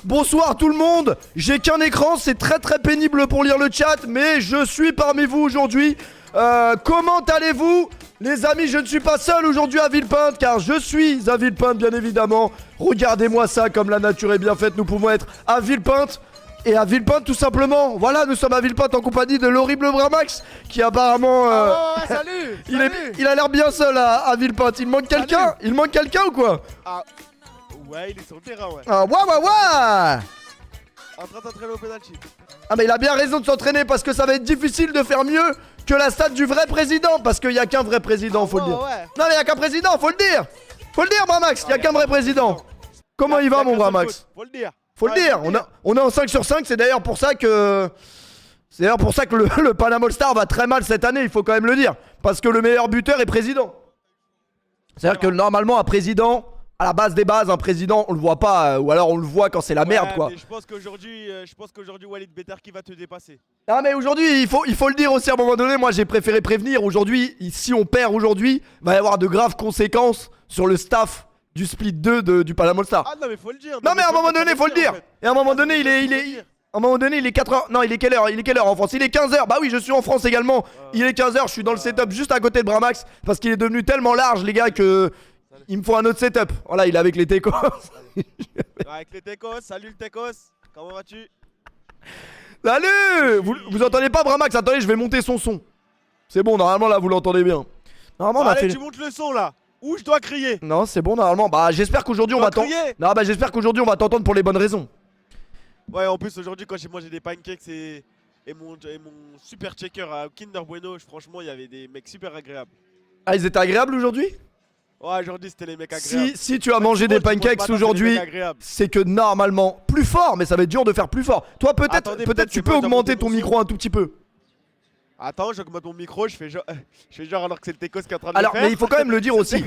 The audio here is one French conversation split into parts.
Bonsoir tout le monde. J'ai qu'un écran, c'est très pénible pour lire le chat, mais je suis parmi vous aujourd'hui. Comment allez-vous? Les amis, je ne suis pas seul aujourd'hui à Villepinte, car je suis à Villepinte, bien évidemment. Regardez-moi ça, comme la nature est bien faite, nous pouvons être à Villepinte. Et à Villepinte, tout simplement. Voilà, nous sommes à Villepinte en compagnie de l'horrible Bramax, qui apparemment... salut. Il a l'air bien seul à Villepinte. Il manque quelqu'un? Il manque quelqu'un ou quoi? Ah, ouais, il est sur le terrain, ouais. Ah, ouais. En train de s'entraîner au penalty. Ah, mais il a bien raison de s'entraîner, parce que ça va être difficile de faire mieux que la stade du vrai président. Parce qu'il n'y a qu'un vrai président, faut le dire. Ouais. Non, mais il n'y a qu'un président, faut le dire. Faut le dire, Bramax, il n'y a qu'un vrai président. Comment il va, mon Bramax? Faut le dire. Faut le dire, on est en 5 sur 5, c'est d'ailleurs pour ça que... C'est d'ailleurs pour ça que le Panama All-Star va très mal cette année, il faut quand même le dire. Parce que le meilleur buteur est président. C'est-à-dire que normalement un président, à la base des bases, un président on le voit pas, ou alors on le voit quand c'est la merde quoi. Mais je pense qu'aujourd'hui Walid Betarki va te dépasser. Ah mais aujourd'hui il faut le dire aussi à un moment donné, moi j'ai préféré prévenir. Aujourd'hui, si on perd aujourd'hui, il va y avoir de graves conséquences sur le staff du split 2 du Panama All-Star. Ah non mais faut le dire. Non mais à un moment donné faut le dire. Et à un moment donné il est à un moment donné, il est 4h. Non, il est quelle heure en France? Il est 15h. Bah oui, je suis en France également. Il est 15h. Je suis dans le setup juste à côté de Bramax. Parce qu'il est devenu tellement large, les gars, que. Il me faut un autre setup. Voilà, il est avec les Tecos. Avec les Tecos. Salut le Tecos. Comment vas-tu? Salut. Vous entendez pas Bramax? Attendez, je vais monter son son. C'est bon, normalement là, vous l'entendez bien. Normalement, on a allez, fait. tu montes le son là. Où je dois crier? Non, c'est bon, normalement. Bah, j'espère qu'aujourd'hui, on va t'entendre. Non, bah, j'espère qu'aujourd'hui, on va t'entendre pour les bonnes raisons. Ouais, en plus aujourd'hui quand j'ai mangé des pancakes et mon super checker à Kinder Bueno, franchement il y avait des mecs super agréables. Ah, ils étaient agréables aujourd'hui? Ouais, aujourd'hui c'était les mecs agréables. Si tu as mangé des pancakes aujourd'hui, c'est que normalement, plus fort, mais ça va être dur de faire plus fort. Toi peut-être tu peux augmenter ton micro un tout petit peu. Attends, j'augmente mon micro, je fais genre alors que c'est le Tecos qui est en train de le faire. Alors, mais il faut quand même le dire aussi.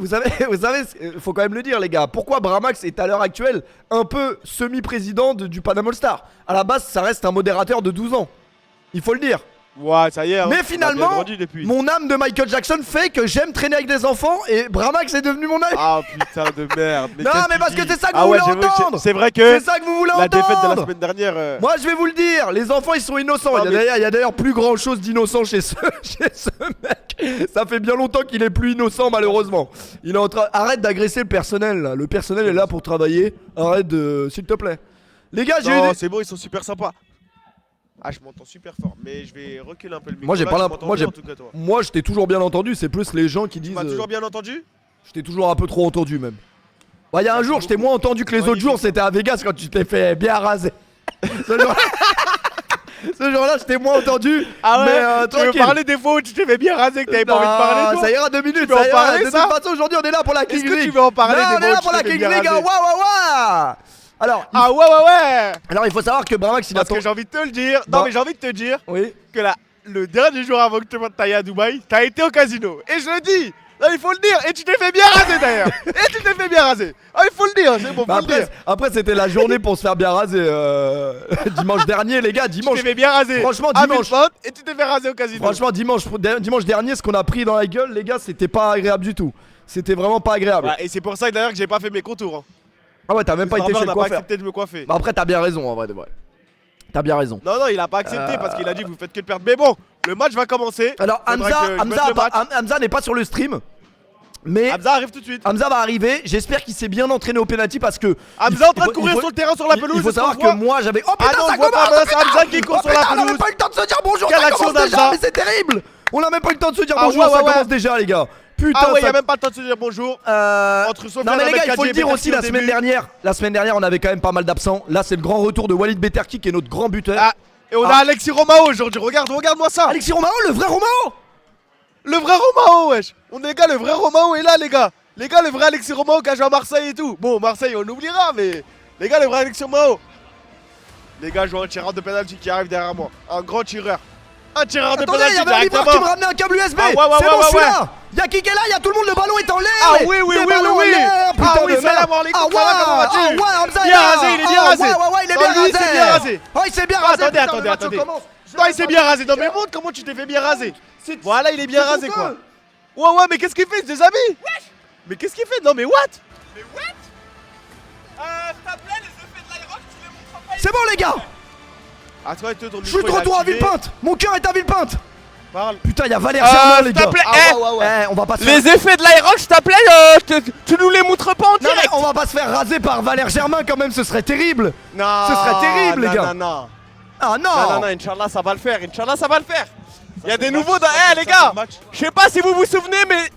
Vous savez, il faut quand même le dire, les gars. Pourquoi Bramax est à l'heure actuelle un peu semi-président du Panama All-Star? À la base, ça reste un modérateur de 12 ans. Il faut le dire. Ouais, ça y est. Mais finalement, mon âme de Michael Jackson fait que j'aime traîner avec des enfants et Bramax est devenu mon âme. Ah putain de merde. Non, mais parce que c'est ça que vous voulez entendre. C'est vrai que c'est ça que vous voulez la entendre. défaite de la semaine dernière. Moi, je vais vous le dire, les enfants ils sont innocents. Il y a d'ailleurs plus grand chose d'innocent chez ce mec. Ça fait bien longtemps qu'il est plus innocent, malheureusement. Il est en train. Arrête d'agresser le personnel. Là. Le personnel est là pour travailler. Arrête de. S'il te plaît. Les gars, j'ai eu. Non, c'est bon, ils sont super sympas. Ah, je m'entends super fort, mais je vais reculer un peu le micro. Moi, j'ai pas Moi, je t'ai toujours bien entendu, c'est plus les gens qui disent. Tu m'as toujours bien entendu? Je t'ai toujours un peu trop entendu, même. Bah, il y a un jour, je t'ai moins entendu que les autres jours, c'était à Vegas quand tu t'es fait bien raser. Ce jour-là, je t'ai moins entendu. Ah ouais, mais tu veux parler des fois où tu t'es fait bien raser, que t'avais pas envie de parler, toi? Ça ira 2 minutes, tu veux en parler, de toute façon, aujourd'hui, on est là pour la King League. Est-ce que tu veux en parler des on est là pour la King League, ouais. Alors, ouais. Alors, il faut savoir que Bramax, il Parce que j'ai envie de te le dire. Non, mais j'ai envie de te dire que le dernier jour avant que tu te tailler à Dubaï, t'as été au casino. Et je le dis. Non, il faut le dire. Et tu t'es fait bien raser d'ailleurs. Ah, il faut le dire. C'est bon, faut le dire. Après, c'était la journée pour se faire bien raser. Dimanche dernier, les gars. Dimanche. Tu t'es fait bien raser. Franchement, dimanche. Et tu t'es fait raser au casino. Franchement, dimanche dernier, ce qu'on a pris dans la gueule, les gars, c'était pas agréable du tout. C'était vraiment pas agréable. Et c'est pour ça d'ailleurs que j'ai pas fait mes contours. Ah ouais, t'as même pas été chez le coiffeur. Il a pas accepté de me coiffer. Bah après, t'as bien raison en vrai de vrai. T'as bien raison. Non, il a pas accepté parce qu'il a dit vous faites que de perdre. Mais bon, le match va commencer. Alors Hamza n'est pas sur le stream. Mais Hamza arrive tout de suite. Hamza va arriver. J'espère qu'il s'est bien entraîné au penalty parce que Hamza est en train de courir sur le terrain sur la pelouse. Il faut savoir que moi j'avais. Oh putain, ça commence. Hamza qui court sur la pelouse. On a même pas eu le temps de se dire bonjour. Quelle Ça action commence déjà, mais c'est terrible. On a même pas eu le temps de se dire bonjour. Ça commence déjà, les gars. Putain, ah ouais, y'a même pas le temps de se dire bonjour. Non mais les gars, il faut le dire aussi, la semaine dernière, on avait quand même pas mal d'absents. Là, c'est le grand retour de Walid Betarki qui est notre grand buteur. Ah, et on a Alexis Romao aujourd'hui. Regarde-moi ça. Alexis Romao, le vrai Romao. Le vrai Romao, wesh. On est les gars, le vrai Romao est là, les gars. Les gars, le vrai Alexis Romao qui a joué à Marseille et tout. Bon, Marseille, on oubliera, mais les gars, le vrai Alexis Romao. Les gars, je vois un tireur de penalty qui arrive derrière moi. Un grand tireur. Un tireur de penalty directement. Attendez, il y avait un livreur qui me ramenait un câble USB. C'est bon, je suis là. Y'a qui est là, y'a tout le monde, le ballon est en l'air. Ah oui. Putain, oui, salam alaikum. Comment vas-tu? Hamza, il est rasé, il est bien rasé. Ouais, il est bien rasé. Il s'est bien rasé. Oh, il s'est bien rasé. Attendez. Non, il s'est bien rasé. Non, mais montre comment tu t'es fait bien raser. Voilà, il est bien rasé, quoi. Ouais, mais qu'est-ce qu'il fait, ses amis? Mais qu'est-ce qu'il fait? Non, mais what? Mais what? S'il te plaît, les effets bon les gars. Ah, toi, ton Je suis de retour à Villepinte. Mon cœur est à Villepinte. Parle. Putain, y'a Valère Germain les s'il gars. te plaît, On va pas se faire... les effets de l'Iron, s'il te plaît, tu nous les montres pas en Non mais direct. on va pas se faire raser par Valère Germain quand même, ce serait terrible. Non, Ce serait terrible, les gars. Non, Ah non, Inch'Allah, ça va le faire. Inch'Allah, ça va le faire. Il y a des nouveaux dans... Eh, les gars, je sais pas si vous vous souvenez, mais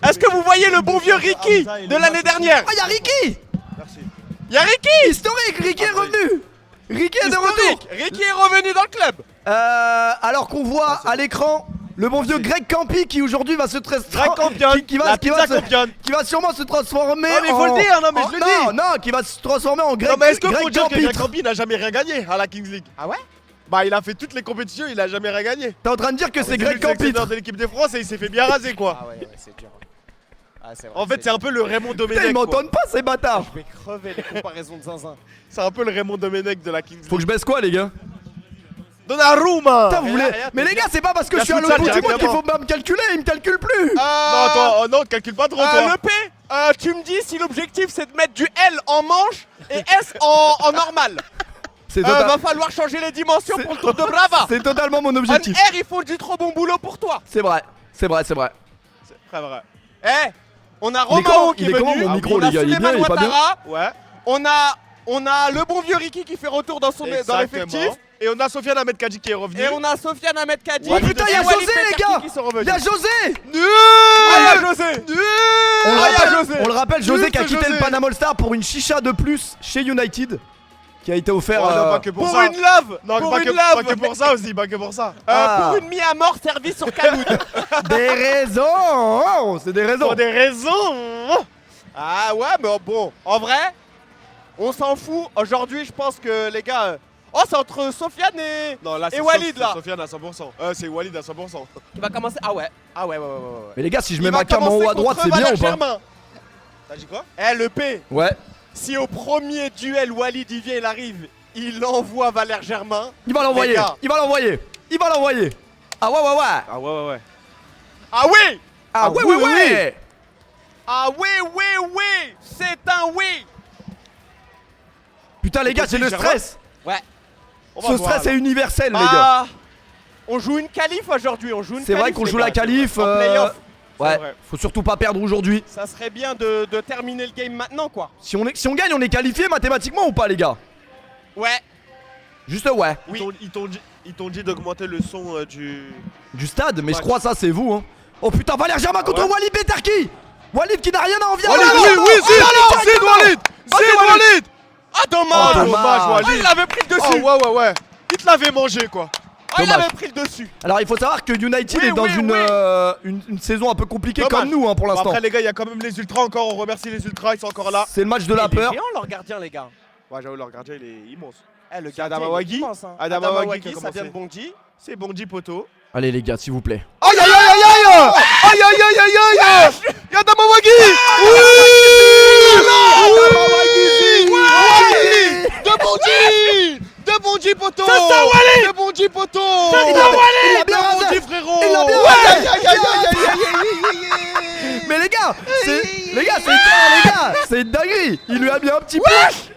est-ce que vous voyez le bon vieux Ricky de l'année dernière? Ah y'a Ricky. Merci. Il y a Ricky. Historique, Ricky est revenu. Ricky est de retour. Historique. Ricky est revenu dans le club. Alors qu'on voit à l'écran le bon vieux Greg Campi qui aujourd'hui va se Greg Campion, la pizza Campion. qui va sûrement se transformer Non, mais faut le dire, non, mais je le dis. Non, qui va se transformer en Greg Non, mais est-ce que faut Greg dire que Campi. Greg Campi n'a jamais rien gagné à la Kings League? Ah ouais? Bah, il a fait toutes les compétitions, il a jamais rien gagné. T'es en train de dire que c'est Greg Campi. de l'équipe de France et il s'est fait bien raser quoi. Ah ouais, c'est dur. Ah, c'est vrai, En fait, c'est un peu le Raymond Putain, Domenech. ils quoi. m'entendent pas ces bâtards. Je vais crever les comparaisons de zinzin. C'est un peu le Raymond Domenech de la Kings Faut que League. je baisse quoi les gars? Donnarumma. Putain, vous voulez... rien, Mais les gars, c'est pas parce que La je suis à futsal l'autre bout du monde qu'il directement. faut pas me calculer, il me calcule plus. Non, toi, oh non, calcule pas trop toi. Le P, tu me dis si l'objectif c'est de mettre du L en manche et S en normal. C'est Va falloir changer les dimensions pour le tour de Brava. c'est totalement mon En objectif. R, il faut du trop bon boulot pour toi. C'est vrai, c'est vrai, c'est vrai. C'est très vrai. Eh, on a Il est comment- Romao qui il est est comment, venu. mon micro, On a les gars, il est bien, Souleymane il est pas bien Ouattara. Ouais. On a le bon vieux Ricky qui fait retour dans Exactement. l'effectif. Et on a Sofiane Ahmed Kadji qui est revenu. Et on a Sofiane Ahmed Kadji. Oh putain, et y'a Walid José les Peterki gars. qui sont revenus. Y'a José. Ah, y'a José. On le rappelle, José qui a Juste quitté José. le Panama All Star pour une chicha de plus chez United, qui a été offert. Oh, non, pas que pour Pour ça. une love. Non, pour pas une que, love. pas que pour ça aussi, pas que pour ça. Ah. Pour une mise à mort servie sur Kaloud. Des raisons. C'est des raisons. Pour des raisons. Ah ouais, mais bon, en vrai, on s'en fout. Aujourd'hui, je pense que les gars. Oh, c'est entre Sofiane et. Non, là, Et Walid, là. Sofiane à 100%. C'est Walid à 100%. Qui va commencer. Ah ouais. Ouais. Mais les gars, si je Il mets va ma cam en commencer haut à droite, contre c'est bien Valère ou pas? Germain. T'as dit quoi? Eh, le P. Ouais. Si au premier duel, Walid il vient, il arrive, il envoie Valère Germain. Il va l'envoyer. Les gars. Il va l'envoyer. Il va l'envoyer. Ah ouais. Ah ouais. Ah oui. Ah ouais. Ah oui. C'est un oui. Putain les gars, c'est le Germain. stress. Ouais. On va Ce voir, stress là. est universel les gars. Ah. On joue une qualif aujourd'hui. C'est vrai qu'on joue la qualif. En playoff. Ouais. vrai. Faut surtout pas perdre aujourd'hui. Ça serait bien de terminer le game maintenant, quoi. Si on gagne, on est qualifié mathématiquement ou pas les gars? Ouais. Juste ouais. Oui. Ils t'ont dit d'augmenter le son Du stade, mais je Ouais. crois ça c'est vous hein. Oh putain, Valère Germain contre ouais Walid Peterki. Walid qui n'a rien à envier. Walid, Ah, non, oui, non, oui, oh, non, c'est Walid. C'est Walid. Ah, dommage. Oh, Dommage, dommage. Ah, il avait pris le Oh dessus. ouais. Il te l'avait mangé quoi. Ah, il dommage. avait pris le dessus. Alors il faut savoir que United Oui, est dans oui, une saison un peu compliquée Dommage. comme nous hein, pour Bon, l'instant. après les gars, il y a quand même les ultras encore. On remercie les ultras, ils sont encore là. C'est le match de la Il est peur. géant, leur gardien, les gars. Ouais, j'avoue, leur gardien il est immense. Eh, le C'est gardien, Adama il est Waghi. immense, hein. Adama Adama Waghi qui a Waghi, ça vient de commencé. Bondy. C'est Bondy Poto. Allez les gars, s'il vous plaît. Aïe aïe aïe aïe aïe. Aïe aïe aïe aïe aïe. Y'a Adama Waghi. Oui. De Bondy Poto. C'est ça, Walid. De Bondy Poto. Il l'a bien De rasé. Bondy frérot. Il l'a bien Ouais. rasé. Aïe aïe aïe aïe. Mais les gars, c'est une dinguerie. Il lui a mis un petit point.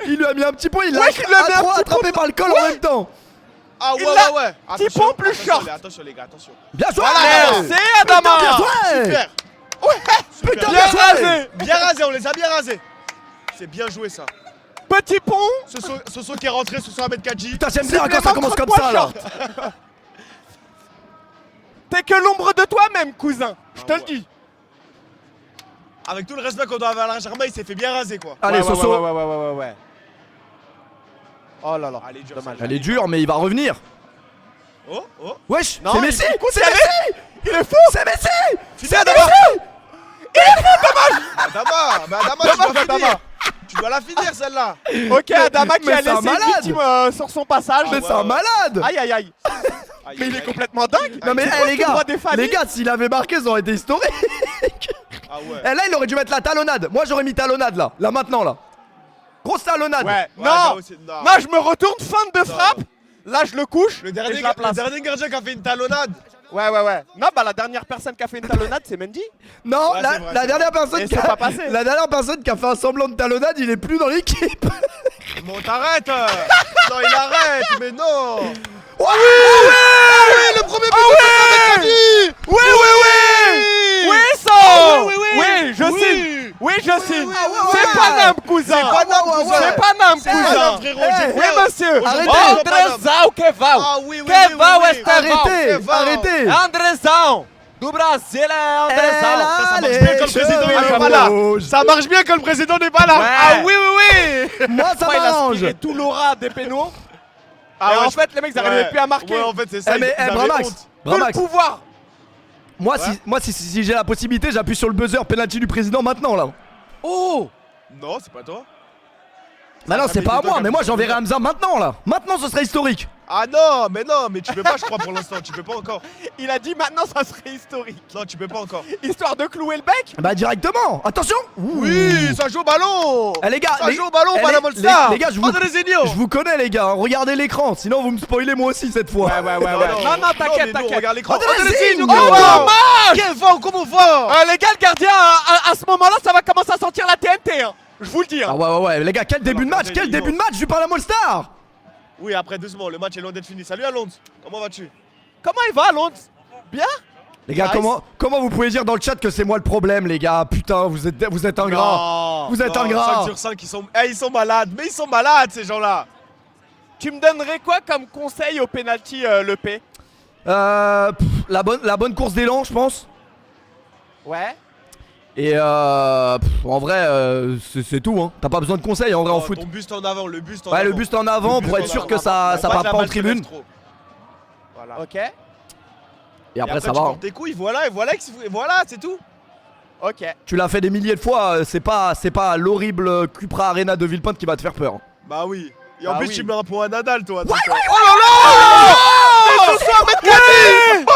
Il lui a mis un petit point. Il l'a Wesh, il lui a mis un petit attrapé par le col en même temps. Ah Il l'a- Attention, pont plus attention, short. Attention les gars, attention. Bien joué. Merci, Adama. Bien joué. Super. Putain, Bien bien joué. rasé. Bien rasé, on les a bien rasés. C'est bien joué ça. Petit pont. Ce saut qui est rentré, ce saut Ahmed Kadji. Putain, j'aime bien quand ça Supplément commence comme croque-moi ça là. short. T'es que l'ombre de toi-même, cousin. Je te Ah le ouais. dis. Avec tout le respect qu'on doit avoir à Valère Germain, il s'est fait bien raser quoi. Allez, Soso. Ouais. Oh là là. Allez, dur, Dommage. Elle est dure, mais il va revenir. Oh. Wesh, Non, c'est il- Messi. écoute, C'est il y avait- Messi. Il est fou. C'est Messi. C'est Adama. Adama, tu dois finir. Tu dois la finir celle-là. Ok, Adama qui mais a c'est un laissé une malade. victime sur son passage. Mais ouais, c'est un ouais. malade. Aïe aïe aïe. Mais il est complètement dingue. Non mais C'est eh, quoi les ce droit gars, des familles les gars, s'il avait marqué, ça aurait été historique. Ah ouais. Et là, il aurait dû mettre la talonnade. Moi, j'aurais mis talonnade là, maintenant là. Grosse talonnade. Ouais. Ouais, Non. j'avoue, c'est- non. Non, je me retourne, feinte de frappe. Là, je le couche. Le et dernier, je la place. gardien qui a fait une talonnade. Ouais. Non, bah la dernière personne qui a fait une talonnade, c'est Mendy. Non, Ouais, la, c'est vrai, la c'est dernière personne Et qui c'est a, pas passé. la dernière personne qui a fait un semblant de talonnade, il est plus dans l'équipe. Bon, t'arrêtes. Non, non, il arrête, mais non. Ouais, Le premier but de Oui, Oui, ça. oui, Oui, je oui. signe. Oui, je signe. ouais, C'est pas Nam, cousin. C'est pas Nam, cousin. C'est pas Nam, C'est pas Nam, cousin. frérot, Eh, j'ai Oui, peur. monsieur. Aujourd'hui, Arrêtez. c'est pas Nam. Andrezão que vai. Ah oui, oui, Que oui, va, oui, oui. Westerval. Arrêtez, va. arrêtez. Andrezão. Do Brasil é Andrezão. Ça marche bien quand le président il est cheveux pas là. rouges. Ça marche bien quand le président n'est pas là. Ouais. Ah oui, oui, oui. Moi, ça Après, il a m'arrange. aspiré tout l'aura des pénaux. Ah Et ouais, en fait, les mecs, ils n'arrivaient plus à marquer. Ouais, en fait, c'est ça. Eh, mais ils avaient Bramax, honte. Tout le Bramax, pouvoir. moi, Ouais. si j'ai la possibilité, j'appuie sur le buzzer penalty du président maintenant là. Oh. Non, c'est pas toi. Bah non, Ça c'est fait pas à deux moi, ans mais moi qu'elle j'enverrai fait Hamza maintenant là. Maintenant, ce serait historique. Ah non, mais tu peux pas, je crois, pour l'instant. Tu peux pas encore. Il a dit maintenant, ça serait historique. Non, tu peux pas encore. Histoire de clouer le bec. Bah directement. Attention. Oui, ça joue au ballon. Eh, les gars, Ça joue au ballon, eh, Madame les- All-Star. les gars, je Andrezinho. vous connais les gars. Regardez l'écran, sinon vous me spoilez moi aussi cette fois. Ouais. Non, t'inquiète, mais nous, t'inquiète. Regarde l'écran. Andrezinho. Andrezinho, Oh, dommage. Quel vent, comment vent. Les gars, le gardien, à ce moment-là, ça va commencer à sentir la TNT. Hein. Je vous le dis. Hein. Ah ouais, les gars, quel début de match, quel début de match du Panama All-Star. Oui, après doucement, le match est loin d'être fini. Salut Alonso, comment vas-tu? Comment il va, Londres? Bien. Les gars, Nice. comment vous pouvez dire dans le chat que c'est moi le problème, les gars? Putain, vous êtes ingrats. Vous êtes ingrats. 5 sur 5, ils sont malades. Mais ils sont malades, ces gens-là. Tu me donnerais quoi comme conseil au penalty, le P? La bonne course d'élan, je pense. Ouais. Et en vrai, c'est tout. Hein. T'as pas besoin de conseils en vrai en foot. Ton buste en avant, le buste en Ouais, avant. le buste en avant pour être sûr que ça parte pas en tribune. Voilà. Ok. Et après, ça tu va. portes tes couilles, voilà, c'est tout. Ok. Tu l'as fait des milliers de fois. C'est pas l'horrible Cupra Arena de Villepinte qui va te faire peur. Bah oui. Et en Bah plus, oui. tu mets un point à Nadal, toi. Ouais, attention. ouais, Oh là là. Mais ce soir, mètre Cathy.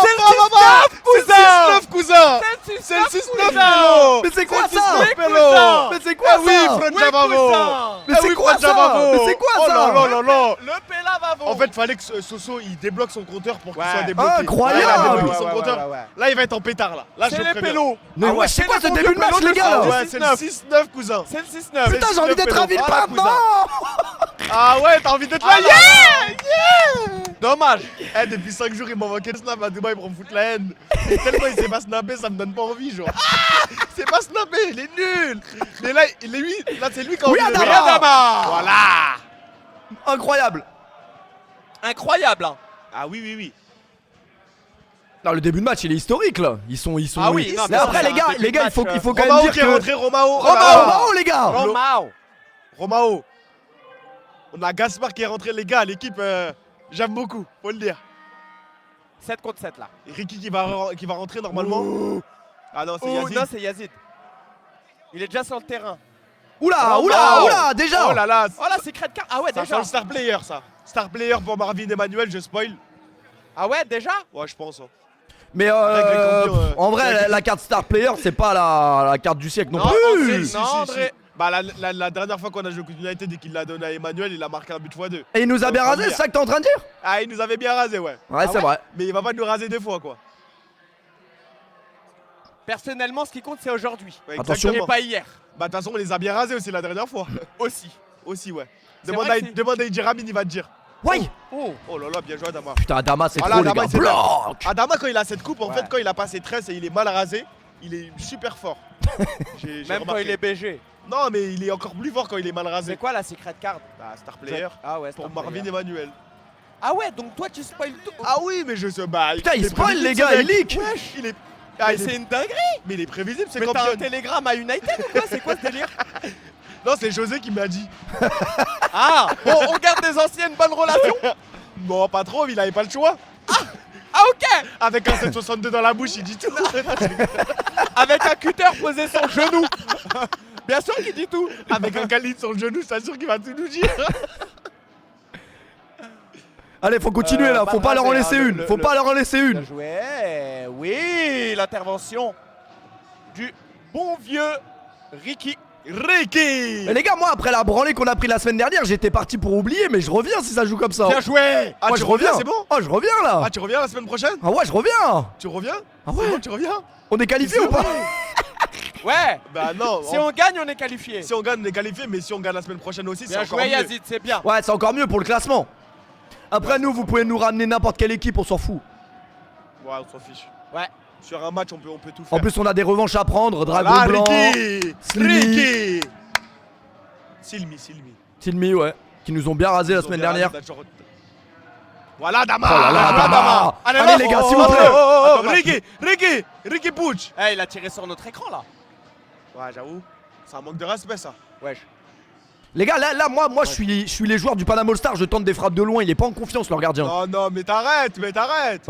C'est le 6-9, cousin. C'est C'est le 6-9, Pélo. Mais c'est quoi C'est le ça? 6-9, Pélo. Mais c'est quoi Ah oui, ça? Fred Javavo. Mais c'est quoi ça? Mais c'est quoi Oh ça? là là là là. Le P là va bon. En fait, fallait que Soso il débloque son compteur pour qu'il Ouais. soit débloqué. Incroyable. Là, il a débloqué Ouais, son ouais, compteur. ouais. Là, il va être en pétard là. Là, je C'est le les préviens. pélos. Mais Ah ouais, c'est quoi c'est ce le début de bon match, Pélo les de gars? France. Ouais, c'est le 6-9, cousin. C'est le 6-9. Putain, j'ai envie d'être à Pélo. Villepinte, Voilà, non? Ah ouais, t'as envie d'être Ah là? là Dommage. Eh, depuis 5 jours, il m'envoie quel snap à Dubaï pour me foutre la haine. Et tellement il s'est pas snappé, ça me donne pas envie, genre. Il s'est pas snappé, il est nul. Mais là, c'est lui qui a Oui, envie de Adama. jouer. Adama. Voilà. Incroyable. Incroyable. Hein. Ah oui. Non, le début de match, il est historique là. Ils sont. Ah oui, non, Mais après, c'est les gars, un début de il faut match, quand même Romao dire qui est que. rentré, Romao. Romao, les gars. Romao. On a Gaspard qui est rentré, les gars. L'équipe, j'aime beaucoup, faut le dire. 7 contre 7 là. Et Ricky qui va rentrer normalement. Ah non, c'est Oh, Yazid. non, c'est Yazid. Il est déjà sur le terrain. Oula, Romao. oula, déjà. Oh là là, Oh là, c'est Crête Card. Ah ouais, ça déjà. sent le star player, ça. Star player pour Marvin Emmanuel, je spoil. Ah ouais, déjà. Ouais, je pense. Hein. Mais Avec les campions, en vrai, avec- la carte star player, c'est pas la carte du siècle non, Non, plus. si, André. Bah, la dernière fois qu'on a joué contre United et qu'il l'a donné à Emmanuel, il a marqué un but x2. Et il nous a bien rasé, Première. c'est ça que t'es en train de dire? Ah, il nous avait bien rasé, ouais. Ouais, c'est ouais vrai. Mais il va pas nous raser 2 fois, quoi. Personnellement, ce qui compte, c'est aujourd'hui. Ouais, Attention. Et exactement. pas hier. Bah, de toute façon, on les a bien rasés aussi la dernière fois. Aussi. Aussi, ouais. C'est Demande vrai à, que c'est- demande à Idji Ramin, il va te dire. Ouais. Oh. Oh là là, bien joué, Adama. Putain, Adama, c'est Ah là, trop, les Adama, gars. c'est bien. Bloc. Adama, quand il a cette coupe, en Ouais. fait, quand il a pas ses tresses et il est mal rasé, il est super fort. J'ai Même quand remarqué. il est BG. Non, mais il est encore plus fort quand il est mal C'est rasé. quoi la secret card? Bah, star player Ah ouais, pour star Marvin player. Emmanuel. Ah ouais, donc toi tu spoil tout. Ah oui, mais je sais. Bah, Putain, il est spoil, prévisible, les ce gars, il mec. leak. Wesh. Il est. Ah, Mais il est- c'est une dinguerie. Mais il est prévisible, c'est Mais t'as un campion. télégramme à United ou quoi? C'est quoi ce délire? Non, c'est José qui m'a dit. Ah, on garde des anciennes bonnes relations. Bon, pas trop, il avait pas le choix. Ah ok. Avec un 762 dans la bouche, il dit tout. Avec un cutter posé sur le genou. Bien sûr qu'il dit tout. Avec un calibre sur le genou, je t'assure qu'il va tout nous dire. Allez, faut continuer là, faut pas leur en laisser hein, une. Faut pas leur en laisser Bien une. joué. Oui, l'intervention du bon vieux Ricky. Ricky. Mais les gars, moi, après la branlée qu'on a pris la semaine dernière, j'étais parti pour oublier, mais je reviens si ça joue comme ça. Bien joué. Ah, Moi, tu je reviens. c'est bon? Oh, je reviens là. Ah, tu reviens la semaine prochaine? Ah ouais, je reviens. Tu reviens? Ah C'est ouais. bon, tu reviens? On est qualifié ou pas? Ouais. Bah non. Si on gagne, on est qualifié. Si on gagne, on est qualifié, mais si on gagne la semaine prochaine aussi, c'est Bien encore joué, mieux. Yazid, c'est bien. Ouais, c'est encore mieux pour le classement. Après, nous, vous pouvez nous ramener n'importe quelle équipe, on s'en fout. Ouais, on s'en fiche. Ouais. Sur un match, on peut tout faire. En plus, on a des revanches à prendre. Dragon Voilà, Blanc, Ricky Slimy. Ricky Silmi. Tilmy, ouais. Qui nous ont bien rasé la Ils ont semaine bien dernière. rasé, genre- Voilà, Dama. Oh là là, Voilà, Dama. Allez, Allez, lance. les gars, Oh, s'il vous oh, plaît. oh, Ricky Pucci. Eh, il a tiré sur notre écran là. Ouais, j'avoue. C'est un manque de respect, ça. Wesh. Les gars, là moi je suis les joueurs du Panama All Star, je tente des frappes de loin, il est pas en confiance leur gardien. Non, mais t'arrêtes. Ouais,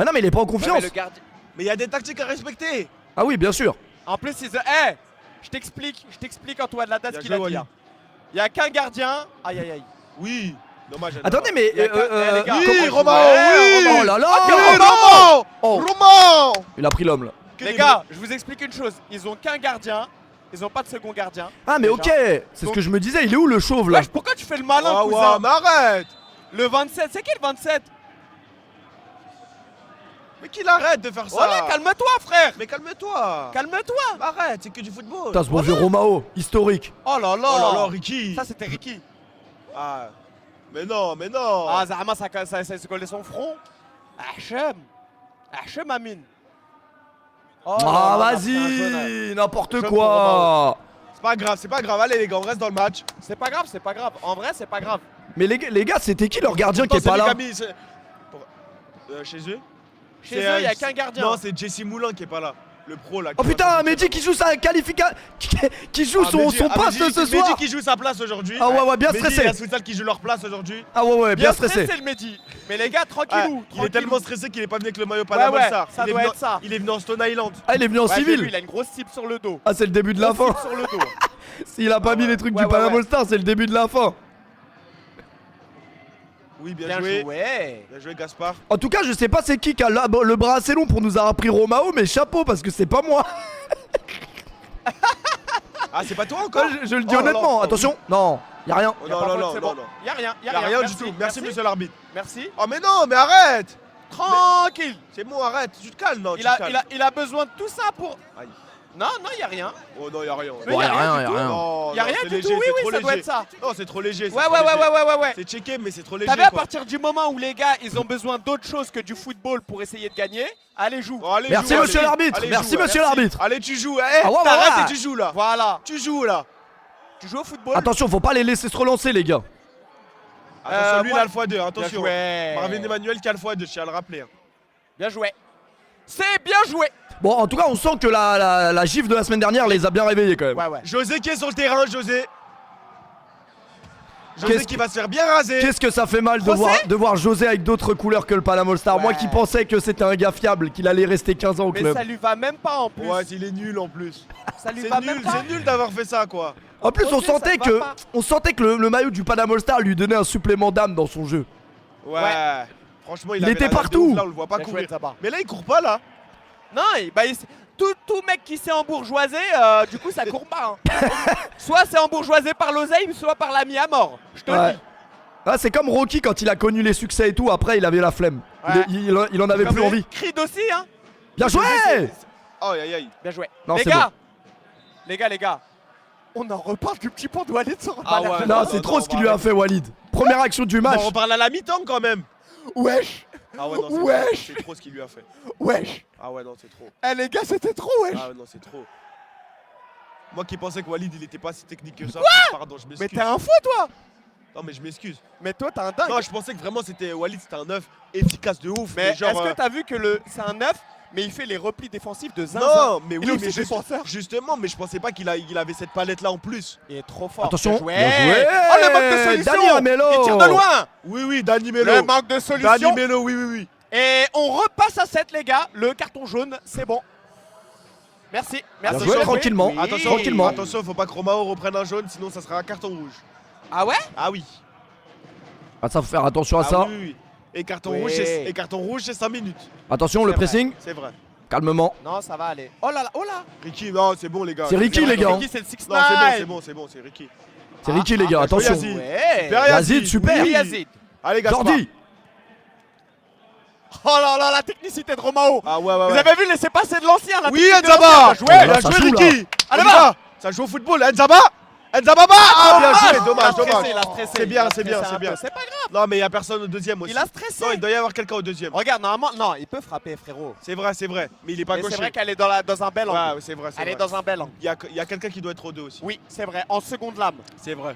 non, mais il est pas en Ouais, confiance. mais le gardien. Mais il y a des tactiques à respecter. Ah oui, bien sûr. En plus, ils. Eh, je t'explique Antoine Ladas Bien ce qu'il joué, a dit. Wally. Hein. Il y a qu'un gardien. Aïe aïe aïe. Oui. Dommage. Attendez, mais. Il y a qu'un- eh, les gars, Oui, comment Romain, je jouais oui. Oh là là. Oui, Romain. Romain. Il a pris l'homme là. Les gars, je vous explique une chose. Ils ont qu'un gardien. Ils ont pas de second gardien. Ah, mais Déjà. ok, c'est ce que je me disais, il est où le chauve là? Wesh, pourquoi tu fais le malin, Ah cousin? ouais, mais arrête. Le 27, c'est qui le 27? Mais qu'il arrête de faire ça. Voilà, calme-toi, frère. Mais calme-toi. Calme-toi. Arrête, c'est que du football. Putain, ce bon vieux Romao, historique. Oh là là. Oh là là, Ricky. Ça, c'était Ricky. Ah. Mais non, mais non. Ah, Zahama, ça s'est collé son front. Hachem, Amine. Oh là Ah, là, c'est un jaune. vas-y, n'importe Jaune quoi. C'est pas grave. Allez les gars, on reste dans le match. C'est pas grave. En vrai, c'est pas grave. Mais les gars, c'était qui leur gardien qui est Pourtant, pas c'est là? Mikami, chez eux. Chez eux, il n'y a qu'un gardien. Non, c'est Jesse Moulin qui est pas là. Le pro là. Oh putain, Mehdi qui joue sa qualification, qui joue son poste ce soir. Mehdi qui joue sa place aujourd'hui. Ah ouais, bien Mehdi stressé. et Asfutal qui jouent leur place aujourd'hui. Ah ouais, bien stressé. le Mehdi. Mais les gars, Ah, tranquillou. il est tellement stressé qu'il est pas venu avec le maillot Panama ouais, Star. ça Il est doit venu être ça. Il est venu en Stone Island. Ah, il est venu en Ouais, j'ai vu, civil. il a une grosse cible sur le dos. Ah, c'est le début de la fin. Grosse cible sur le dos. S'il a pas mis les trucs Ouais, du Panama ouais. All Star, c'est le début de la fin. Oui, bien Bien joué. joué. Bien joué, Gaspard. En tout cas, je sais pas c'est qui a le bras assez long pour nous avoir pris Romao, mais chapeau parce que c'est pas moi. Ah, c'est pas toi encore. Je le dis Oh là là. honnêtement. Attention, non, y a rien. Oh, Y a non, pas non, faute, non, c'est non, bon. non. Y a rien. Y a rien du tout. Merci, monsieur l'arbitre. Merci. Oh, mais non, mais arrête. Tranquille. C'est bon, arrête. Tu te calmes, non. tu Il te a, calmes. il a besoin de tout ça pour. Aïe. Non, y a rien. Oh non, y a rien. Mais y a rien y a du tout. rien. Non, Y a non, rien c'est du léger, tout. Oui, c'est oui, trop ça doit léger. être ça. Non, c'est trop léger. c'est Ouais, trop ouais, léger. ouais. C'est checké, mais c'est trop léger. T'as vu à quoi. partir du moment où les gars, ils ont besoin d'autre chose que du football pour essayer de gagner, allez joue. Oh, allez, Merci joue, monsieur allez. l'arbitre. Allez, Merci joue, monsieur l'arbitre. Allez, tu joues. Eh, Ah ouais, t'arrêtes ouais. et tu joues là. Voilà. Tu joues là. Tu joues au football. Attention, faut pas les laisser se relancer les gars. Attention, lui, il moi- a le x2. Bien Attention. joué. Marvin Emmanuel qui a le x2, je tiens à le rappeler. hein. Bien joué. C'est bien joué. Bon, en tout cas, on sent que la gifle de la semaine dernière les a bien réveillés quand même. Ouais. José qui est sur le terrain, José. José Qu'est-ce qui va se faire bien raser. Qu'est-ce que ça fait mal José de voir José avec d'autres couleurs que le Panama All Star. Moi Ouais. qui pensais que c'était un gars fiable, qu'il allait rester 15 ans au Mais club. ça lui va même pas en plus. Ouais, il est nul en plus. Ça lui C'est va nul, même pas. c'est nul d'avoir fait ça quoi. En plus, Ok, on ça sentait te va pas. on sentait que le maillot du Panama All Star lui donnait un supplément d'âme dans son jeu. Ouais. Franchement, Il avait était la dalle de partout. ouf, là, on le voit pas Bien joué, courir. Zaba. Mais là, il court pas là. Non, tout mec qui s'est embourgeoisé, du coup ça court pas. Hein. Soit c'est embourgeoisé par l'oseille, soit par l'ami à mort. Je te le Ouais. dis. Ah, c'est comme Rocky quand il a connu les succès et tout, après il avait la flemme. Ouais. Il en avait Comme plus les- envie. Creed aussi, hein. Bien joué. Oh, aïe aïe. Bien joué. Non, les c'est gars, les gars, on en reparle du petit pont de Walid sur Ah ouais. Non, non, c'est non, trop on ce qu'il va lui a arrêter. fait Walid. Première action du On match. en reparle à la mi-temps quand même. Wesh, Ah ouais, non, c'est Wesh. trop, c'est trop ce qu'il lui a fait. wesh. Ah ouais, non, c'est trop. Eh les gars, c'était trop wesh. Ah ouais, non, c'est trop. Moi qui pensais que Walid il était pas si technique que ça. Pardon, je Mais m'excuse. t'es un fou toi. Non, mais je m'excuse. Mais toi t'es un dingue. Non, je pensais que vraiment c'était Walid, c'était un œuf efficace de ouf. mais genre, est-ce que t'as vu que c'est un 9 mais il fait les replis défensifs de zinzin. Non, mais Il est oui, aussi mais défenseur. justement, mais je pensais pas qu'il avait cette palette là en plus. Il est trop fort. Attention. Bien joué. Bien joué. Oh le manque de solution. Dani Ramello. Il tire de loin. Oui, Dani Melo. Le manque de solution. Dani Melo, oui. Et on repasse à 7 les gars. Le carton jaune, c'est bon. Merci. Merci. Bien joué, Bien tranquillement. Oui. Attention, tranquillement. Attention, faut pas que Romao reprenne un jaune, sinon ça sera un carton rouge. Ah ouais. Ah oui. Ah, ça faut faire attention à Ah ça. oui. Et carton Oui. rouge, c'est 5 minutes. Attention, le C'est vrai. pressing. C'est vrai. Calmement. Non, ça va aller. Oh là là, oh là. Ricky, non, c'est bon les gars. C'est Ricky, vrai les que gars. Ricky, c'est le 6 Non, c'est bon, c'est Ricky. C'est Ricky, les gars. bien Attention. joué, Yazid. Ouais. Super, Yazid, super. Oui, Yazid. Allez, Gaspard. Jordi. Oh là là, la technicité de Romao. Ah ouais, ouais, Vous ouais. avez vu laisser passer de l'ancien la Oui, technique de Nzaba. l'ancien, Ouais, bien il a ça joué joue, Ricky. Allez, On y va. Ça joue au football. Nzaba. Nzaba. Ah, bien joué. Il a Dommage, stressé, dommage. il a stressé, C'est il bien, a c'est bien, stressé c'est un bien. peu, c'est pas grave. Non, mais il y a personne au deuxième aussi. Il a stressé. Non, il doit y avoir quelqu'un au deuxième. Regarde, normalement, non, il peut frapper, frérot. C'est vrai. Mais il est pas Mais c'est gaucher. vrai qu'elle est dans un bel angle. Ouais, c'est vrai. Elle est dans un bel angle. Il y a quelqu'un qui doit être au deux aussi. Oui, c'est vrai. En seconde lame. C'est vrai.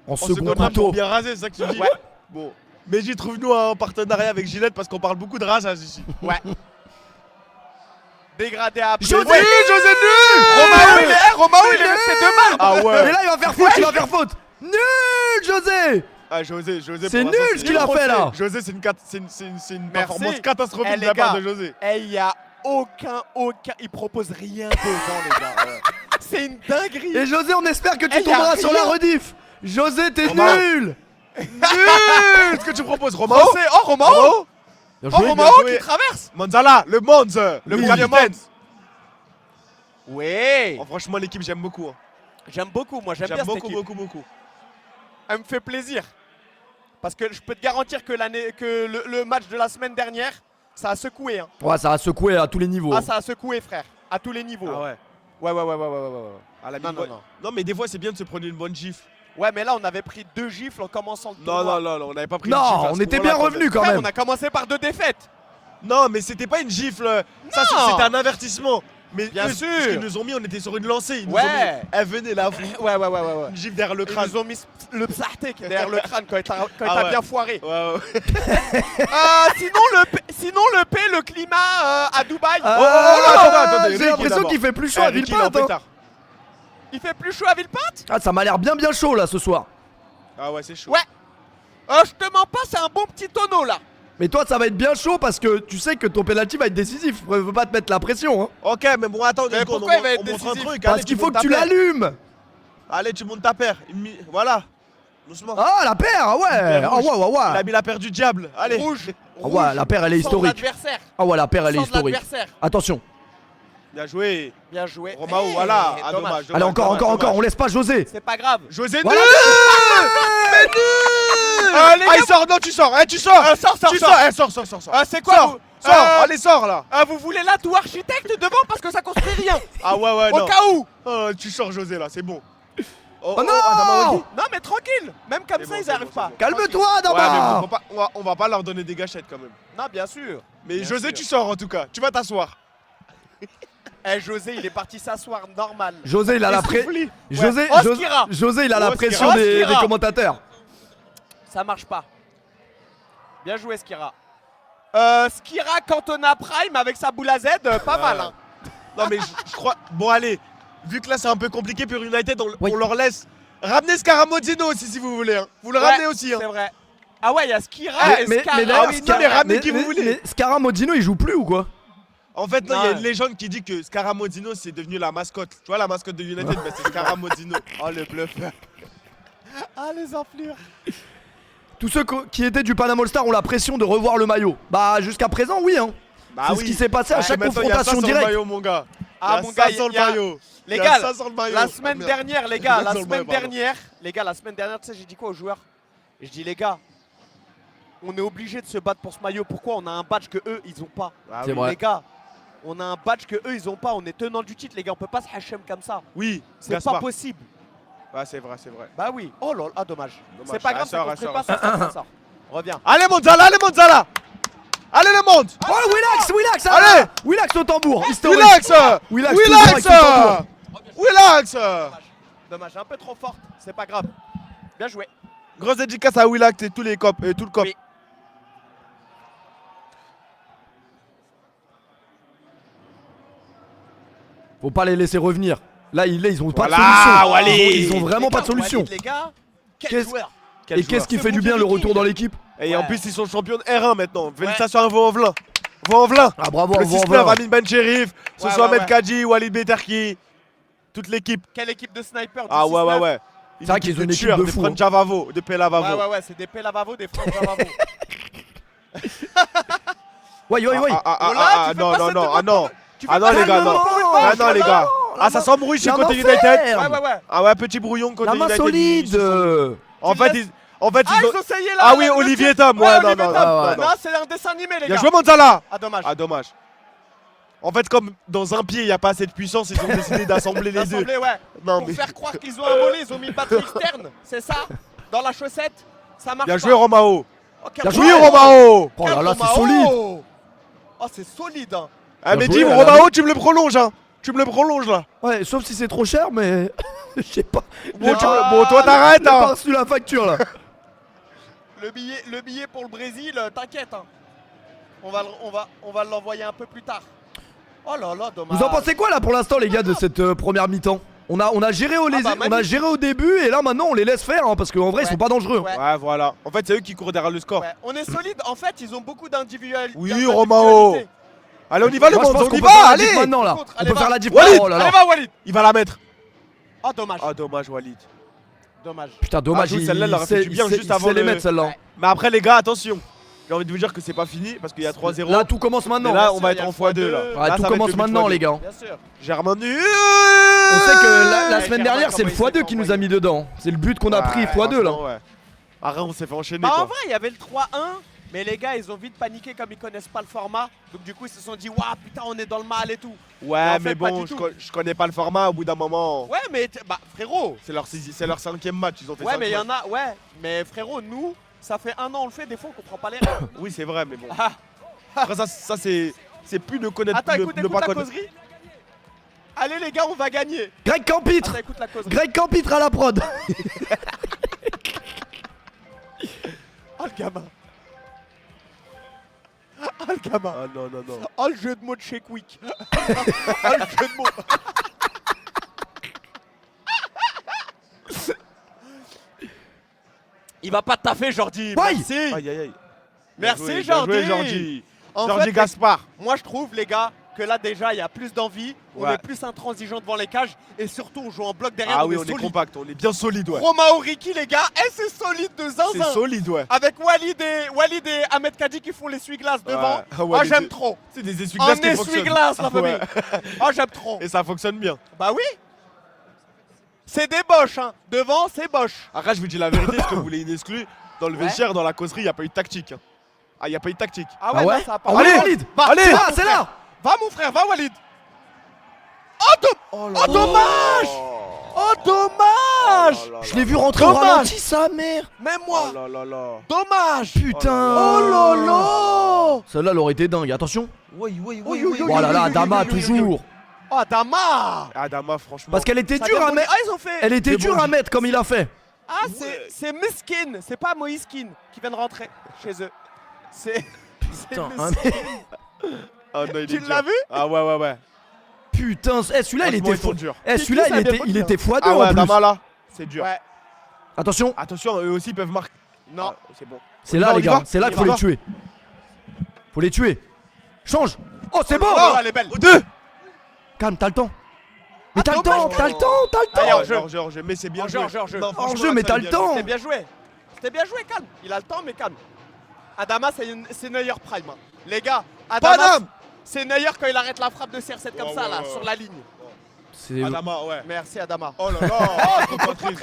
En En second seconde lame, couteau. pour bien raser, c'est ça que tu dis. Ouais. Bon. Mais j'y trouve-nous un partenariat avec Gillette parce qu'on parle beaucoup de rasage ici. Ouais. Dégradé à José Oui, José nul. Romao, il est resté 2 balles. Ah Et ouais. là, il va faire faute, Nul, José. Ah, José. C'est pour nul l'instant, ce qu'il a fait là. José, c'est une Merci. performance catastrophique Eh, de les la part gars. de José. Et il y a aucun. Il propose rien devant, les gars. C'est une dinguerie. Et José, on espère que tu Eh, y a tomberas sur la rien. rediff. José, t'es Romao. nul. Nul. Ce que tu proposes, Romao. Français. Oh, Romao. Bien Oh, joué. Romao joué. qui traverse. Monzala, le Monz, le Oui. capitaine. Oui. Oh, franchement, l'équipe, j'aime beaucoup. Hein. J'aime beaucoup, moi j'aime bien J'aime cette beaucoup, équipe. beaucoup. Elle me fait plaisir. Parce que je peux te garantir que le match de la semaine dernière, ça a secoué. Hein. Ouais, ça a secoué à tous les niveaux. Ah, ça a secoué, frère. À tous les niveaux. Ah ouais. Ouais. À la Non, mine- non. Non, mais des fois, c'est bien de se prendre une bonne gifle. Ouais, mais là, on avait pris 2 gifles en commençant le Non, tournoi. non, on n'avait pas pris une gifle. Non, à on ce était moment-là, bien quand même. revenus quand Frère, même. on a commencé par 2 défaites. Non, mais c'était pas une gifle. Ça, Non. c'était un avertissement. Mais Bien eux, sûr. ce qu'ils nous ont mis, on était sur une lancée. Ils nous Ouais. ont mis. Eh, venez là, vous. Ouais. Une gifle derrière le Ils crâne. nous ont mis le psahtek derrière le crâne quand il t'a Ah ouais. bien foiré. Ouais. Sinon, le climat à Dubaï, attendez, J'ai l'impression qu'il fait plus chaud à Villepinte. Hein. il fait plus chaud à Villepinte. Ah, ça m'a l'air bien chaud là ce soir. Ah ouais, c'est chaud. Ouais. Je te mens pas, c'est un bon petit tonneau là. Mais toi, ça va être bien chaud parce que tu sais que ton penalty va être décisif. Faut pas te mettre la pression. Hein. Ok, mais bon, attends, Mais une seconde, pourquoi il va être on montre un décisif truc. Parce allez, qu'il faut montes que tu ta paire. l'allumes. Allez, tu montes ta paire. Voilà. Doucement. Ah, la paire, ah ouais. Paire Ah rouge. ouais. Il a mis la paire du diable. Allez. Rouge. Ah ouais, la paire elle est Sans historique. l'adversaire. Ah ouais, la paire elle est Sans historique. l'adversaire. Attention. Bien joué. Bien joué. Romao, Eh, voilà. Ah, dommage. dommage. Allez, encore, on laisse pas José. C'est pas grave. José, Voilà. nul. Les Ah, gars, il sort, non, tu sors. Eh, tu sors. sors. Tu sors. Eh, sors. C'est quoi Sors. vous Sors. Allez, sors là. Vous voulez là tout architecte devant parce que ça construit rien. Ah ouais, Au non. cas où. Oh, tu sors, José, là, c'est bon. Oh non. Non mais tranquille. Même comme C'est ça bon, ils c'est arrivent bon, pas. c'est bon. Calme-toi, Ouais, mais Dama. bon, on va pas leur donner des gâchettes quand même. Non bien sûr. Mais Bien José, sûr. tu sors en tout cas. Tu vas t'asseoir. Eh José il est parti s'asseoir normal. José, il a la pression. Soufflis. José, Ouais. Oskira. José, il a la Oskira. pression des Oskira. commentateurs. Ça marche pas. Bien joué Skira. Skira Cantona Prime avec sa boule à Z, pas mal hein. Non, mais je crois. Bon, allez. Vu que là, c'est un peu compliqué pour United, Oui. on leur laisse. Ramenez Scaramozino aussi si vous voulez. Hein. Vous le Ouais, ramenez aussi. Hein. C'est vrai. Ah ouais il y a Skira et Skara. d'ailleurs, oui, non, mais ramenez qui vous mais- voulez. mais Scaramodino, il joue plus ou quoi? En fait, non, il y a Non. une légende qui dit que Scaramozino, c'est devenu la mascotte. Tu vois, la mascotte de United, bah, c'est Scaramozino. Oh le bluffeur. Ah les enflures. Tous ceux qui étaient du Panama All Star ont la pression de revoir le maillot. Bah, jusqu'à présent, oui. Hein. Bah C'est oui. ce qui s'est passé à Ouais, chaque maintenant, il y a ça confrontation sur le directe. maillot, mon gars. Ah, Il y a mon ça gars, sur le il y a- maillot. Les Il y a gars, ça sur le maillot. la semaine Ah, merde. dernière, les gars, Sur la le semaine maillot, pardon. dernière, tu sais, j'ai dit quoi aux joueurs? Je dis les gars, on est obligé de se battre pour ce maillot. Pourquoi on a un badge que eux ils ont pas? Ah C'est oui. vrai. Les gars, on a un badge que eux ils ont pas. On est tenant du titre, les gars. On peut pas se hachem comme ça. Oui, C'est Gaspard. pas possible. Ouais, c'est vrai, c'est vrai. Bah oui. Oh là là, dommage. Dommage. C'est pas grave, ça Rassure, construit rassure, pas, ça sort. Reviens. Allez, Monzala, allez, Monzala. Allez, le monde. Oh, Willax, Allez. Willax au tambour, historique. Relax. Willax, Relax. toujours avec Relax. Dommage, un peu trop forte. C'est pas grave. Bien joué. Grosse dédicace à Willax et tous les copes et tout le cop. Oui. Faut pas les laisser revenir. Là, ils ont pas de Voilà, solution. Walid. Ils ont vraiment Les pas gars, de solution. Walid, les gars, quel Qu'est-ce- joueur. Quel Et qu'est-ce qui Ce fait du bon bien vieux le retour Viking. dans l'équipe? Et en Ouais. plus, ils sont champions de R1 maintenant. Félicitations à Vaux-en-Velin. Vaux-en-Velin. Ah, bravo, Le bravo, 6-9, bravo. Amin Ben Cherif, ce Ouais, soit ouais, Ahmed Kadji, Walid Beterki, toute l'équipe. Quelle équipe de sniper du Ah ouais, 6-9. ouais. C'est vrai qu'ils ont une équipe tueurs, de des fous, Fran Javavo, de Pelavavo. Ouais, c'est des Pelavavo, des Franck Javavo. Ouais, Ah, Oh là, tu fais non, pas non, cette non, demande ah non. Tu fais Ah non, pas les cette gars, non. demande pour une fois, Ah non, les gars. Ah, ça s'embrouille chez côté United. Ouais. Ah ouais, petit brouillon La côté main United. solide. En Tu fait, laisses- En fait, Ah, ils ont... ils ont essayé là. Ah oui, le Olivier tir. Tom. Ouais, non, Olivier non, Tom. non, ouais. non. Non, c'est un dessin animé, les Bien gars. joué, Manzala. Ah, dommage. Ah, dommage. En fait, comme dans un pied, il n'y a pas assez de puissance, ils ont décidé d'assembler les deux. L'assemblée, ouais. Non, Pour mais... faire croire qu'ils ont un volet, ils ont mis une batterie externe. C'est ça? Dans la chaussette? Ça marche Bien pas. joué, Romao. Oh, quel Bien Oui, joué, Romao. Oh là là, c'est Romao. solide. Oh, c'est solide, hein. Ah, Bien mais joué, dis, là, Romao, tu me le prolonges, hein. Tu me le prolonges, là. Ouais, sauf si c'est trop cher, mais... Je sais pas. Bon, Ah, bon, toi, t'arrêtes, J'ai pas hein. reçu la facture, là. Le billet pour le Brésil, t'inquiète, hein. On va l'envoyer un peu plus tard. Oh là là, dommage. Vous en pensez quoi, là, pour l'instant, les gars, de cette première mi-temps? On a géré bah, on a magnifique. géré au début, et là, maintenant, on les laisse faire, hein, parce qu'en vrai, ils Ouais. sont pas dangereux. Ouais. Ouais, voilà. En fait, c'est eux qui courent derrière le score. Ouais, on est solide. En fait, ils ont beaucoup d'individualité. Oui, Romao. Allez, on y va, le Moi, je monde. pense On qu'on y peut faire va, la diff allez. maintenant, là. Contre, On allez, peut va. faire la diff. Walid. Oh là là. Allez, va, Walid. Il va la mettre. Ah, dommage. Ah, dommage, Walid. Dommage. Putain, dommage, Ah, celle-là, elle aurait fait du bien juste avant les le- mettre, celle-là. Ouais. Mais après, les gars, attention. J'ai envie de vous dire que c'est pas fini parce qu'il y a 3-0. Là, tout commence Mais maintenant. là, bien on sûr, va il y être a en le x2 là. x2. Ouais, Là, ça tout va être commence le but maintenant, x2. les gars. Bien sûr. Germain nu. On sait que la Ouais, semaine Germain, dernière, c'est le comment il x2 s'est qui nous envoyé. a mis dedans. C'est le but qu'on a pris x2 là. Ouais. Arrête, on s'est fait enchaîner Bah, en quoi. vrai, il y avait le 3-1. Mais les gars, ils ont vite paniqué comme ils connaissent pas le format. Donc, du coup, ils se sont dit, waouh, putain, on est dans le mal et tout. Ouais, en mais fait, pas bon, du tout. je connais pas le format au bout d'un moment. Ouais, mais bah, frérot. C'est leur 5ème match, ils ont fait Ouais, cinq mais il y en matchs. a. Ouais, mais frérot, nous, ça fait 1 an, on le fait. Des fois, on comprend pas les règles. Oui, c'est vrai, mais bon. Ah. Après, ça c'est plus ne connaître Attends, ne écoute pas la connaître. causerie. Allez, les gars, on va gagner. Greg Campitre. Attends, écoute la causerie. Greg Campitre à la prod. Oh, le gamin. Oh, le gamin. Ah non, non, non. Oh, le jeu de mots de chez Quick. Oh, le jeu de mots. Il va pas taffer, Jordi. Ouais. Merci. Aïe, aïe, aïe. Merci, Bien Jordi. joué, Jordi. En Jordi fait, Gaspard. moi, je trouve, les gars, que là, déjà, il y a plus d'envie. On Ouais. est plus intransigeant devant les cages. Et surtout, on joue en bloc derrière. Ah oui, on est solide. compact, on est bien solide, ouais. Romao Ricky, les gars. Et c'est solide de C'est zinzin. solide, ouais. Avec Walid et Ahmed Kadi qui font l'essuie-glace devant. Ouais. Ah, Walid, j'aime trop. C'est des En essuie-glaces qui fonctionnent. essuie-glace, la famille. Ouais. Ah, j'aime trop. Et ça fonctionne bien. Bah oui. C'est des boches, hein. Devant, c'est boche. Après, je vous dis la vérité, ce que vous voulez une exclue, dans le Ouais. vestiaire, dans la causerie, il n'y a pas eu de tactique. hein. Ah, il n'y a pas eu de tactique. Ah Ah ouais non, ça a pas. Ah ouais, Allez, Walid. Va, allez. va, Ah, mon c'est frère. là. Va, mon frère, va, Walid. Oh, dommage. Oh, dommage. Je l'ai vu rentrer au Dommage. ralenti, sa mère. Même Oh moi. là là là. Dommage. Putain. Oh là là. Celle-là, elle aurait été dingue. Attention. Oui, oui, oui, oui, Oh là là, Dama, toujours. Oh, Dama. Adama, franchement. Parce qu'elle était Ça dure à démonte- mettre. Ah, ils ont fait. Elle était C'est dure bon, à mettre comme il a fait. Ah, Ouais. c'est Miskin. C'est pas Moïskin qui vient de rentrer chez eux. C'est. Putain, Miskin. hein, mais- Ah non, il Tu est dur. l'as vu? Ah ouais, ouais, ouais. Putain, eh, celui-là, il Franchement, était ils sont fou. durs. Eh, celui-là, ça a bien il pris, était x2 Ah en ouais, plus. Adama là, c'est dur. Ouais. Attention, Attention, eux aussi peuvent marquer. Non. Ah, c'est bon. c'est On y là, va, les on y gars. va. C'est là On qu'il y faut va. les tuer. Faut les tuer. Change. Oh, c'est bon. Oh, elle est belle. Aux deux. Calme, t'as le temps. Mais t'as le dommage. temps, t'as le temps, t'as le Allez, temps. hors-jeu. Hors-jeu, mais c'est bien Hors-jeu, joué. hors-jeu. Non, Hors-jeu, franchement, mais ça, t'as il le est temps. bien C'était bien joué. C'était bien joué, calme. Il a le temps, mais calme. Adama, c'est Neuer Prime. hein. Les gars, Adama, Paname. c'est Neuer quand il arrête la frappe de CR7 comme Ouais, ça, ouais, là, ouais. sur la ligne. C'est- joué. Adama, ouais. Merci, Adama. Oh là là. trop poitrine.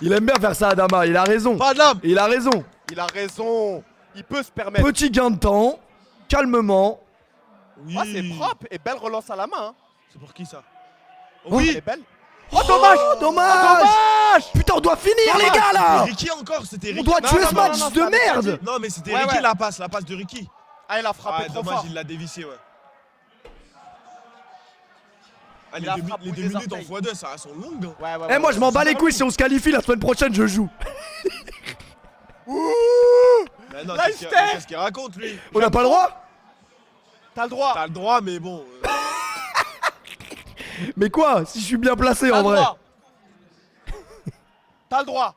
Il aime bien faire ça, Adama. Il a raison. Paname. Il a raison. Il a raison. Il peut se permettre. Petit gain de temps. Calmement. Oui. Ah, c'est propre et belle relance à la main. hein. C'est pour qui ça? Elle Oui. est belle. Oh, dommage. Dommage. Dommage. Putain, on doit finir, les gars, là. C'était Ricky encore, c'était On Ricky. doit Non, tuer non, ce non, match non, de ça avait pas merde. Non, mais c'était Ouais, Ricky ouais. la passe de Ricky. Ah, il a frappé Ah, trop dommage, fort. il l'a dévissé, ouais. Ah, Il a les deux frappé minutes des en orteils. x2, ça sont longues. hein. Ouais, ouais, Eh, ouais, moi, ouais. je m'en bats les couilles. Si on se qualifie la semaine prochaine, je joue. Mais non, Là, qu'est-ce qu'il raconte, lui? On n'a pas le droit. T'as le droit. T'as le droit, mais bon. Mais quoi? Si je suis bien placé, T'as en le vrai. droit. T'as le droit.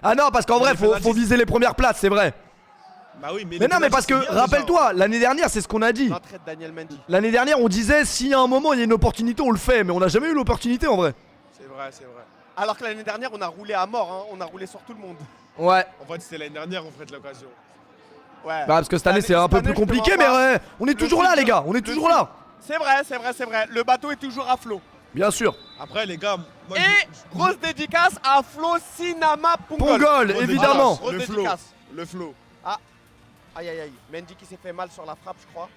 Ah non, parce qu'en Mais vrai, les faut pénaltys- viser les premières places, c'est vrai. Bah oui, mais. Mais les non, mais pénaltys, parce que, c'est bien, déjà. rappelle-toi, l'année dernière, c'est ce qu'on a dit. L'entrée de Daniel Mendy. L'année dernière, on disait, s'il y a un moment, il y a une opportunité, on le fait. Mais on n'a jamais eu l'opportunité, en vrai. C'est vrai, c'est vrai. Alors que l'année dernière, on a roulé à mort. Hein. On a roulé sur tout le monde. Ouais. En fait, c'était l'année dernière, on ferait de l'occasion. Ouais. Bah, parce que cette année, c'est un peu plus compliqué, mais ouais, on est toujours là, les gars. On est toujours là. C'est vrai, c'est vrai, c'est vrai. Le bateau est toujours à flot. Bien sûr. Après, les gars, moi, Et grosse dédicace à Flo Sinama Pongol. Pongol, évidemment. Grosse Le flow. dédicace. Le flow. Aïe aïe aïe. Mendy qui s'est fait mal sur la frappe, je crois.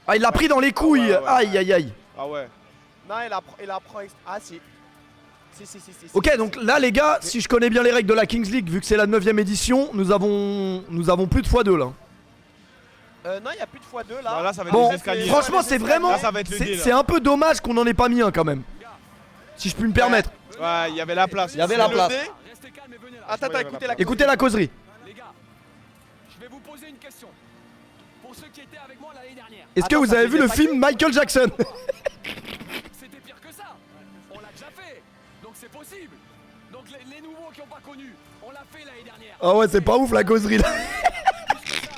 Ah, il l'a pris dans les couilles. Ouais, ouais, ouais. Aïe, aïe, aïe. Ah ouais. Non, il apprend. Ah si. Si. Ok, donc là, les gars, si je connais bien les règles de la Kings League, vu que c'est la 9ème édition, nous avons plus de x2 là. Non, il n'y a plus de x2 là. Non, là, ça va être Bon, des escaliers. franchement, c'est vraiment. Là, ça va être le dé, là. C'est un peu dommage qu'on en ait pas mis un quand même. Si je puis me permettre. Ouais, il y avait la place. Il y avait la Le place. dé. Restez calme et venez là. Attends, Ouais, écoutez la Écoutez la causerie. Les gars, je vais vous poser une question. Pour ceux qui étaient avec moi l'année dernière, Est-ce que Attends, vous ça avez fait vu des le paquets film Michael Jackson? c'était pire que ça. On l'a déjà fait. Donc c'est possible. Donc les nouveaux qui n'ont pas connu, on l'a fait l'année dernière. Ah ouais, c'est pas ouf la causerie là. Plus que ça,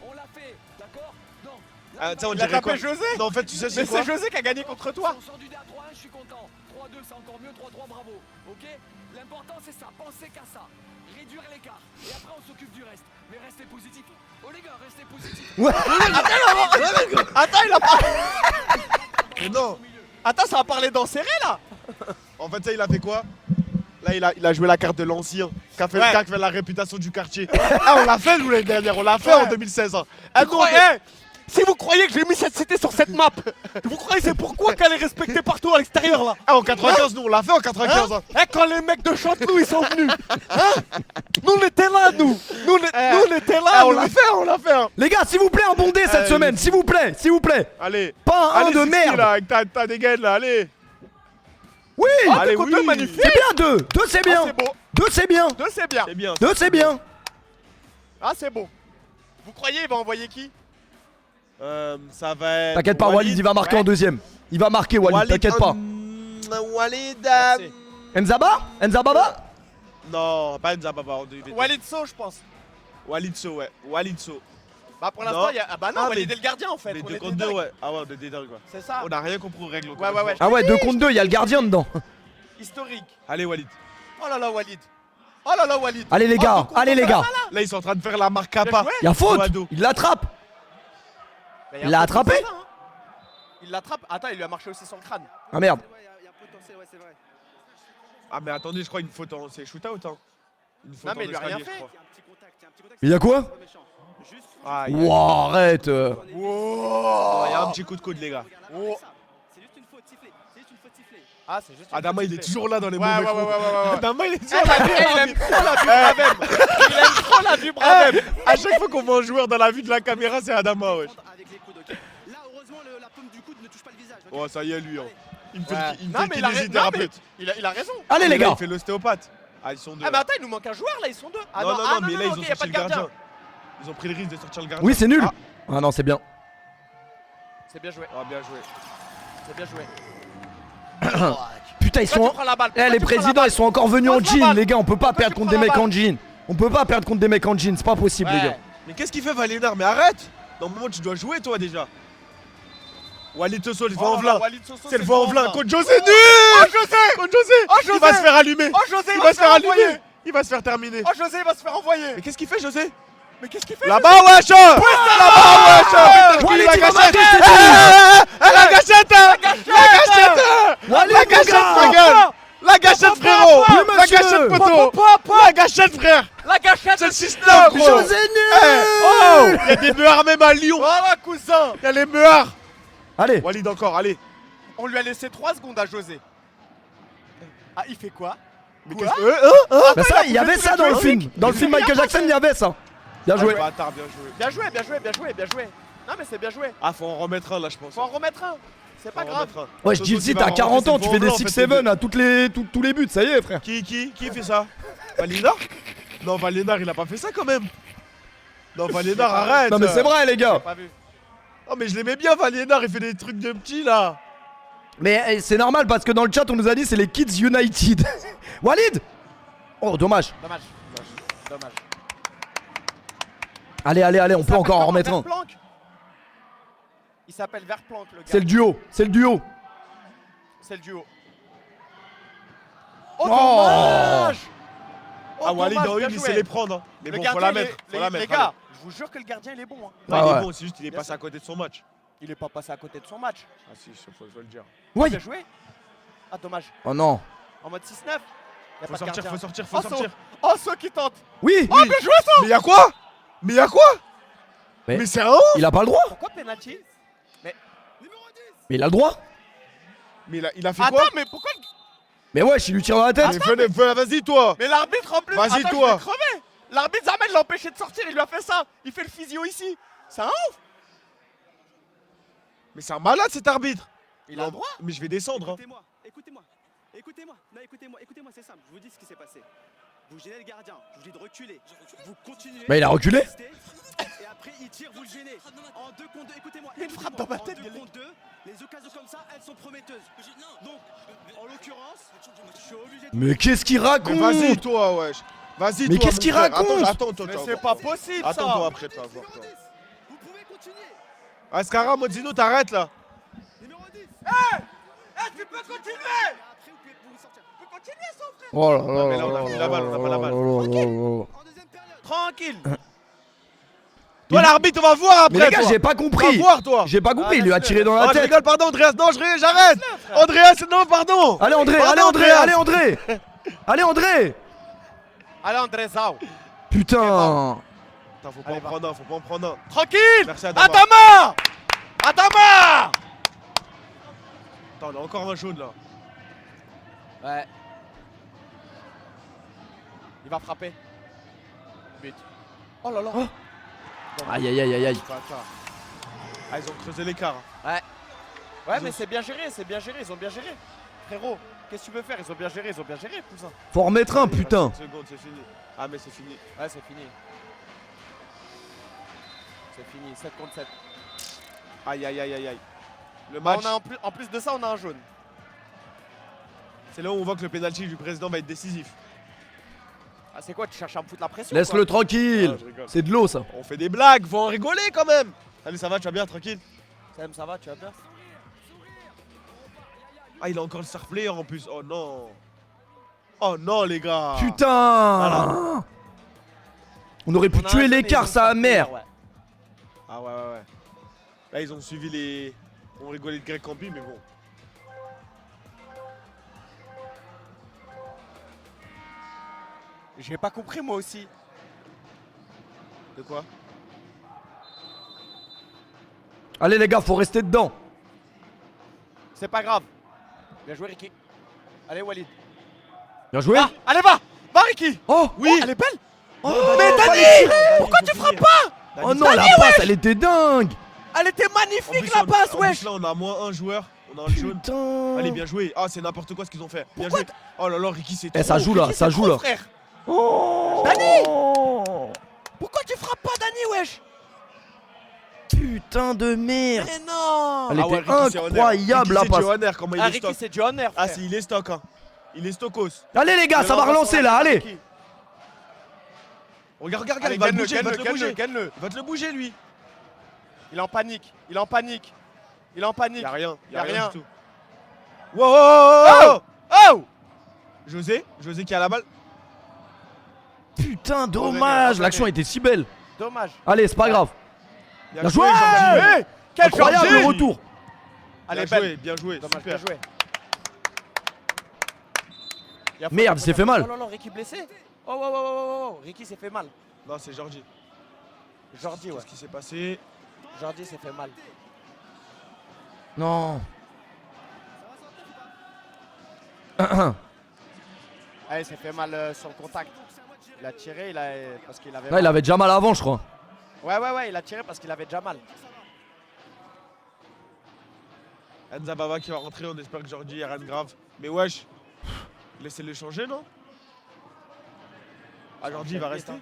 on l'a fait, d'accord? Donc, Ah, tiens, on Il a dirait tapé quoi? José. Non, en fait, tu sais, Mais c'est quoi? c'est José qui a gagné contre toi. on sort du dé à 3-1, je suis content. 3-2, c'est encore mieux. 3-3, bravo. Ok? L'important c'est ça. Pensez qu'à ça. Réduire l'écart. Et après on s'occupe du reste. Mais restez positif. Oh les gars, restez positifs. Ouais. Attends, il a pas. Mais non. Attends, ça a parlé d'enserrer là. En fait, ça, il a fait quoi? Là, il a joué la carte de l'ancien, qui a fait, Ouais. qui a fait la réputation du quartier. Ah, on l'a fait, nous, l'année dernière, on l'a fait en 2016. Hein. Ah, non, Si vous croyez que j'ai mis cette cité sur cette map, vous croyez c'est pourquoi qu'elle est respectée partout à l'extérieur là? ah, en 95, nous, on l'a fait en 95. Hein. Eh, quand les mecs de Chanteloup ils sont venus, hein? Nous on était là, nous on était là, Ah, on nous. l'a fait, on l'a fait. Hein. Les gars, s'il vous plaît, un bon dé cette semaine, s'il vous plaît, s'il vous plaît. Allez. Pas un Allez, de 60, merde. là, avec ta dégaine, là, allez. Oui. Allez, contre oui. eux, magnifique. C'est bien deux. Deux c'est bien. Ah, c'est beau. Deux c'est bien. Deux c'est bien. C'est bien. Deux c'est bien. Ah c'est beau. Vous croyez il va envoyer qui? Ça va être. T'inquiète pas, Walid, il va marquer en deuxième. Il va marquer Walid, t'inquiète pas. Walid. Merci. Nzaba? Nzababa? Non, pas Nzababa. Walid So je pense. Walid So, ouais. Walid So. Bah pour Non. l'instant il y a... Ah bah non, Ah, Walid mais- est le gardien en fait. Mais on 2 est contre des 2, dingues. ouais. Ah ouais, on est des dingues, quoi. C'est ça. On a rien compris aux règles. Ouais, ouais, ouais. Ah ouais, 2 contre 2, il y a le gardien dedans. Historique. Allez, Walid. Oh là là Walid. Oh là là Walid. Allez les Oh, gars, deux contre allez les deux. gars. Là, ils sont en train de faire la marque à pas. joué. Il y a faute. Wado. Il l'attrape. Mais Il l'a attrapé. c'est ça, hein. Il l'attrape. Attends, il lui a marché aussi son crâne. Ah merde. Ah, mais attendez, je crois une faute en. C'est shootout, hein. Une faute Non, mais en il lui a rien escalier, je fait. crois. Il y a quoi? Ah, il Wow, arrête. y a un petit coup de coude, les gars. Oh. C'est juste une faute sifflée. C'est juste une faute sifflée. Ah, c'est juste. une Adama, il est faute toujours là dans les Ouais, mauvais ouais, coups. ouais, ouais, ouais. Adama, il est Eh, toujours là. il aime trop la vue Bravem. Il aime trop la vue Bravem. À chaque fois qu'on voit un joueur dans la vue de la caméra, c'est Adama, wesh. Avec les coudes, ok. Là, heureusement, la paume du coude ne touche pas le visage. ok. Oh, ça y est, lui, hein. Il me fait Ouais. le- il me Non, fait mais le il a raison. kinésithérapeute. Il a raison. Allez les Là, gars. Il fait l'ostéopathe. Ah, ils sont deux. Ah, mais attends, il nous manque un joueur là, ils sont deux. Ah non, non, ah, mais là, ils ont ok, y a pas sorti de le gardien. gardien. Ils ont pris le risque de sortir le gardien. Oui, c'est nul. Ah, Ah non, c'est bien. C'est bien joué. ah, bien joué. C'est bien joué. Putain, ils Pourquoi sont. tu prends la balle? Eh, Pourquoi les tu prends la présidents, balle ils sont encore venus en Pose la jean, balle. les gars. On peut pas Pourquoi perdre tu contre des prends la mecs en balle jean. On peut pas perdre contre des mecs en jean, c'est pas possible, les Ouais. gars. Mais qu'est-ce qu'il fait, Valénard? Mais arrête! Normalement, tu dois jouer, toi, déjà. Walid Soso, le Oh voit en là là, v'lin. Walid Soso, C'est le voit en v'lin. v'lin. Contre José, nul! Oh José! Contre José! Oh, José! Il va se faire allumer! Oh José, Il va se faire envoyer. allumer! Il va se faire terminer. Oh José, il va se faire envoyer. Mais qu'est-ce qu'il fait, José? Mais qu'est-ce qu'il fait? Là-bas, wesh! Là-bas, wesh! Walid, La il va gâchette! marquer, c'est La gâchette! La gâchette! Walid, La mon gâchette, gars. ma gueule! La gâchette, frérot! Oui, La monsieur. gâchette, poteau! La gâchette, frère! La gâchette. C'est le 6-9, gros! José Eh, nul. oh! Il y a des meurs même à Lyon! Voilà, cousin. Il y a les meurs! Allez. Walid encore, allez! On lui a laissé 3 secondes à José. Ah, il fait quoi? Mais Quoi? qu'est-ce que. Bah ça, il y avait ça dans le film. Dans le film Michael Jackson, il y avait ça. Bien joué. Bâtard, bien joué. Bien joué, bien joué, bien joué, bien joué. Non, mais c'est bien joué. Ah, faut en remettre un là, je pense. Faut en remettre un. C'est pas Faut en grave. remettre un. Ouais, je Soso dis qui si va t'as 40 ans, renverser tu fais le des volant, en fait, 6-7 à tous les buts, ça y est, frère. Qui fait ça? Valénar? Non, Valénar, il a pas fait ça quand même. Non, Valénar, arrête. Non, mais c'est vrai, les gars. Pas vu. Oh, mais je l'aimais bien, Valénar, il fait des trucs de petits là. Mais c'est normal parce que dans le chat, on nous a dit c'est les Kids United. Walid. Oh, dommage. Dommage. Dommage. Allez, allez, allez, on peut encore en remettre un. Verplanck. Il s'appelle Verplanck, le gars. C'est le duo, c'est le duo. C'est le duo. Oh, Oh. dommage. Oh, Ah, Walid dommage, dans bien une, il joué. sait les prendre. Hein. Mais Le bon, gardien, faut la il est- mettre. Faut la mettre. Les gars, je vous jure que le gardien, il est bon. Hein. Non, Ah il ouais. est bon, c'est juste qu'il est Bien passé sûr. à côté de son match. Il est pas passé à côté de son match. Ah, si, faut le dire. Oui. Bien joué. Ah, dommage. Oh non. En mode 6-9. Y a Faut pas de sortir, gardien. faut sortir, Oh, faut sortir. Oh, ce qui tente. Oui. Oh, bien joué ça. Mais y'a quoi? Mais y'a quoi? Mais- Mais c'est un ouf. Il a pas le droit. Pourquoi penalty? Mais il a le droit. Mais il a fait Attends, quoi? mais pourquoi Mais wesh, il lui tire dans la tête. Mais vas-y toi. Mais l'arbitre en plus. Vas-y, attends, toi. je vais crever. L'arbitre Zaman l'a empêché de sortir, il lui a fait ça. Il fait le physio ici. C'est un ouf. Mais c'est un malade cet arbitre. Il a le droit. Mais je vais descendre. Hein. Écoutez-moi, c'est simple, je vous dis ce qui s'est passé. Vous gênez le gardien, je vous dis de reculer. Vous continuez. Bah il a reculé. Et après il tire, vous le gênez. En 2 contre 2, écoutez-moi. Il frappe dans ma tête, En 2 Gaël. contre 2, les occasions comme ça, elles sont prometteuses. Donc, en l'occurrence, je suis obligé de... Mais qu'est-ce qu'il raconte? Mais vas-y toi wesh. Vas-y Mais toi. qu'est-ce mon qu'il frère. raconte? Attends, toi. Mais tu vas c'est voir. pas possible ça. Attends-toi après, tu vas voir toi. Vous pouvez continuer. Ascara, Modzino, t'arrêtes là. Numéro 10. Tu peux continuer. Après, vous pouvez sortir. Tu peux continuer son frère. Oh là là mais là, on a pris la balle, on a pas la balle. En deuxième période. Tranquille. Toi l'arbitre, on va voir après. Mais les gars, toi. j'ai pas On va compris. voir toi. J'ai pas compris, il lui a laisse-le, tiré dans Oh, la je tête. rigole, pardon Andreas. Non, j'arrête. Andreas, non, pardon. Allez André, Pardon, allez André, Andreas. allez André. Allez André. Allez André Zao. Putain. Attends, faut pas Allez, en prendre un, faut pas en prendre un. Tranquille. Merci Adama. Adama. Adama. Attends, on a encore un jaune là. Ouais. Il va frapper. But. Oh là là. Oh. Aïe aïe aïe aïe aïe. Enfin, ça. Ah, ils ont creusé l'écart. Ouais, Ils mais ont- c'est bien géré, ils ont bien géré. Frérot, qu'est-ce que tu veux faire? Ils ont bien géré, cousin. Faut en remettre un, putain. 5 secondes, c'est fini. Ah, mais c'est fini. Ouais, c'est fini. C'est fini, 7 contre 7. Aïe, aïe, aïe, aïe, aïe. Le Bah, match, en plus de ça, on a un jaune. c'est là où on voit que le penalty du président va être décisif. Ah, c'est quoi? Tu cherches à me foutre la pression? Laisse-le quoi tranquille. Ah, je rigole. C'est de l'eau ça. On fait des blagues, faut en rigoler quand même. Allez, ça va, tu vas bien, tranquille. Sam, ça va, tu vas bien? Ah, il a encore le star player en plus. Oh non. Oh non, les gars. Putain. On aurait pu On a un tuer jaune et l'écart, ils ont ça a pas mère. peur, ouais. Ah, ouais. Là, ils ont suivi les. On rigolait de Greg Campi, mais bon. J'ai pas compris moi aussi. De quoi? Allez les gars, faut rester dedans. C'est pas grave. Bien joué, Ricky. Allez, Walid. Bien joué. Ah, allez, va! Va, Ricky! Oh Oui! Elle est belle! Oh, mais Dani! Pourquoi tu frappes pas? Oh non, la passe, elle était dingue. Elle était magnifique la passe, wesh! Là, on a moins un joueur. On a un jaune. Putain. Allez, bien joué. Ah, c'est n'importe quoi ce qu'ils ont fait. Bien Pourquoi joué. Oh là là, Ricky, c'est Eh, ça trop. joue là, Ricky, ça c'est joue trop, là. frère. Oh. Dani. Pourquoi tu frappes pas, Dani, wesh? Putain de merde. Mais non! Elle Ah ouais, était Ricky, c'est honneur. incroyable la Ricky, c'est passe. du honneur, comment il Ah, est Ricky, stock. c'est du honneur, Ah, frère. il est stock, hein. Il est stockos. Allez les gars, ça va relancer là, allez. Regarde, Allez, il va le gagne-le, bouger, il va te le bouger. gagne-le. Il va te le bouger, lui. Il est en panique, il est en panique. Il est en panique. Y'a rien, Y a rien. du tout. Wow! Oh! José qui a la balle. Putain, dommage, l'action était si belle. Dommage. Allez, c'est pas grave. Bien Bien joué. Jordi. Quel Incroyable Jordi! le retour. Allez, Bien belle. joué, bien joué, Dommage, bien super. joué. Y a faute, Merde, il s'est fait mal. Oh non, non, Ricky blessé. Oh, Ricky s'est fait mal. Non, c'est Jordi. Jordi, ouais. Qu'est-ce qui s'est passé? Jordi s'est fait mal. Non. Ah, il s'est fait mal sur le contact. Il a tiré, parce qu'il avait Là, il mal. avait déjà mal avant, je crois. Ouais, il a tiré parce qu'il avait déjà mal. Enza Baba qui va rentrer, on espère que Jordi, y'a rien de grave. Mais wesh, laissez-le changer, non? Ah, Jordi, il va rester.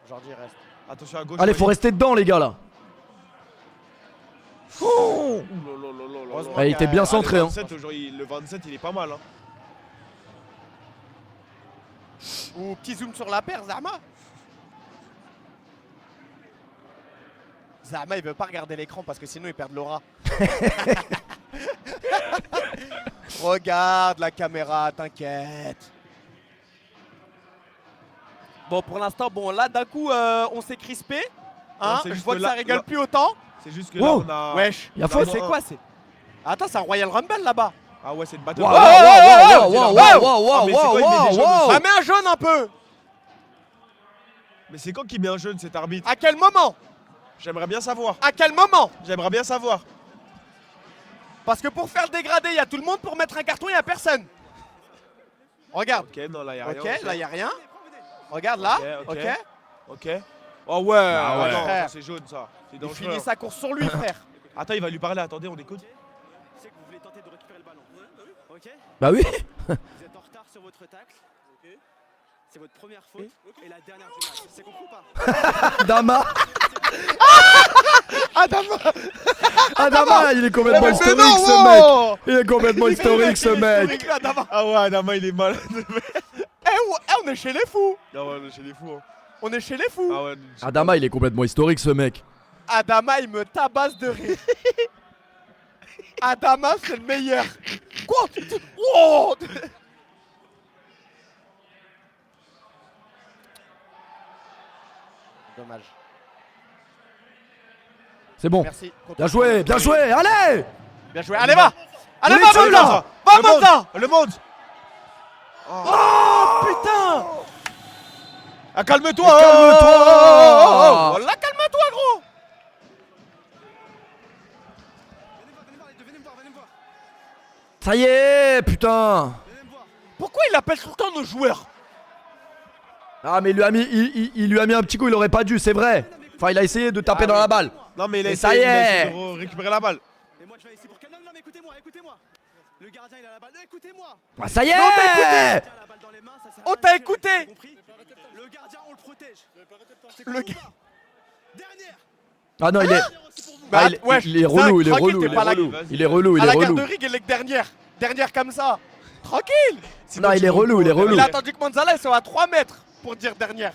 Jordi reste. Attention à gauche. Allez, faut rester dedans, les gars là. Oh Heureusement Ah, il était bien centré, le hein. 27, aujourd'hui, le 27, il est pas mal. Hein. Ou petit zoom sur la paire, Zahma. Zahma, il veut pas regarder l'écran parce que sinon il perd de l'aura. Regarde la caméra, t'inquiète. Bon, pour l'instant, là, d'un coup, on s'est crispé. Hein, c'est je juste vois que que ça là- rigole là- plus autant. C'est juste que Oh. là, on a. Wesh, Y a on faute. c'est quoi? C'est. Attends, c'est un Royal Rumble là-bas. Ah ouais, c'est une battle. Waouh, Ah, waouh, c'est waouh, normal. waouh, waouh, Ah, mais c'est quoi, il met des waouh, jaunes waouh. Bah mets un jaune un peu. Mais c'est quand qu'il met un jaune cet arbitre? À quel moment? J'aimerais bien savoir. À quel moment? J'aimerais bien savoir. Parce que pour faire le dégradé, il y a tout le monde. Pour mettre un carton, il n'y a personne. Regarde. Ok, non, là, y a rien. Ok, là, il n'y a rien. Regarde là. Ok, Ok. Ok. Oh ouais, Ah ouais. non, Frère. ça, c'est jaune ça. C'est Il dangereux. finit sa course sur lui, frère. Attends, il va lui parler, attendez, on écoute. C'est que vous voulez tenter de récupérer le ballon. Ok. Bah oui. Vous êtes en retard sur votre tacle. C'est votre première faute et la dernière du match. C'est compris ou pas? Dama. Adama, il est complètement Mais historique non, ce wow. mec. Il est complètement historique ce mec. Ah ouais, Adama, il est malade. On est chez les fous. Ah ouais, on est chez les fous. Hein. On est chez les fous. Ah ouais. Adama, il est complètement historique ce mec. Adama, il me tabasse de rire. Adama, c'est le meilleur. Quoi? Oh. Dommage. C'est bon. Merci. Bien joué, bien joué. Allez. Bien joué. Allez, va. Allez, On est va, dessus, Monza. là. Va, Le monde. Monza. Le monde. Oh, putain. Ah, calme-toi. Calme-toi. Oh là, calme-toi, gros. Venez me voir, venez me voir. Ça y est, putain. Venez me voir. Pourquoi il appelle tout le temps nos joueurs? Ah mais il lui a mis, il lui a mis un petit coup, il aurait pas dû, c'est vrai. Enfin, il a essayé de taper dans la balle. Non, mais il a Et ça essayé y est. de récupérer la balle. Et moi je vais essayer pour calmer. Non mais écoutez-moi, écoutez-moi. Le gardien il a la balle. Écoutez-moi. Ah, ça y est. Le gardien a la balle dans les mains, ça sert à On rien t'a de tirer, écouté. t'as compris. Le gardien on le protège. C'est Le compris ga- ou pas? Dernière. Ah non, il est, Bah, ah, il est relou, il est tranquille, relou, t'es il est pas là. relou. Il est relou, il À est la relou. garderie, il est dernière. Dernière comme ça. Tranquille. Non, il est relou, il est relou. Il a attendu que Manzala il soit à 3 mètres pour dire dernière.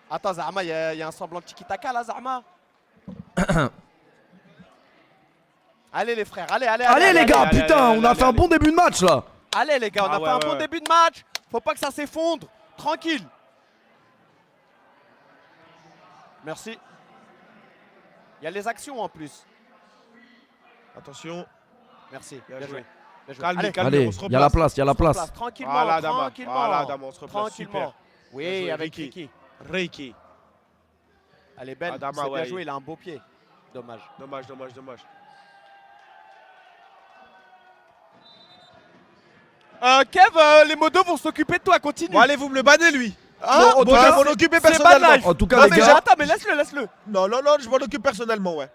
Attends, Zahma, il y a un semblant de tiki-taka là, Zahma. Allez les frères, allez, allez, Allez les gars, allez, putain, allez, on a allez, fait un allez. bon début de match là. Allez les gars, on Ah a ouais, fait un ouais, bon ouais. début de match. Faut pas que ça s'effondre. Tranquille. Merci. Il y a les actions en plus. Attention. Merci. Bien Bien joué. joué. Bien joué. Calme, Allez, calme, Allez, on se il y a la replace. place, il y a la place. Tranquillement, Voilà, Dama. tranquillement. Voilà, Dama, on se replace. Tranquillement. Super. Oui, Bien joué, avec Ricky. Ricky. Reiki. Elle est belle. Adama, C'est bien ouais. joué, il a un beau pied. Dommage. Dommage, dommage, dommage. Kev, les modos vont s'occuper de toi, continue. Bon, allez, vous me le bannez, lui. Hein Bon, Bon, je vais m'en c'est- occuper c'est personnellement. bad life. En tout cas, Non, les mais gars, attends, mais laisse-le, laisse-le. Non, non, non, je m'en occupe personnellement, ouais.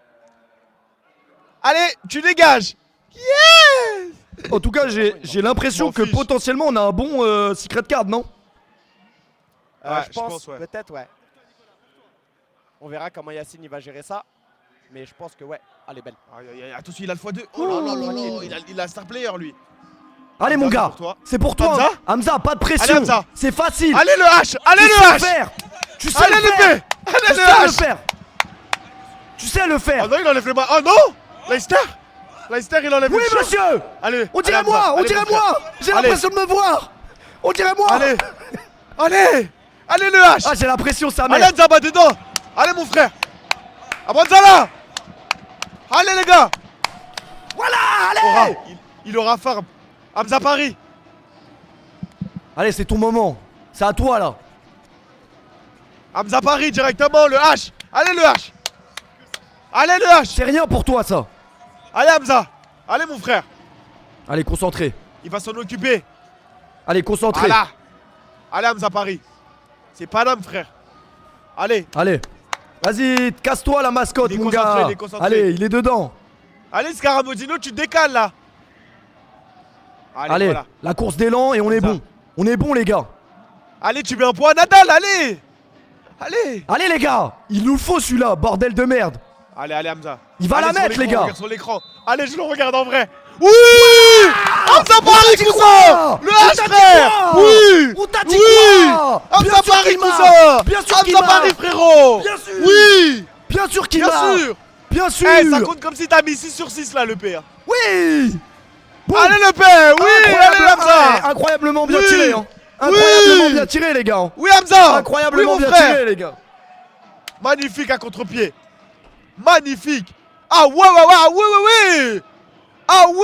Allez, tu dégages. en tout cas, j'ai l'impression M'en que fiche. potentiellement on a un bon secret card, non? Ouais, Je pense, ouais. peut-être, ouais. On verra comment Yacine il va gérer ça. Mais je pense que, ouais, elle est belle. Aïe, aïe, aïe, attention, il a le x2. Oh là là là là, il a star player, lui. Allez mon Hamza, gars, c'est pour toi. c'est pour toi. Hamza hein. Hamza, pas de Allez, pression. Hamza. C'est facile. Allez, le H. Allez, Tu le sais le H. faire. Tu sais Allez, le faire. l'épée. Tu Allez, sais le le H. faire. Tu sais le faire. Oh non, il enlève le bras. Oh non. Leicester. Leicester, il enlève Oui, le shot. monsieur. Allez. On dirait allez, moi, Hamza. on Allez, dirait mon frère. moi. J'ai Allez. l'impression de me voir. On dirait moi. Allez. Allez. Allez, le H. Ah, j'ai l'impression ça Allez, mère. Nzaba, dedans. Allez, mon frère. Abranzala. Allez, les gars. Voilà, Aura. allez. Il aura farm. Hamza Paris. Allez, c'est ton moment. C'est à toi là. Hamza Paris directement, le H. Allez, le H. Allez, le H. C'est rien pour toi ça. Allez, Hamza. Allez, mon frère. Allez, concentré. Il va s'en occuper. Allez, concentré. Voilà. Allez, Hamza Paris. C'est Paname, frère. Allez. Allez. Vas-y, casse-toi la mascotte, Il est mon concentré, gars. il est concentré. Allez, il est dedans. Allez, Scaramodino, tu te décales là. Allez, voilà. la course d'élan et on est Comme ça. bon. On est bon, les gars. Allez, tu mets un point à Nadal, allez. Allez. Allez, les gars. Il nous le faut celui-là, bordel de merde. Allez, allez, Hamza. Il va Allez, la sur mettre, les l'écran, gars. regarde sur l'écran. Allez, je le regarde en vrai. Oui. Hamza On t'a Paris, dit cousin. quoi? Le On H, t'a dit frère. quoi? Oui. On t'a dit Oui. quoi? Hamza Bien sûr Paris, qu'il marque. cousin. Bien sûr qu'il Hamza marque. Paris, frérot. Bien sûr. Oui. Bien sûr qu'il Bien marque. sûr. Bien sûr. Eh, ça compte comme si t'as mis 6 sur 6 là, le P. Oui. Boum. Allez, le P. Oui. Allez, Hamza. Incroyablement bien Oui. tiré. Hein. Oui. Incroyablement bien tiré, les gars. Oui, Hamza. Incroyablement Oui, mon bien frère. tiré, les gars. Magnifique à contre-pied. Magnifique. Ah ouais, ouais, ouais, ouais, ouais, ouais. Ah ouais.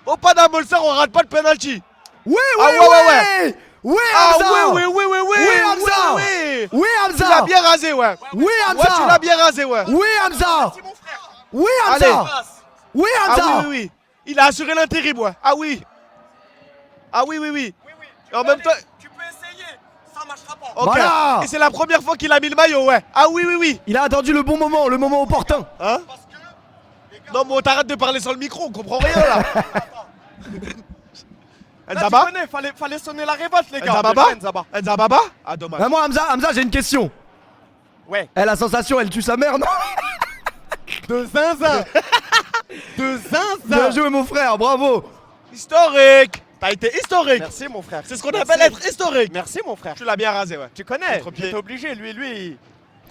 Oh, pas d'Amolser, on rate pas le penalty. Oui, Ah, ouais. Oui, Ah Hamza. ouais. Oui, Hamza. Ouais. Oui, Tu l'as Hamza. bien rasé, ouais. Oui, Ouais, Hamza. tu l'as bien rasé, ouais. Oui, Hamza. Merci, mon frère. Oui, Allez. Hamza. Oui, Ah Hamza. oui. Il a assuré l'intérim, ouais. Ah oui. Oui, Et en même temps. Tu peux essayer. Ça marchera pas. Ok. Voilà. Et c'est la première fois qu'il a mis le maillot, ouais. Ah oui. Il a attendu le bon moment, le moment opportun. Hein? Non, mais t'arrêtes de parler sur le micro, on comprend rien là. Là, tu Nzaba? connais, fallait sonner la révolte, les gars. Nzaba? Bien joué, Nzaba. Nzababa? Ah, dommage. Moi, Hamza, j'ai une question. Ouais. Eh, la sensation, elle tue sa mère, non? De zinzin. De Bien zinzin. joué, mon frère, bravo. Historique. T'as été historique. Merci, mon frère. C'est ce qu'on Merci. appelle être historique. Merci, mon frère. Tu l'as bien rasé, ouais. Tu connais. Contre-pied. J'étais obligé, lui.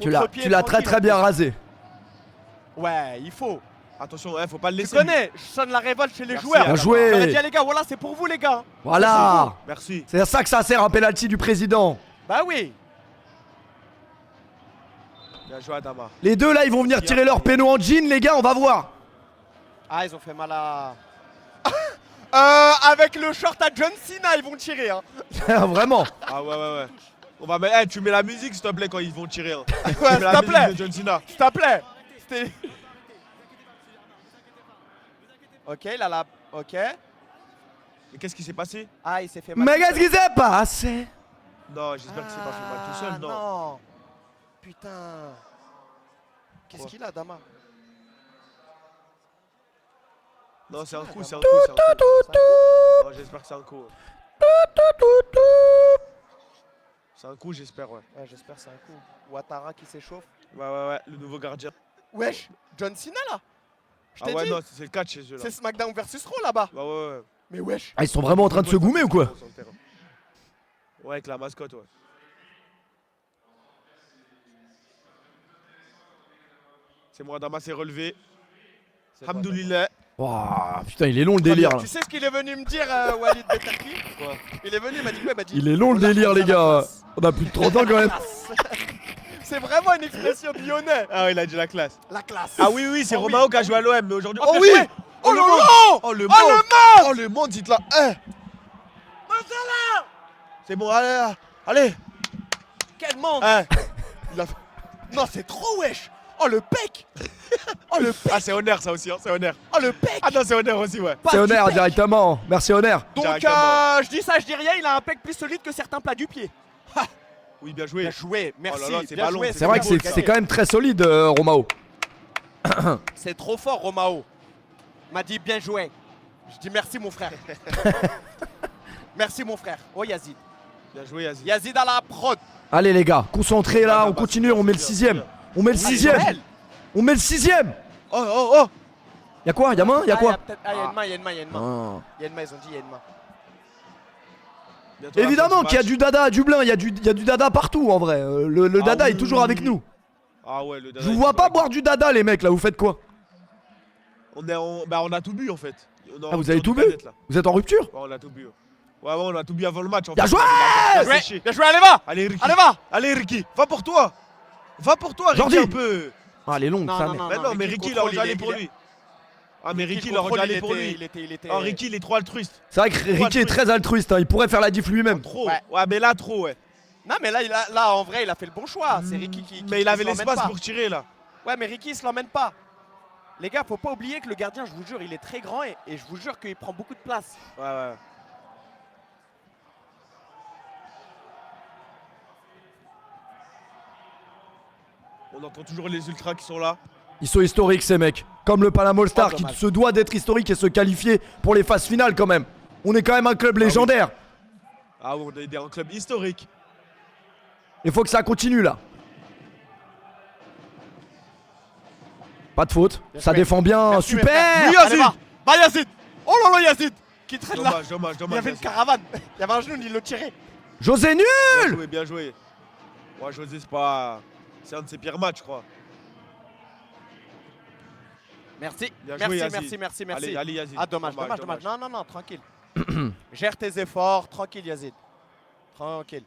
Tu l'as contre-pied, très tranquille, bien en rasé. plus. Ouais, il faut. Attention, ouais, faut pas le Tu laisser. connais, je sonne la révolte chez les Merci, joueurs. Bien joué. J'aurais dit, les gars, voilà, c'est pour vous, les gars. Voilà. Merci. C'est à ça que ça sert un penalty du président. Bah oui. Bien joué, Adama. Les deux là, ils vont venir tirer leur péno en jean, les gars, on va voir. Ah, ils ont fait mal à. Avec le short à John Cena, ils vont tirer. Hein. Vraiment. Ah ouais. On va mettre. tu mets la musique, s'il te plaît, quand ils vont tirer. Hein. Ouais, Tu mets s'il la te musique plaît. de John Cena. S'il te plaît. C'était. Ok, là, là. Ok. Mais qu'est-ce qui s'est passé? Ah, il s'est fait mal. Mais qu'est-ce qui s'est passé? Non, j'espère que c'est pas fait mal tout seul, non. Non. Putain. Qu'est-ce Quoi? qu'il a, Dama? Non, c'est un coup, c'est un Tout, coup, c'est un coup. Non, j'espère que c'est un coup. C'est un coup, j'espère, ouais. Ouais, j'espère que c'est un coup. Ouattara qui s'échauffe. Ouais, le nouveau gardien. Wesh, John Cena là. Je Ah t'ai ouais, dit. non, c'est le catch chez eux là. C'est SmackDown versus Raw là-bas. Bah ouais. Mais wesh. Ah, ils sont vraiment en train de se goumer ou quoi? Sur le terrain. Ouais, avec la mascotte, ouais. C'est moi, Adama s'est relevé. Hamdoulillah. Waouh, putain, il est long le délire là. Tu sais ce qu'il est venu me dire, Walid Betarki? Quoi? Il est venu, il m'a dit quoi? Il m'a dit. Il est long le délire, les gars. On a plus de 30 ans quand même. C'est vraiment une expression de lyonnais. Ah ouais, il a dit la classe. La classe. Ah oui, c'est Oh oui. Romao qui a joué à l'OM, mais aujourd'hui. Oh, Oh bien oui! joué. Oh le Oh monde! non! Oh le Oh, monde! le monde! Oh le monde, dites-là! C'est bon, allez! Quel monde! Il a fait- Non, c'est trop wesh! Oh le pec! Oh le pec! Ah, c'est honneur ça aussi, hein, c'est honneur. Oh le pec! Ah non, c'est honneur aussi, ouais. C'est honneur directement. Merci honneur. Donc Directement. je dis ça, je dis rien, il a un pec plus solide que certains plats du pied. Oui, bien joué. Bien joué, merci. Oh là là, c'est bien ballon, joué, C'est vrai que c'est quand même très solide, Romao. C'est trop fort, Romao. M'a dit bien joué. Je dis merci, mon frère. Merci, mon frère. Oh, Yazid. Bien joué, Yazid. Yazid à la prod. Allez les gars, concentrés là, Ah, on bah, continue, c'est on met le bien, sixième. c'est bien. On met le Allez, sixième. Joël. On met le sixième. Oh! Y'a quoi? Y'a main? Y'a quoi? Il y a une main, il y a une main, il y a une main. Ah. Il y a une main, ils ont dit il y a une main. Bientôt la fin Évidemment du qu'il y a match. du dada à Dublin, il y a du dada partout en vrai. Le Ah dada oui, est toujours oui, avec oui. nous. Ah ouais, le Je vous vois pas boire du dada les mecs là, vous faites quoi? On a tout bu en fait. On est Ah, en vous avez rupture tout de bu? canette, là. Vous êtes en rupture? Ouais, on a tout bu. Ouais, on a tout bu avant le match en Bien fait. joué! On a Bien séché. joué, bien joué, allez va! Allez, Ricky. Allez va! Allez, Ricky. Va pour toi, Ricky, Jordi. un peu. Ah, elle est longue, Non, ça. non, mais- non. Mais non, mais Ricky, il aurait dû aller pour lui. Ah, mais Ricky, il aurait dû aller pour lui. Il était. Oh, Ricky, il est trop altruiste. C'est vrai que Ricky est très altruiste, hein, il pourrait faire la diff lui-même. Trop. Ouais. Ouais, mais là, trop, ouais. Non, mais là, en vrai, il a fait le bon choix. C'est Ricky qui. Mais il avait se l'emmène l'espace pas. pour tirer là. Ouais, mais Ricky, il se l'emmène pas. Les gars, faut pas oublier que le gardien, je vous jure, il est très grand et je vous jure qu'il prend beaucoup de place. Ouais. On entend toujours les ultras qui sont là. Ils sont historiques ces mecs. Comme le Panama All Star Oh, qui dommage. se doit d'être historique et se qualifier pour les phases finales quand même. On est quand même un club légendaire. Ah, on est un club historique. Il faut que ça continue là. Pas de faute. Bien Ça joué. défend bien. Merci, mes Super. frères. Oui, Allez, Yazid. va Yazid. Oh là là, Yazid qui traîne là. Dommage. Il y avait une caravane. Il y avait un genou, il le tirait. José nul. Bien joué. Moi, José, c'est pas. C'est un de ses pires matchs, je crois. Merci. Bien joué, Merci. Allez, Yazid. Ah, dommage. Non, tranquille. Gère tes efforts. Tranquille, Yazid. Tranquille.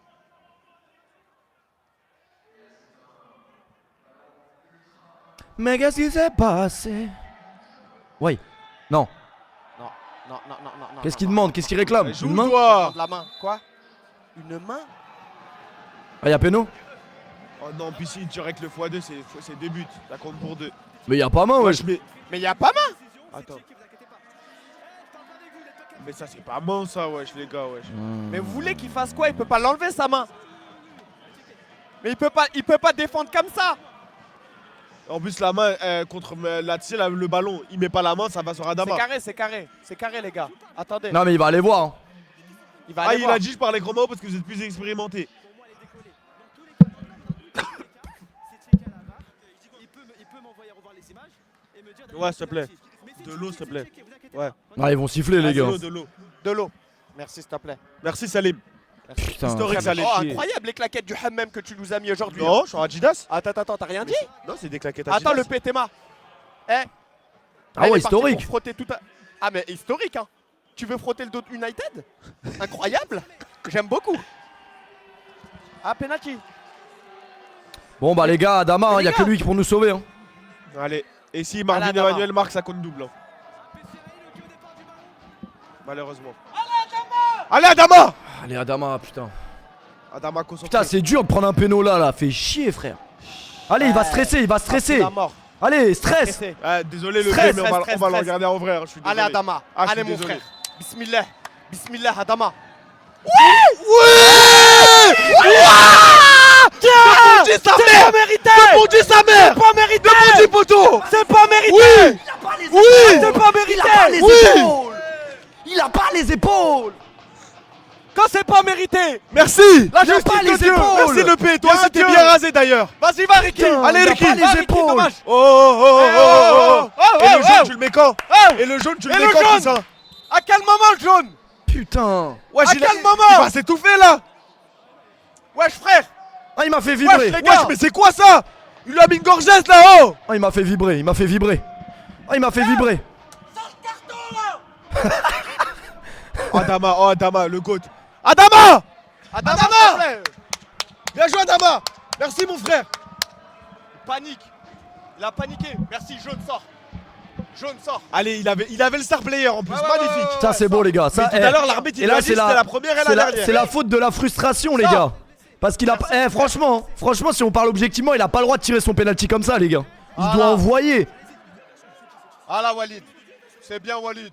Mais qu'est-ce qui s'est passé? Ouais. Non. Non. Qu'est-ce qu'il demande? Qu'est-ce qu'il réclame? Joue Une main? toi. De la main. Quoi? Une main? Ah, y'a péno? Oh non, puis si tu règles le x2, c'est 2 buts. Ça compte pour 2. Mais y'a pas main, wesh. Mais y'a pas main. Attends. Mais ça, c'est pas bon, ça, wesh, les gars, wesh. Mais vous voulez qu'il fasse quoi? Il peut pas l'enlever sa main. Mais il peut pas défendre comme ça. En plus, la main contre là, tu sais, le ballon, il met pas la main, ça va sur Adama. C'est carré les gars. Attendez. Non, mais il va aller voir. Hein. Il va Ah, aller il voir. a dit je parlais Romain parce que vous êtes plus expérimentés. Il peut m'envoyer revoir les images et me dire. Ouais, s'il te plaît. De l'eau, s'il te plaît. Ouais. Ah, ils vont siffler, les Ah, gars. de l'eau. De l'eau. Merci s'il te plaît. Merci, Salim. Putain. Historique, Salim. Oh incroyable les claquettes du hammam que tu nous as mis aujourd'hui. Non, je suis en Adidas. Attends, t'as rien dit? Non, c'est des claquettes Adidas. Attends le PTMA. Eh. Ah Elle est ouais, partie historique. pour frotter tout à... Ah mais historique hein. Tu veux frotter le dos de United? Incroyable. J'aime beaucoup. Ah penalty. Bon, bah, les gars, Adama, Mais y'a les que gars. lui qui pour nous sauver. Hein. Allez. Et si Marvin Allez, Adama. Emmanuel marque, ça compte double. Hein. Malheureusement. Allez, Adama. Allez, Adama, putain. Adama, concentré. Putain, c'est dur de prendre un péno là, fait chier, frère. Allez, il va stresser, il va stresser. La mort. Allez, stress. Stressé. Ah, désolé, le Stress, jeu, mais on va stress, le stress. regarder en vrai. Hein, je suis désolé. Allez Adama. Ah, je Allez suis mon désolé. frère. Bismillah. Bismillah Adama. C'est pas mérité. Debout sa mère. Pas mérité. Debout poteau. C'est pas mérité. Oui. Oui. C'est pas mérité. Il a pas les épaules. Quand c'est pas mérité. Merci. La Il a justice pas de les Dieu. épaules. Merci le P. Toi Bien aussi t'es Dieu. bien rasé d'ailleurs. Vas-y va Ricky. Putain, Allez, il a Ricky. pas les Va, Ricky, épaules. dommage. Oh. oh, Et le oh. jaune, tu le mets quand? Et le jaune, tu le Et mets le quand jaune. tout ça? À quel moment le jaune? Putain. Wesh, À il quel moment? Il va s'étouffer là. Wesh frère. Ah, il m'a fait vibrer. Wesh, les gars. Wesh, mais c'est quoi ça? Il lui a mis une gorgette là-haut. Ah, il m'a fait vibrer, il m'a fait vibrer. Ah, il m'a fait vibrer. Adama, le goat. Adama. Adama. s'il te plaît. Bien joué, Adama. Merci, mon frère. Panique. Il a paniqué. Merci jaune sort. Jaune sort. Allez, il avait le star player en plus, Ouais, ouais, magnifique. ouais, Ça, c'est beau, les gars. Ça, Mais tout à l'heure, l'arbitre, il et là, a dit c'est c'était la première et la dernière. c'est la faute de la frustration, les Ça. gars. Parce qu'il a. Franchement, si on parle objectivement, il a pas le droit de tirer son penalty comme ça, les gars. Il Ah doit là. envoyer. Ah là Walid. C'est bien Walid.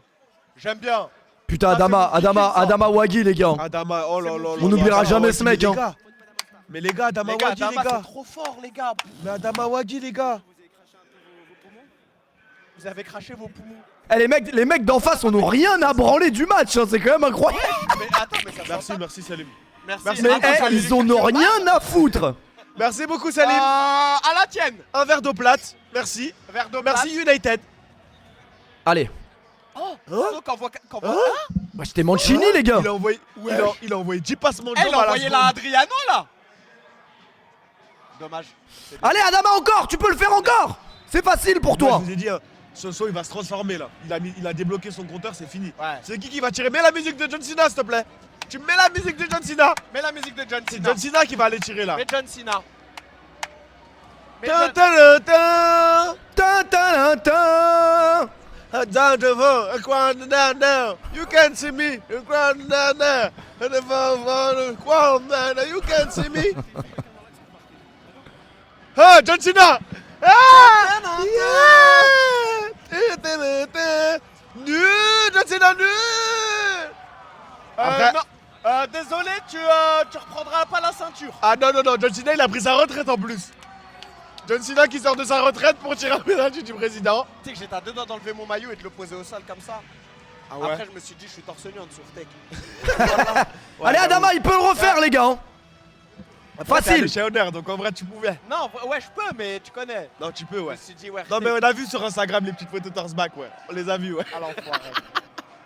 J'aime bien. Putain, Ça, c'est mon Adama Wagui, les gars. Adama, oh là là là. On n'oubliera Adama jamais Wagui, ce mec, les hein. gars. Mais les gars, Adama Les gars, Wagui, les Adama gars. c'est trop fort les gars. Mais Adama Wagui, les gars. Vous avez craché vos poumons. Eh, les mecs d'en face, on n'a rien à branler du match, hein, c'est quand même incroyable. Mais attends, mais ça Merci, merci Salim. Merci. Merci. Mais Attends, ça allait ils en lui ont faire mal. rien à foutre. Merci beaucoup Salim. À la tienne. Un verre d'eau plate. Merci. Verre d'eau Merci United. Allez. Oh, qu'envoie. Bah, j'étais Mancini, les gars. Il a envoyé 10 passements de Elle jambes a à la envoyé la seconde. Adriano là. Dommage. Allez, Adama, encore. Tu peux le faire encore. C'est facile pour Moi, toi. je vous ai dit, hein, Soso il va se transformer là. Il a débloqué son compteur, c'est fini. Ouais. C'est qui va tirer? Mets la musique de John Cena s'il te plaît. Tu mets la musique de John Cena. Mets la musique de John C'est Cena. John Cena qui va aller tirer là. Mets John Cena. Mets Ta John- ta ta Ta ta ta. down the phone, a crowd down now. You can see me, a crowd down there. And the phone, crowd down there. You can see me. Ah, John Cena. Ah, yeah. Nul, John Cena, nul. Après- non. Désolé, tu reprendras pas la ceinture. Ah non, John Cena il a pris sa retraite en plus. John Cena qui sort de sa retraite pour tirer un penalty du président. Tu sais que j'étais à deux doigts d'enlever mon maillot et de le poser au sol comme ça. Ah Après, je me suis dit, je suis torse nu en dessous tech. Allez, Adama, il peut le refaire, les gars. hein. Facile. Chez Honor, donc en vrai tu pouvais. Non, ouais, je peux, mais tu connais. Non, tu peux, Je me ouais. suis dit, ouais. Non, mais on a vu sur Instagram les petites photos torse-back, ouais. On les a vues, ouais.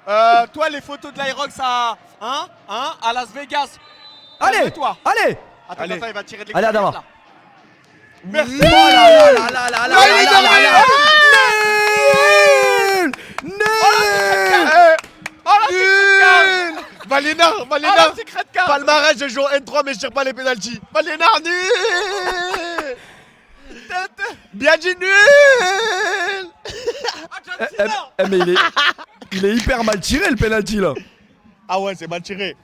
Alors, toi, les photos de l'Aerox à Las Vegas. Allez, Toi. allez. Attends, Allez. attends, il va tirer de Allez, l'extérieur, Adama. là. Merci. Oh là là là là là là Ouais, il est là là là. Nul. Nul. Oh la secret card. Nul. Valénar, Oh Valénar. la secret card. Palmarès, je joue en N3 mais je tire pas les pénaltys. Valénar, nul. Bien dit, nul. Ah, Mais il est hyper mal tiré le penalty là. Ah ouais, c'est mal tiré.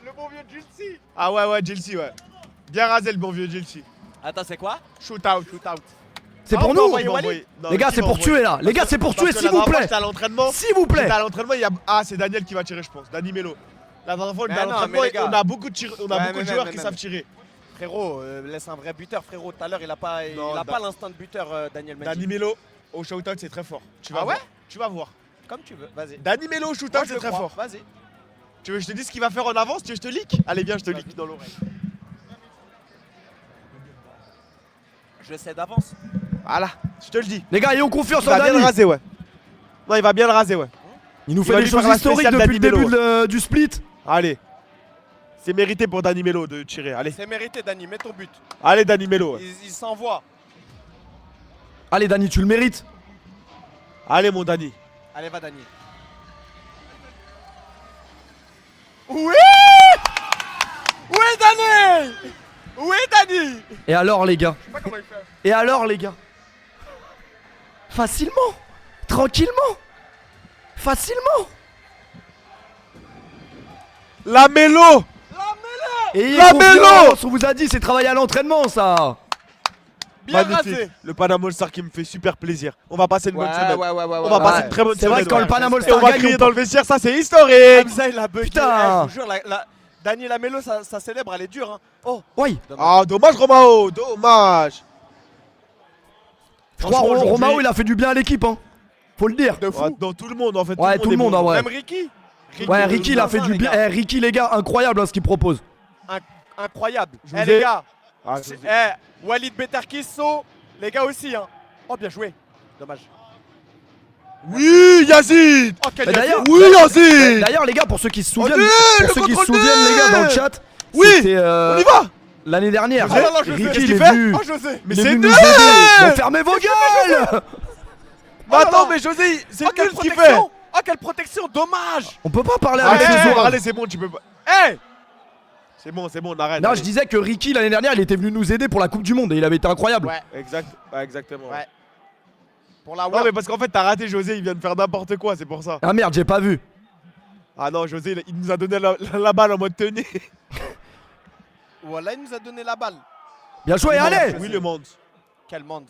Le bon vieux Gilsi. Ah ouais, Chelsea, ouais. Bien rasé le bon vieux Chelsea. Attends, c'est quoi? Shoot out. C'est Ah, pour on va nous. envoyer Walid. Non, Les gars, qui c'est va pour envoyer tuer là. Les gars, c'est pour tuer, Parce que s'il la vous dernière fois, plaît. j'étais à l'entraînement. S'il vous plaît. J'étais à l'entraînement, il y a... Ah, c'est Daniel qui va tirer, je pense. Dani Melo. La dernière fois, on était à Mais non, l'entraînement mais et les gars. on a beaucoup de, on a Ouais, beaucoup de mais joueurs même, qui même. savent tirer. Frérot, laisse un vrai buteur, frérot. Tout à l'heure, il a pas l'instinct de buteur, Daniel Mendy. Dani Melo au shootout, c'est très fort. Tu vas Ah voir. ouais? Tu vas voir. Comme tu veux, vas-y. Dani Melo au shootout, Moi, je c'est le très crois. fort. Vas-y. Tu veux que je te dise ce qu'il va faire en avance? Tu veux que je te leak? Allez, viens, je te leak. Vas-y, dans l'oreille. Je sais d'avance. Voilà, je te le dis. Les gars, ayons confiance Il en va bien le Dani. raser, ouais. Non, il va bien le raser, ouais. Il nous Il fait va des lui choses faire la historiques spéciale depuis le Dani début Melo. du split. Allez. C'est mérité pour Dani Melo de tirer. Allez, C'est mérité, Dani. Mets ton but. allez Dani Melo. Ouais. Il s'envoie. Allez, Dani, tu le mérites. Allez, mon Dani. Allez, va, Dani. Oui. Où est Dani? Où est Dani? Et alors, les gars? Je sais pas comment il fait. Et alors, les gars? Facilement. Tranquillement. Facilement. La Melo. Et La confiance, Melo. on vous a dit, c'est travailler à l'entraînement, ça. Bien Magnifique. rasé. Le Panama All-Star qui me fait super plaisir. On va passer une bonne Ouais, semaine. ouais, On va passer une très bonne C'est vrai semaine. que quand ouais. le Panama Et on All-Star va gagne, crier on- dans le vestiaire, ça c'est historique. Hamza, il a bugué. Putain. Je vous jure, Dani Lamelo, ça célèbre, elle est dure. Hein. Oh, Oui. Ah, dommage Romao, dommage. Je crois Franchement, aujourd'hui- Romao, il a fait du bien à l'équipe, hein. Faut le dire. de fou. Ouais, dans tout le monde en fait. Ouais, tout le monde est en bon. vrai. Même Ricky. Ouais, Ricky, il a fait du les bien. gars. Eh, Ricky, les gars, incroyable hein, ce qu'il propose. Incroyable. Je Eh, vous les ai- gars. Ah, Walid Betarkisso, les gars aussi. Hein. Oh, bien joué. Dommage. Oui, Yazid. Oh, quel Mais d'ailleurs- Yazid. Oui, Yazid. D'ailleurs, les gars, pour ceux qui se souviennent, nul, pour le ceux qui se contrôle souviennent, nul. les gars, dans le chat, Oui, c'était On y va. l'année dernière. Oh là là, José, Ricky, qu'est-ce il qu'il est fait venu. Oh, José. Mais il est c'est venu nul. nous aider. Mais fermez vos gueules. Mais attends, non. mais José, c'est Oh, quelle nul ce qu'il fait. protection. Oh, quelle protection. Dommage. On peut pas parler Arrête, avec les autres. allez, c'est bon, tu peux pas. Eh. C'est bon, on arrête. Non, allez. je disais que Ricky, l'année dernière, il était venu nous aider pour la Coupe du Monde et il avait été incroyable. Ouais. Exactement. Ouais. Pour la Non, World. mais parce qu'en fait, t'as raté José, il vient de faire n'importe quoi, c'est pour ça. Ah merde, j'ai pas vu. Ah non, José, il nous a donné la balle en mode tenue. Voilà, il nous a donné la balle. Bien joué, allez. Oui, le monde. Quel monde.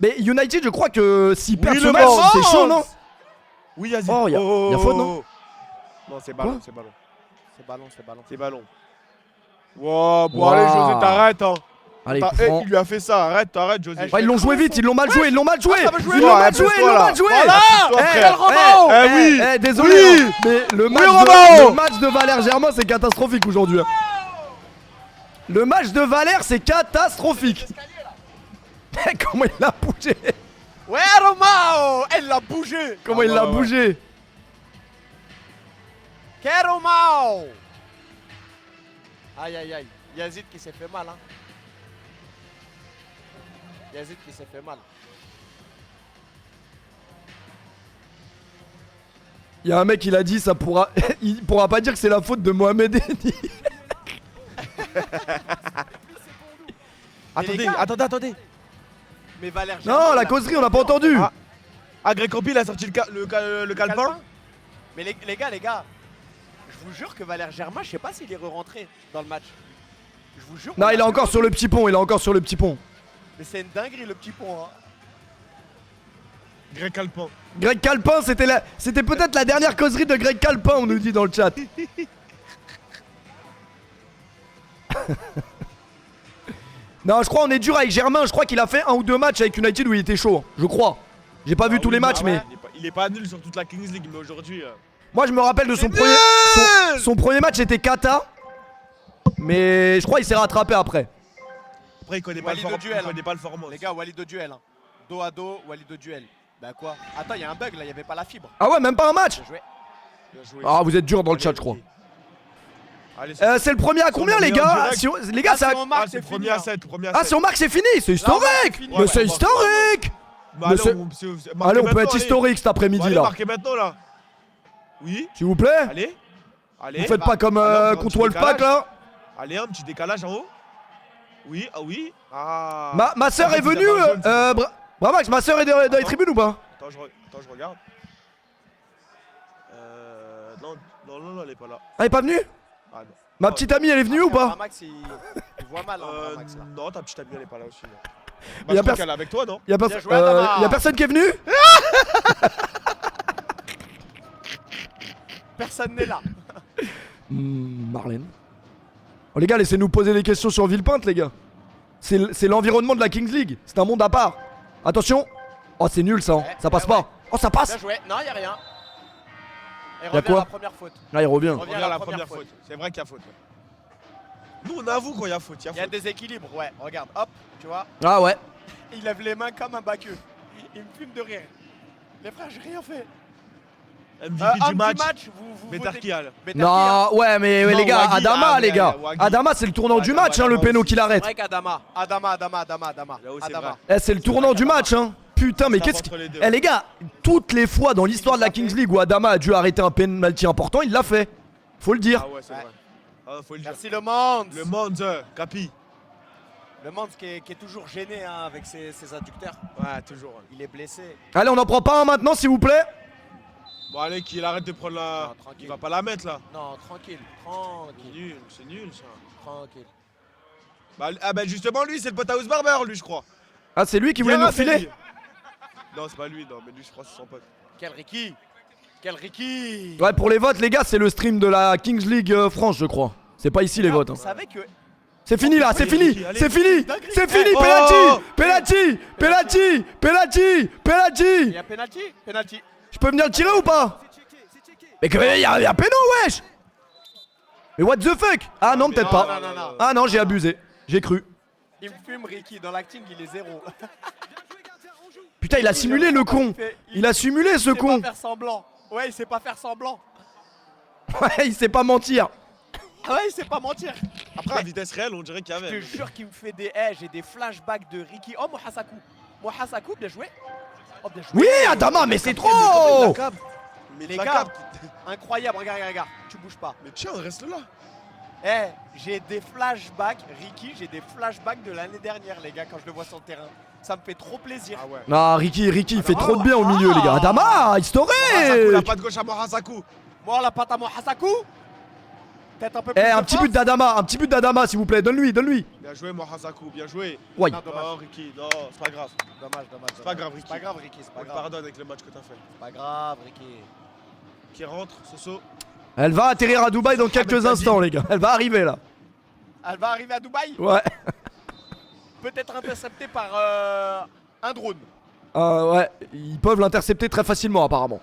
Mais United, je crois que s'ils perdent ce le match, monde. c'est chaud, non? Oui, Yazid. Oh, y a faute, non? Non, c'est ballon, Quoi c'est ballon. C'est ballon. C'est ballon. Wow, bon, Wow. allez, José, t'arrêtes, hein. Allez, Eh, prends. il lui a fait ça, arrête, José. Eh, Ouais, ils l'ont joué vite, ils l'ont mal joué, ils l'ont mal joué. ça va jouer. Ils l'ont Ouais, mal joué, ils applaise-toi, l'ont là. mal joué. Voilà. Toi, Eh, frère. Romao. oui. Désolé, Oui. hein, mais le match, Romao. le match de Valère Germain, c'est catastrophique aujourd'hui. hein. Le match de Valère, c'est catastrophique. Comment il l'a bougé? Ouais, Romao. Elle l'a bougé. Comment il l'a ouais. bougé? Que Romao. Aïe, aïe, aïe. Yazid qui s'est fait mal. Hein. Yazid qui s'est fait mal. Il y a un mec, il a dit, ça pourra, il pourra pas dire que c'est la faute de Mohamed Eni. Attendez, gars. attendez. Mais Valère Non, Germain, la il a- causerie, on n'a pas entendu. Ah. Ah, Greg Campi, il a sorti le calepin. Mais les gars, je vous jure que Valère Germain, je sais pas s'il est re-rentré dans le match. Je vous jure. Non, qu'on il est a encore vu- sur le petit pont, il est encore sur le petit pont. Mais c'est une dinguerie le petit pont. Hein. Greg Calpin. Greg Calpin, c'était peut-être la dernière causerie de Greg Calpin, on nous dit dans le chat. Non, je crois on est dur avec Germain, je crois qu'il a fait un ou deux matchs avec United où il était chaud, je crois. J'ai pas vu tous les matchs, mais Il est pas nul sur toute la Kings League, mais aujourd'hui. moi je me rappelle de son C'est premier, nul son premier match était Kata, mais je crois il s'est rattrapé après. Après, il connaît pas Walid le de duel, il connaît pas le format. Les gars, Walid de duel. Hein. Dos à dos, Walid de duel. Bah quoi? Attends, il y a un bug là, il y avait pas la fibre. Ah ouais, même pas un match. Bien joué. Bien joué. Ah vous êtes dur dans le chat, je crois. Allez, C'est le premier à combien les meilleur gars? direct. Si les gars, c'est à- si on marque, c'est c'est premier fini. à hein. 7, premier à ah 7. si on marque c'est fini, c'est historique. fini. Mais Ouais, c'est ouais, historique. Bah, Mais allez, c'est- marquez Allez, on peut maintenant, être historique cet après-midi Allez, là. marquez maintenant là. Oui, S'il vous plaît. allez. Allez. Vous faites pas comme Alors, un contre petit Wolfpack décalage. là. Allez, un petit décalage en haut. Oui, ah oui. Ah. Ma soeur Ah, est vous avez venue. un jaune, Bramax, ma soeur est dans les tribunes ou pas? Attends, je regarde. Non, elle est pas là. Elle est pas venue? Ah non. Ma petite amie, elle est venue ou pas? Max, il voit mal. Hein, Max, là. Non, ta petite amie, elle est pas là aussi. Là. Y a Bah, je crois pers- qu'elle est avec toi, non? Y'a Bien joué, Adama. y a personne qui est venu? Personne n'est là. Marlène. Oh les gars, laissez-nous poser des questions sur Villepinte, les gars. C'est l'environnement de la Kings League. C'est un monde à part. Attention. Oh, c'est nul ça. Hein. Ouais, Ça passe ouais, pas. ouais. Oh, ça passe. Bien joué. Non, y'a rien. Et Y'a revient quoi à la première faute. Là, il revient. Revient Reviens à la première faute. C'est vrai qu'il y a faute. Ouais. Nous, on avoue quand il y a faute. Il y a des équilibres, ouais. Regarde, hop, tu vois. Ah ouais. Il lève les mains comme un baqueux. Il me fume de rire. Les frères, j'ai rien fait. MVP Homme du match. vous Mais votez qui? Tarkial. Non, ouais, mais Non, les gars, Waggy, Adama, ah, les mais, gars. Waggy. Adama, c'est le tournant du Adama, match, hein, le Adama péno aussi. qu'il C'est arrête. vrai qu'Adama. Adama. Là aussi, c'est vrai. Eh, c'est le tournant du match, hein. Putain, mais Ça qu'est-ce entre que. les deux. Eh, les gars, toutes les fois dans l'histoire de la Kings League où Adama a dû arrêter un penalty important, il l'a fait. Faut le dire. Ah ouais, c'est Ouais. vrai. Ah, faut le dire. Merci le monde. Le monde, Capi. Le monde qui est toujours gêné hein, avec ses adducteurs. Ouais, toujours. Il est blessé. Allez, on en prend pas un maintenant, s'il vous plaît. Bon, allez, qu'il arrête de prendre la. Non, tranquille. Il va pas la mettre là. Non, tranquille. C'est nul ça. Tranquille. Bah justement, lui, c'est le pote à House Barber, lui, je crois. Ah, c'est lui qui voulait nous refiler. Non, c'est pas lui, non, mais lui, je crois que c'est son pote. Quel Ricky. Ouais, pour les votes, les gars, c'est le stream de la Kings League France, je crois. C'est pas ici les votes. Hein. Vous savez que C'est fini là, c'est fini, allez. c'est fini, c'est fini, Oh. penalty, penalty. il y a penalty. Je peux venir le tirer ou pas? Mais que y a péno, wesh. Mais what the fuck? Ah non, peut-être pas. Non. Ah non, j'ai abusé, j'ai cru. Il me fume Ricky dans l'acting, il est zéro. Putain, il a simulé le con. Il a simulé ce Il sait con. pas faire semblant. Ouais, il sait pas faire semblant. Ouais, il sait pas mentir. Ah ouais, il sait pas mentir. Après, à vitesse réelle, on dirait qu'il y Je avait. te jure qu'il me fait des j'ai des flashbacks de Ricky. Oh, Mohasakou, bien joué. Oh, bien joué. Oui, Adama, mais c'est trop. Mais Les la gars, capte. incroyable, regarde, tu bouges pas. Mais tiens, reste là. J'ai des flashbacks, Ricky, j'ai des flashbacks de l'année dernière, les gars, quand je le vois sur le terrain. Ça me fait trop plaisir. Ah ouais. Non, Ricky, il fait trop de bien au milieu, les gars. Adama, Mohasakou, la historique. patte gauche à Mohasakou. Moi, la patte à Mohasakou. Peut-être un peu Eh, plus. un de petit force. but d'Adama, s'il vous plaît. Donne-lui. Bien joué, Mohasakou, bien joué. Ouais. Non, dommage. Non, Ricky, non, c'est pas grave. Dommage. C'est pas grave, Ricky. C'est pas grave, Ricky, c'est On pas te grave. pardonne avec le match que t'as fait. C'est pas grave, Ricky. Qui rentre, Soso. Elle va atterrir à Dubaï dans quelques Mohamed instants, les gars. Elle va arriver là. Elle va arriver à Dubaï, Ouais. peut-être interceptée par un drone. Ouais, ils peuvent l'intercepter très facilement, apparemment.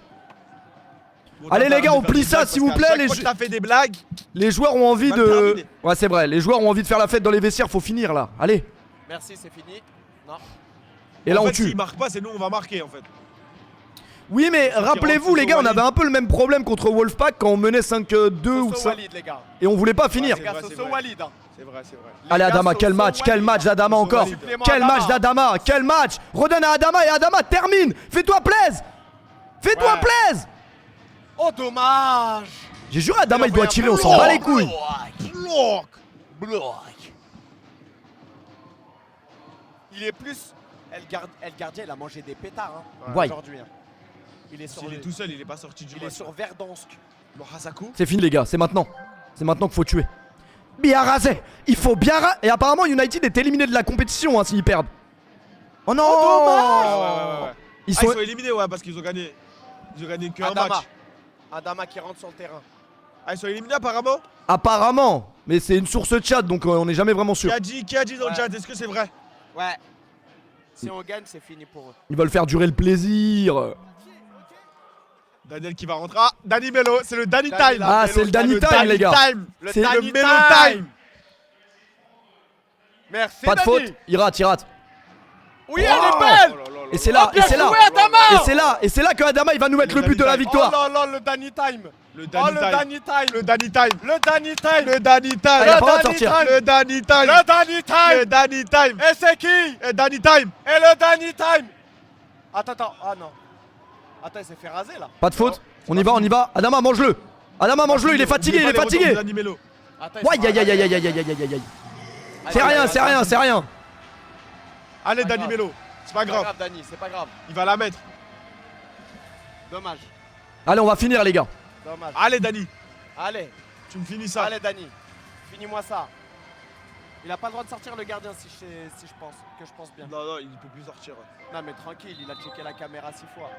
Bon, Allez, t'as les gars, arrêté on de plie faire ça, des blagues s'il vous parce plaît, qu'à chaque les fois jeux- que t'as fait des blagues. Les joueurs ont envie Mal de. terminé. Ouais, c'est vrai. Les joueurs ont envie de faire la fête dans les vestiaires. Faut finir là. Allez. Merci, c'est fini. Non. Et là, En on fait, tue. s'il marque pas, c'est nous, on va marquer en fait. Oui, mais rappelez-vous, les gars, on Walid. avait un peu le même problème contre Wolfpack quand on menait 5-2 ou Soso 5. Walid, les gars. Et on voulait pas finir. Les gars, vrai, c'est Soso vrai. Walid. Hein. C'est vrai, c'est vrai. Les Allez, gars, Adama, Soso quel match Walid. d'Adama Soso encore. Walid. Quel Adama. match d'Adama, quel match. Redonne à Adama et Adama termine. Fais-toi plaise. Fais-toi Ouais. plaise. Oh, dommage. J'ai juré, Adama, il doit tirer, on Oh, s'en bat les couilles. Bloc. Il est plus. El Gardien, il a mangé des pétards hein, Ouais. aujourd'hui. Hein. Il est sur, S'il est tout seul, il est pas sorti du il est match. sur Verdansk. Mohasakou. C'est fini, les gars, c'est maintenant. C'est maintenant qu'il faut tuer. Bien rasé. Il faut bien Et apparemment, United est éliminé de la compétition hein, s'ils perdent. Oh non. Ouais. Ils Ah, sont. ils sont éliminés, ouais, parce qu'ils ont gagné. Ils ont gagné qu'un Adama. match. Adama qui rentre sur le terrain. Ah, ils sont éliminés apparemment. Apparemment. Mais c'est une source chat, donc on n'est jamais vraiment sûr. Qui a dit dans le Ouais. chat? Est-ce que c'est vrai? Ouais. Si on gagne, c'est fini pour eux. Ils veulent faire durer le plaisir. Daniel qui va rentrer. Ah, Danny Melo, c'est le Danny Danny, Time. là. Ah, c'est le Danny Time, les gars. Le C'est Le Danny Melo Time. Time. Merci. Pas de Danny. faute, il rate. Oui, elle est belle. Et c'est là, Oh, bien joué, Adama. et c'est là que Adama il va nous mettre le but de la Oh victoire. là là, le Danny Time. Le Oh, Danny le Time. Danny Time. Le Danny Time. Le Danny Time. Le Danny Ah, il Time. a pas le droit de Danny sortir. Time. Le Danny Time. Le Danny Le Time. Danny Time. Et c'est qui? Le Danny Time. Et le Danny Time. Attends. Ah non. Attends, il s'est fait raser là. Pas de faute, on y va. Adama mange-le. Adama mange-le, il est fatigué, N'oubliez pas les retours de Danny Melo. Attends, il Ouais, se fait raser. aïe. C'est rien, c'est rien, c'est rien. Allez, pas Dani grave. Melo. C'est pas C'est pas grave. grave, Dani, c'est pas grave. Il va la mettre. Dommage. Allez, on va finir, les gars. Dommage. Allez, Dani. Allez, Tu me finis ça. allez, Dani. Finis-moi ça. Il a pas le droit de sortir le gardien si je pense, que je pense bien. Non, non, il peut plus sortir. Non mais tranquille, il a checké la caméra 6 fois.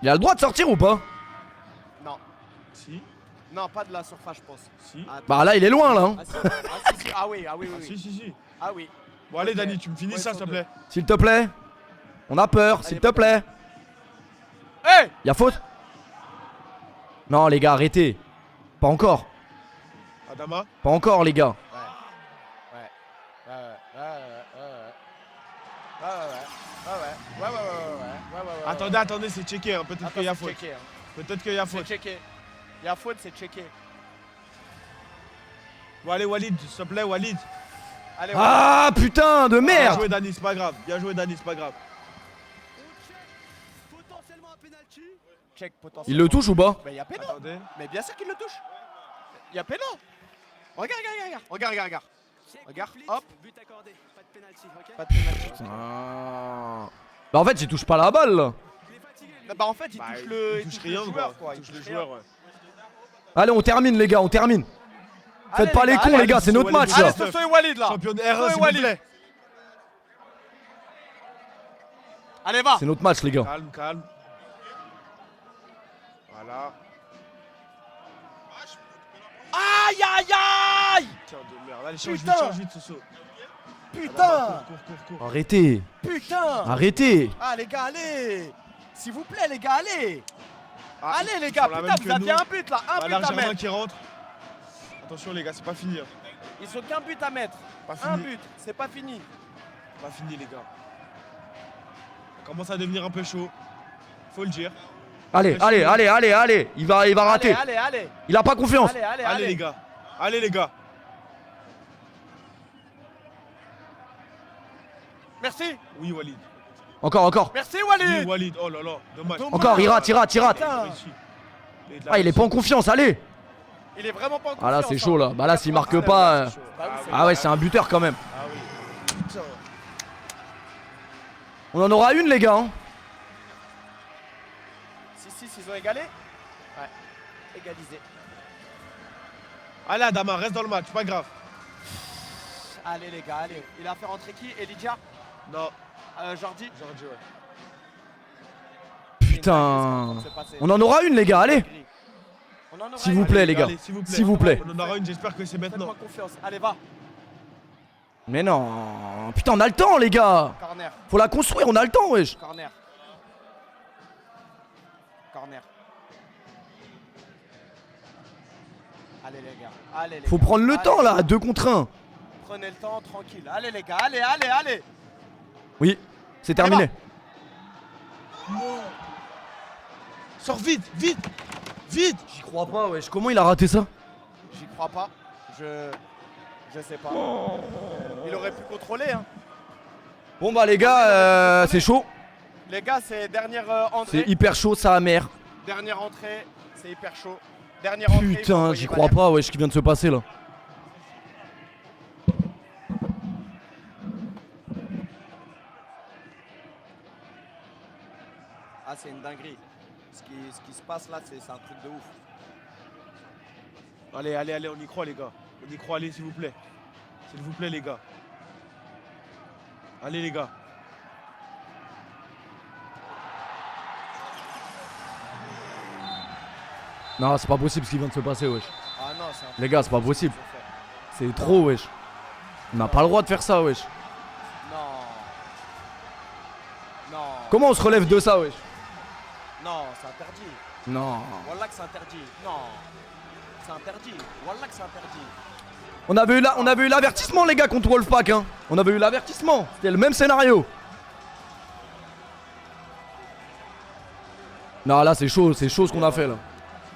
Il a le droit de sortir ou pas? Non, Si, non, pas de la surface, je pense. si. Attends. Bah là, il est loin, là. Hein. Ah, si. Ah, si, si. Ah oui, ah oui, oui. Ah, oui. si. Ah oui. Bon, allez, Ok. Dani, tu me finis Ouais, ça, sur s'il te deux. plaît. S'il te plaît. On a peur, s'il te vas-y. plaît. Hey, Y'a faute? Non, les gars, arrêtez. Pas encore. Adama. Pas encore, les gars. Ouais. Attendez, attendez, c'est checké. Hein. Peut-être qu'il y a faute. Checké, hein. Peut-être qu'il y a C'est faute. checké. Il y a faute, c'est checké. Bon, allez, Walid, s'il te plaît, Walid. Allez, Ah, putain de Bien merde. joué, Dani, c'est pas grave. Bien joué, Dani, c'est pas grave. Potentiellement un penalty. check Il potentiellement. le touche ou pas? Mais il y a péno. Attendez. Mais bien sûr qu'il le touche. Il y a péno. Regarde. Regarde, hop. But accordé. Pas de penalty, ok. Pas de pénalty. Ah. Bah en fait, il touche pas la balle là. Il est fatigué, lui. Bah en fait, il Bah, touche le, il touche rien, joueur, quoi. Il touche le rien. joueur, ouais. Allez, on termine, les gars, on termine. Allez, Faites pas les cons, allez, les gars, c'est notre Walid, match Allez, là. Walid. Soso et Walid là. Champion de Soso R1, et s'il vous Walid. plaît. Allez, va. C'est notre match, les gars. Calme, calme. Voilà. Aïe. Tiens, de merde. Allez, change Putain. vite, Soso. Putain. Cours. Arrêtez. Putain. Arrêtez. Ah les gars, allez. S'il vous plaît, les gars, allez. Ah, Allez les ils gars, font la putain, même vous que aviez nous. un but là, un Bah, but à l'Argentin mettre. qui rentre. Attention, les gars, c'est pas fini. Hein. Ils ont qu'un but à mettre. Pas Un fini. but, c'est pas fini. Pas fini, les gars. Ça commence à devenir un peu chaud. Faut le dire. Allez. Il va rater. Allez. Il a pas confiance. Allez, les gars. Allez, les gars. Merci. Oui, Walid. Encore. Merci Oui, Walid. Walid. Oh là là. Dommage. Dommage. Encore, il rate. Putain. Ah, il est pas en confiance, allez. Il est vraiment pas en Ah là, confiance, c'est hein. chaud là. Bah là, s'il marque Ah, pas. là, c'est chaud. Bah oui, c'est Ah ouais, c'est un buteur quand même. Ah oui. Putain. On en aura une, les gars. Hein. Si, ils ont égalé. Ouais, égalisé. Allez, Adama, reste dans le match. Pas grave. Allez les gars, allez. Il a fait rentrer qui? Elijah? Non. Jordi? Jordi, ouais. Putain. On en aura une, les gars, allez. S'il vous plaît, Allez, les gars. allez, s'il vous plaît. S'il vous plaît. On en aura une, j'espère que c'est maintenant. Faites-moi confiance. Allez, va. Mais non. Putain, on a le temps, les gars. Corner. Faut la construire, on a le temps, wesh. Corner. Allez les gars. Allez les Faut gars. prendre le Allez. temps là, 2 contre 1. Prenez le temps, tranquille. Allez les gars, allez. Oui, c'est terminé. Sors vite. J'y crois pas, wesh. Comment il a raté ça? J'y crois pas. Je sais pas. Il aurait pu contrôler hein. Bon bah les gars, c'est chaud. Les gars, c'est dernière C'est entrée. hyper chaud, ça mère. Dernière entrée, c'est hyper chaud. Dernière entrée. il faut Putain, envoyer j'y crois Valère. pas, wesh, ce qui vient de se passer là. Ah, c'est une dinguerie. Ce qui se passe là, c'est un truc de ouf. Allez, on y croit, les gars. On y croit, allez, s'il vous plaît. S'il vous plaît, les gars. Allez, les gars. Non, c'est pas possible ce qui vient de se passer, wesh. Ah non, c'est un Les gars, c'est pas possible. truc de C'est trop, wesh. On n'a pas le droit de faire ça, wesh. fait. Non. Comment on se relève de ça, wesh? Non, c'est interdit. Non. Wallah que c'est interdit. Non. C'est interdit. Wallah que c'est interdit. On avait eu l'avertissement, les gars, contre Wolfpack, hein. On avait eu l'avertissement. C'était le même scénario. Non, là, c'est chaud ce qu'on a fait là.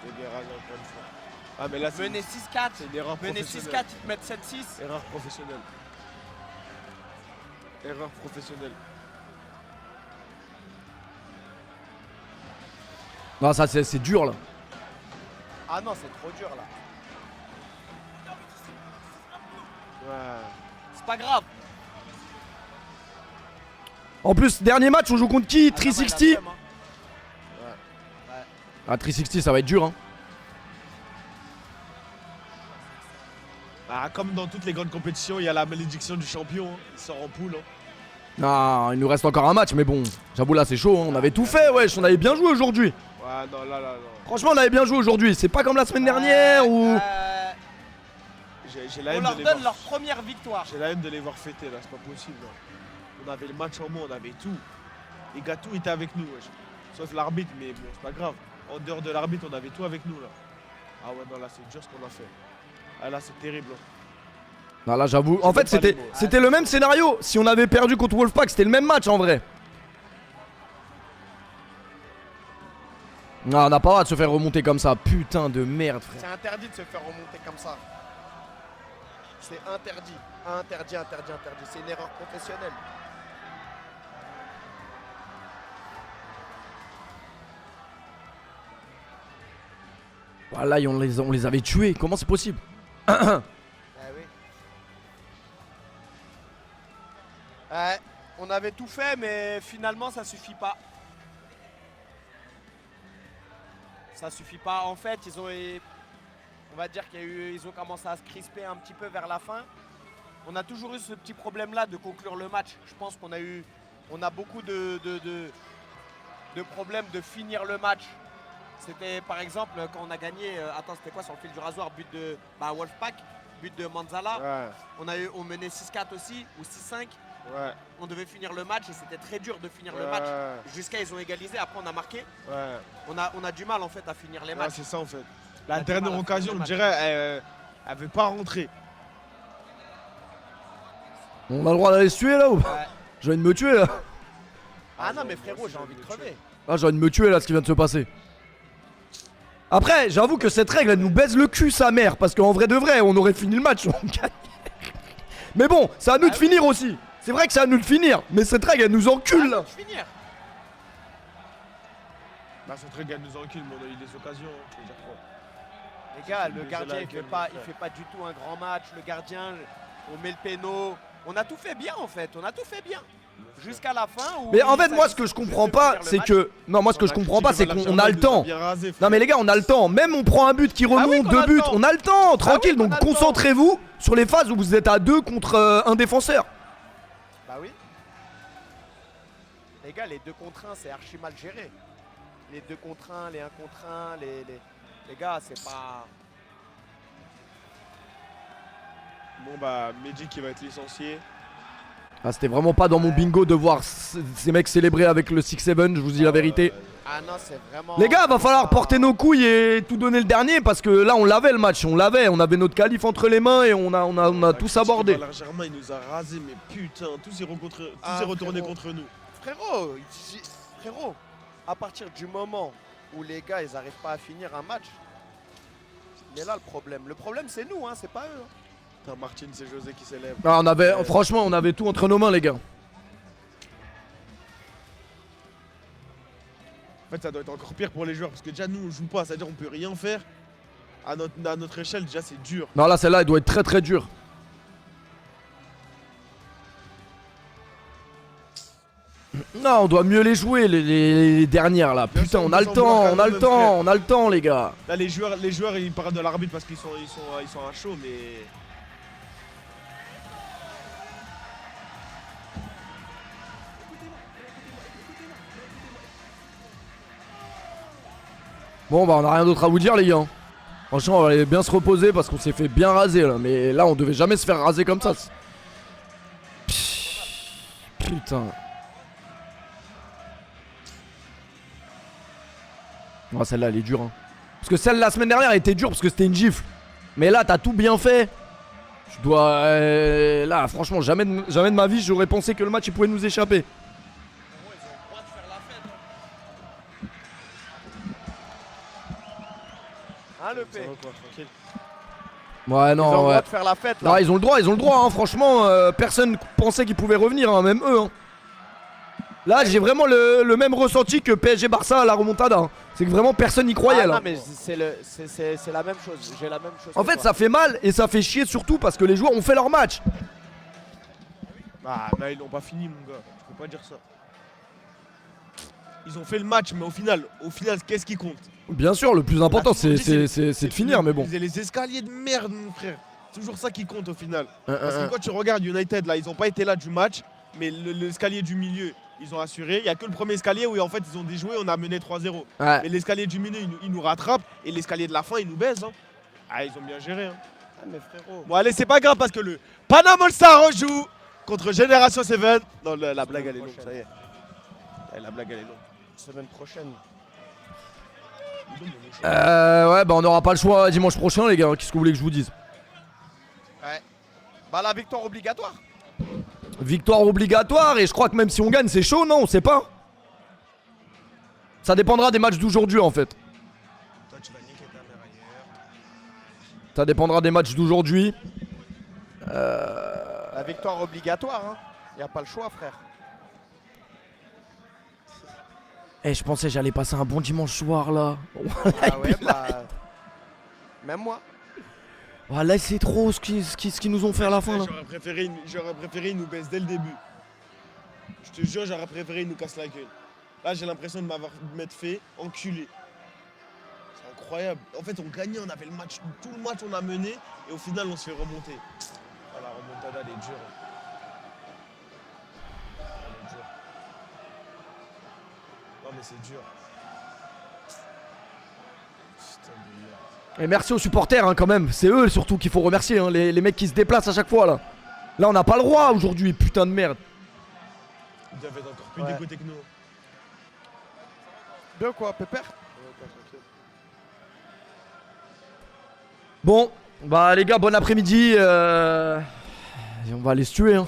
C'est des rages, encore une fois. Ah, mais là, c'est Menez 6-4. c'est une erreur Menez professionnelle. 6-4, ils te mettent 7-6. Erreur professionnelle. Erreur professionnelle. Non, ça, c'est dur là. Ah non, c'est trop dur là. C'est pas grave. En plus, dernier match, on joue contre qui? 360. Ouais. Ah, 360, ça va être dur, hein. Ah, comme dans toutes les grandes compétitions, il y a la malédiction du champion. Hein. Il sort en poule. Hein. Non, il nous reste encore un match, mais bon, j'avoue là c'est chaud, hein. On avait tout fait, wesh, on avait bien joué aujourd'hui. Ouais, non, là, non. Franchement, on avait bien joué aujourd'hui, c'est pas comme la semaine dernière où... J'ai la On haine leur de les donne voir. leur première victoire. J'ai la haine de les voir fêter là, c'est pas possible. Là. On avait le match en main, on avait tout. Les gars, tout était avec nous, wesh. Sauf l'arbitre, mais bon, c'est pas grave. En dehors de l'arbitre, on avait tout avec nous là. Ah ouais, non, là c'est dur ce qu'on a fait. Ah là, c'est terrible. Hein. Non, là j'avoue, en fait même pas les c'était mots. le même scénario. Si on avait perdu contre Wolfpack, c'était le même match en vrai. Non, on n'a pas le droit de se faire remonter comme ça, putain de merde frère. C'est interdit de se faire remonter comme ça. C'est interdit. Interdit. C'est une erreur professionnelle. Voilà, on les avait tués, comment c'est possible? Ah oui. Ouais, on avait tout fait, mais finalement ça suffit pas. Ça suffit pas. En fait, on va dire qu'ils ont commencé à se crisper un petit peu vers la fin. On a toujours eu ce petit problème-là de conclure le match. Je pense qu'on a beaucoup de problèmes de finir le match. C'était par exemple quand on a gagné, c'était quoi sur le fil du rasoir, but de Wolfpack, but de Manzala. Ouais, On menait 6-4 aussi, ou 6-5. ouais, On devait finir le match et c'était très dur de finir le match. Jusqu'à ils ont égalisé, après on a marqué. ouais. On a du mal en fait à finir les Ouais, matchs. c'est ça en fait. On a La du dernière mal à occasion, finir on le dirait, elle veut pas rentrer. On a le droit d'aller se tuer là ou pas? Ouais. J'ai envie de me tuer là. Ah non mais frérot, j'ai envie de crever. Ah, j'ai envie de me tuer là, ce qui vient de se passer. Après, j'avoue que cette règle elle nous baise le cul sa mère, parce qu'en vrai de vrai, on aurait fini le match, on gagne. Mais bon, c'est à nous de finir aussi. C'est vrai que c'est à nous de finir, mais cette règle elle nous encule là. Finir. Bah, cette règle, elle nous encule, mais on a eu des occasions. Hein, je veux dire quoi. Les gars, le Mais gardien c'est il fait laquelle, pas, pas du tout un grand match. Le gardien, on met le péno. On a tout fait bien en fait, on a tout fait bien. Jusqu'à la fin où Mais en fait, il moi ce que je s'agit comprends de pas, finir le c'est match. que. Non, moi ce que je comprends pas, c'est qu'on a le temps. Non mais les gars, on a le temps. Même on prend un but qui remonte, oui qu'on a deux le buts, temps. on a le temps, tranquille. oui qu'on Donc a le temps. concentrez-vous sur les phases où vous êtes à deux contre un défenseur. Bah oui. Les gars, les 2 contre 1, c'est archi mal géré. Les 2 contre 1, les 1 contre 1, les gars, c'est pas... Bon, bah, Mehdi qui va être licencié. Ah, c'était vraiment pas dans mon bingo de voir ces mecs célébrer avec le 6-7, je vous dis la vérité. Ah non, c'est vraiment... Les gars, va falloir porter nos couilles et tout donner le dernier parce que là on l'avait le match, on avait notre qualif entre les mains et on a tous abordé. Germain, il nous a rasé, mais putain, tout s'est Ah, retourné frérot. contre nous. Frérot, à partir du moment où les gars, ils arrivent pas à finir un match, mais là le problème c'est nous, hein, c'est pas eux. Hein. Putain, Martin, c'est José qui s'élève. Ah, franchement, on avait tout entre nos mains, les gars. En fait, ça doit être encore pire pour les joueurs parce que déjà, nous, on joue pas, c'est-à-dire on peut rien faire. À notre échelle, déjà, c'est dur. Non, là, celle-là, elle doit être très très dure. Non, on doit mieux les jouer, les dernières là. Bien Putain, sûr, on a le on temps, s'en on a le bloque, temps, frère. on a le temps, les gars. Là, les joueurs ils parlent de l'arbitre parce qu'ils sont à chaud, mais. Bon, bah, on a rien d'autre à vous dire, les gars. Franchement, on va aller bien se reposer parce qu'on s'est fait bien raser là. Mais là, on devait jamais se faire raser comme ça. Putain. Oh, celle-là, elle est dure. Hein. Parce que celle la semaine dernière, elle était dure parce que c'était une gifle. Mais là, t'as tout bien fait. Je dois. Là, franchement, jamais de ma vie, j'aurais pensé que le match il pouvait nous échapper. Hein, le Ça P. va, quoi, tranquille. Ouais, Ils ont le non, droit ouais. de faire la fête là. Non, ils ont le droit, hein. Franchement, personne pensait qu'ils pouvaient revenir, hein, même eux. Hein. Là, j'ai vraiment le même ressenti que PSG Barça à la remontada. Hein. C'est que vraiment personne n'y croyait Ah, là. non, mais c'est la même chose. J'ai la même chose. En que fait, toi. ça fait mal et ça fait chier surtout parce que les joueurs ont fait leur match. Ah, mais ils l'ont pas fini, mon gars. Je peux pas dire ça. Ils ont fait le match, mais au final, qu'est-ce qui compte? Bien sûr, le plus important, c'est de finir, mais bon. C'est les escaliers de merde, mon frère. C'est toujours ça qui compte au final. Parce que quand tu regardes United, là, ils n'ont pas été là du match, mais l'escalier du milieu, ils ont assuré. Il n'y a que le premier escalier où en fait ils ont déjoué, on a mené 3-0. Ouais. Mais l'escalier du milieu, ils nous rattrapent, et l'escalier de la fin, ils nous baisent. Hein. Ah, ils ont bien géré. Hein. Ah, mais frérot. Bon, allez, c'est pas grave parce que le Panama All-Star rejoue contre Génération 7. Non, la blague, elle est longue, ça y est. La blague, elle est longue. Semaine prochaine. Ouais, bah on n'aura pas le choix dimanche prochain, les gars. Qu'est-ce que vous voulez que je vous dise? Ouais. Bah, la victoire obligatoire. Victoire obligatoire, et je crois que même si on gagne, c'est chaud, non? On sait pas. Ça dépendra des matchs d'aujourd'hui en fait. Toi, tu vas niquer ta mère ailleurs. Ça dépendra des matchs d'aujourd'hui. La victoire obligatoire, hein. Y a pas le choix, frère. Eh, je pensais j'allais passer un bon dimanche soir là. Ah ouais, bah. Même moi. Ah, là, c'est trop ce qu'ils nous ont fait à la fin là. J'aurais préféré ils nous baissent dès le début. Je te jure, j'aurais préféré ils nous cassent la gueule. Là, j'ai l'impression de m'être fait enculer. C'est incroyable. En fait, on gagnait, on avait le match, tout le match on a mené, et au final, on se fait remonter. Ah, la remontada, elle est dure. Elle est dure. Non, mais c'est dur. Putain de merde. Et merci aux supporters hein, quand même. C'est eux surtout qu'il faut remercier, hein, les mecs qui se déplacent à chaque fois là. Là, on n'a pas le droit aujourd'hui, putain de merde. Ils doivent être encore plus Ouais. dégoûtés que nous. De quoi, Pépère? Bon, bah les gars, bon après-midi. Et on va aller se tuer. Hein.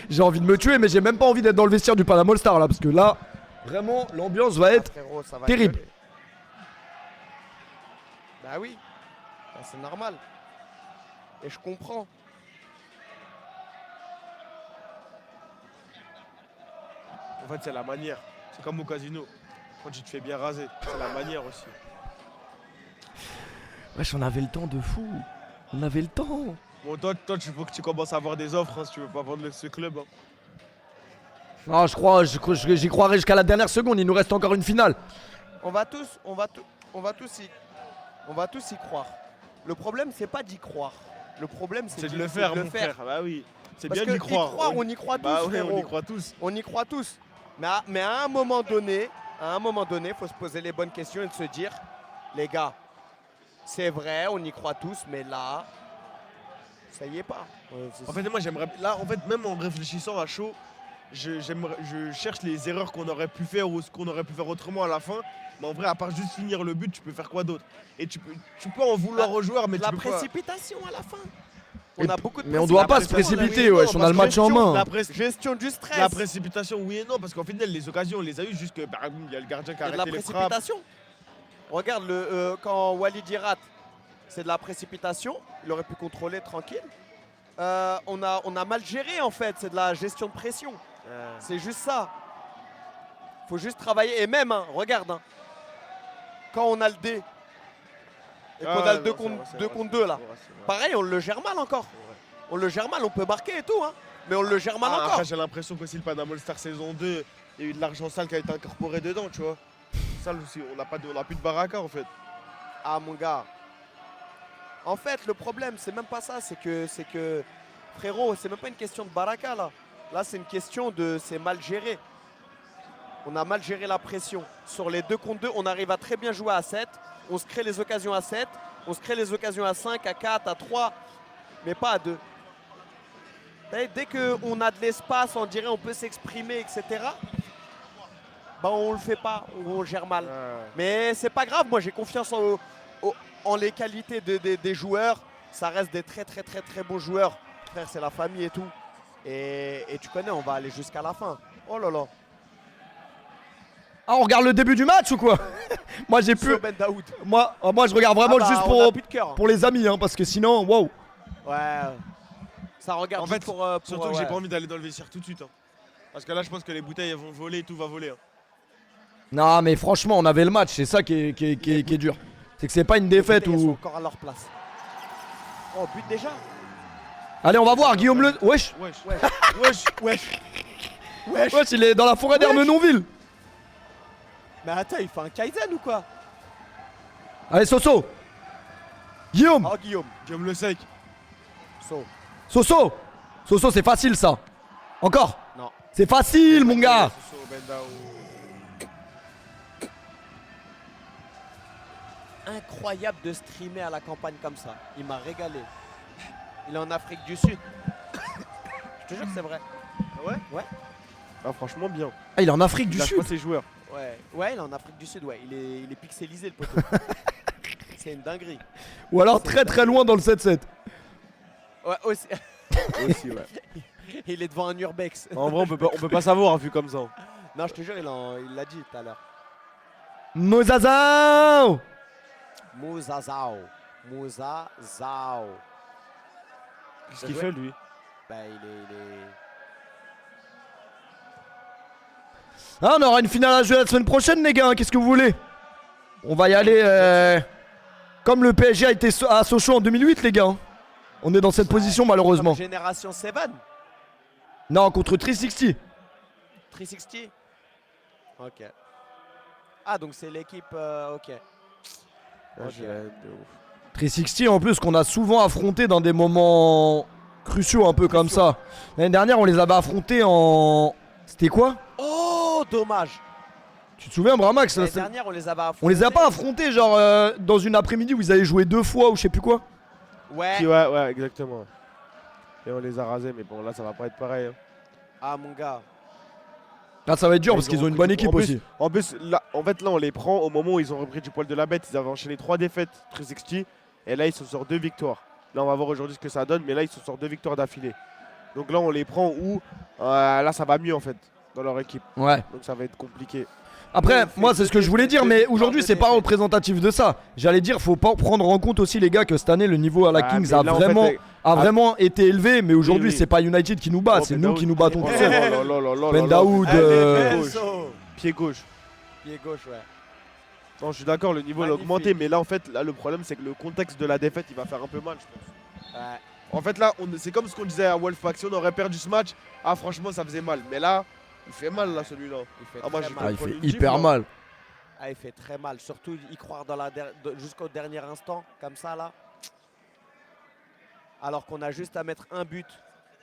J'ai envie de me tuer, mais j'ai même pas envie d'être dans le vestiaire du Panama All-Star là, parce que là, vraiment, l'ambiance va être Frérot, ça va terrible. gueuler. Bah oui. Bah, c'est normal. Et je comprends. En fait, c'est la manière. C'est comme au casino. Quand tu te fais bien raser, c'est la manière aussi. Wesh, on avait le temps de fou. On avait le temps. Bon, toi, il faut que tu commences à avoir des offres hein, si tu veux pas vendre ce club. Hein. Ah, j'y croirai jusqu'à la dernière seconde. Il nous reste encore une finale. On va tous y croire. Le problème, c'est pas d'y croire. Le problème, C'est de le faire, mon frère. Bah oui. C'est Parce bien que d'y croire. on y croit tous, Bah ouais, frérot. on y croit tous. On y croit tous. Mais à un moment donné, faut se poser les bonnes questions et de se dire, les gars, c'est vrai, on y croit tous, mais là, ça y est pas. En fait, moi, j'aimerais. Là, en fait, même en réfléchissant à chaud, je cherche les erreurs qu'on aurait pu faire ou ce qu'on aurait pu faire autrement à la fin. Mais en vrai, à part juste finir le but, tu peux faire quoi d'autre? Et tu peux en vouloir aux joueurs, mais la tu peux pas. précipitation à la fin. On a beaucoup de Mais on doit pas se précipiter, wesh. On a le match en main. Gestion du stress. La précipitation, oui et non, parce qu'en final, les occasions, on les a eues, juste que bah, il y a le gardien qui a C'est de la arrêté les frappes. précipitation. Regarde quand Walid y rate, c'est de la précipitation. Il aurait pu contrôler tranquille. On a mal géré en fait, c'est de la gestion de pression. C'est juste ça. Faut juste travailler. Et même, hein, regarde, hein, quand on a le D et qu'on a le 2 contre 2 là, pareil, on le gère mal encore. On le gère mal, on peut marquer et tout, hein, mais on le gère mal encore. Après, j'ai l'impression qu'aussi le Panama All-Star saison 2, il y a eu de l'argent sale qui a été incorporé dedans, tu vois. Sale aussi, on n'a plus de baraka en fait. Ah mon gars. En fait, le problème, c'est même pas ça, c'est que frérot, c'est même pas une question de baraka là. Là, c'est une question de c'est mal géré. On a mal géré la pression. Sur les 2 contre 2, on arrive à très bien jouer à 7. On se crée les occasions à 7. On se crée les occasions à 5, à 4, à 3, mais pas à 2. Dès qu'on a de l'espace, on dirait on peut s'exprimer, etc. Bah on le fait pas, on gère mal. Mais c'est pas grave, moi j'ai confiance en les qualités des joueurs. Ça reste des très très très très bons joueurs. Frère, c'est la famille et tout. Et tu connais, on va aller jusqu'à la fin. Oh là là. Ah, on regarde le début du match ou quoi? Moi, j'ai plus. Ben Daoud. Moi, je regarde vraiment juste on a plus de cœur. pour les amis, hein, parce que sinon, wow. Ouais. Ça regarde En juste fait, pour surtout que ouais. j'ai pas envie d'aller dans le vestiaire tout de suite. Hein. Parce que là, je pense que les bouteilles elles vont voler, tout va voler. Hein. Non, mais franchement, on avait le match. C'est ça qui est dur. C'est que c'est pas une défaite Ils sont ou. encore à leur place. Oh, but déjà. Allez, on va voir. Guillaume Le. Wesh. Wesh. Wesh. Wesh, il est dans la forêt d'Ermenonville. Mais attends, il fait un Kaizen ou quoi? Allez, Soso. Guillaume. Oh, Guillaume. Guillaume Le Sec. Soso. Soso, c'est facile ça. Encore. Non. C'est facile, mon gars. Soso, Bendao. Incroyable de streamer à la campagne comme ça. Il m'a régalé. Il est en Afrique du Sud. Je te jure que c'est vrai. Ah ouais? Ouais. Ah, franchement, bien. Ah, il est en Afrique du Il lâche Sud. pas ses joueurs. Ouais, il est en Afrique du Sud, ouais. Il est pixelisé le poteau. C'est une dinguerie. Ou alors très très loin dans le 7-7. Ouais, aussi. Aussi, ouais. Il est devant un urbex. En vrai, on peut pas savoir, vu comme ça. Non, je te jure, il l'a dit tout à l'heure. Mozazao. Mouzazao. Qu'est-ce qu'il fait, lui? Bah, il est... Ah, on aura une finale à jouer la semaine prochaine, les gars. Qu'est-ce que vous voulez? On va y aller comme le PSG a été à Sochaux en 2008, les gars. On est dans cette position, malheureusement. Génération 7. Non, contre 360. 360. Ok. Ah, donc c'est l'équipe... ok. Ok. 360 en plus qu'on a souvent affronté dans des moments cruciaux un peu comme ça. L'année dernière on les avait affrontés en... C'était quoi? Oh, dommage. Tu te souviens Bramax? L'année dernière, on les avait affrontés. On les a pas affrontés genre dans une après-midi où ils avaient joué 2 fois ou je sais plus quoi? Ouais. Ouais, exactement. Et on les a rasés, mais bon, là, ça va pas être pareil. Hein. Ah, mon gars. Ah, ça va être dur Ils parce qu'ils ont ont une bonne repris- équipe aussi. En plus, là, on les prend au moment où ils ont repris du poil de la bête. Ils avaient enchaîné 3 défaites, 360. Et là, ils se sortent 2 victoires. Là, on va voir aujourd'hui ce que ça donne. Mais là, ils se sortent 2 victoires d'affilée. Donc là, on les prend où là, ça va mieux en fait dans leur équipe. Ouais. Donc ça va être compliqué. Après, On fait moi c'est ce que je voulais dire, mais aujourd'hui de c'est pas défaites. représentatif de ça. J'allais dire, faut pas prendre en compte aussi les gars que cette année le niveau à la Ah, Kings mais a là, en fait, vraiment, les- vraiment été élevé, mais aujourd'hui oui. c'est pas United qui nous bat, Oh, c'est Ben nous Daoud. qui nous battons Oh tout là seuls. là là là là là Ben là. Daoud, Allez, gauche. Benzo. Pied gauche. Pied gauche, ouais. Non, je suis d'accord, le niveau il a Magnifique. augmenté, mais là en fait, là le problème c'est que le contexte de la défaite il va faire un peu mal, je pense. Ouais. En fait, là, c'est comme ce qu'on disait à Wolfpack, si on aurait perdu ce match, ah franchement ça faisait mal. Mais là, il fait mal là celui-là. Il fait Ah, moi, très je mal. Ah, il Pour fait une hyper gym, mal. Ah, il fait très mal. Surtout y croire dans jusqu'au dernier instant, comme ça là. Alors qu'on a juste à mettre un but.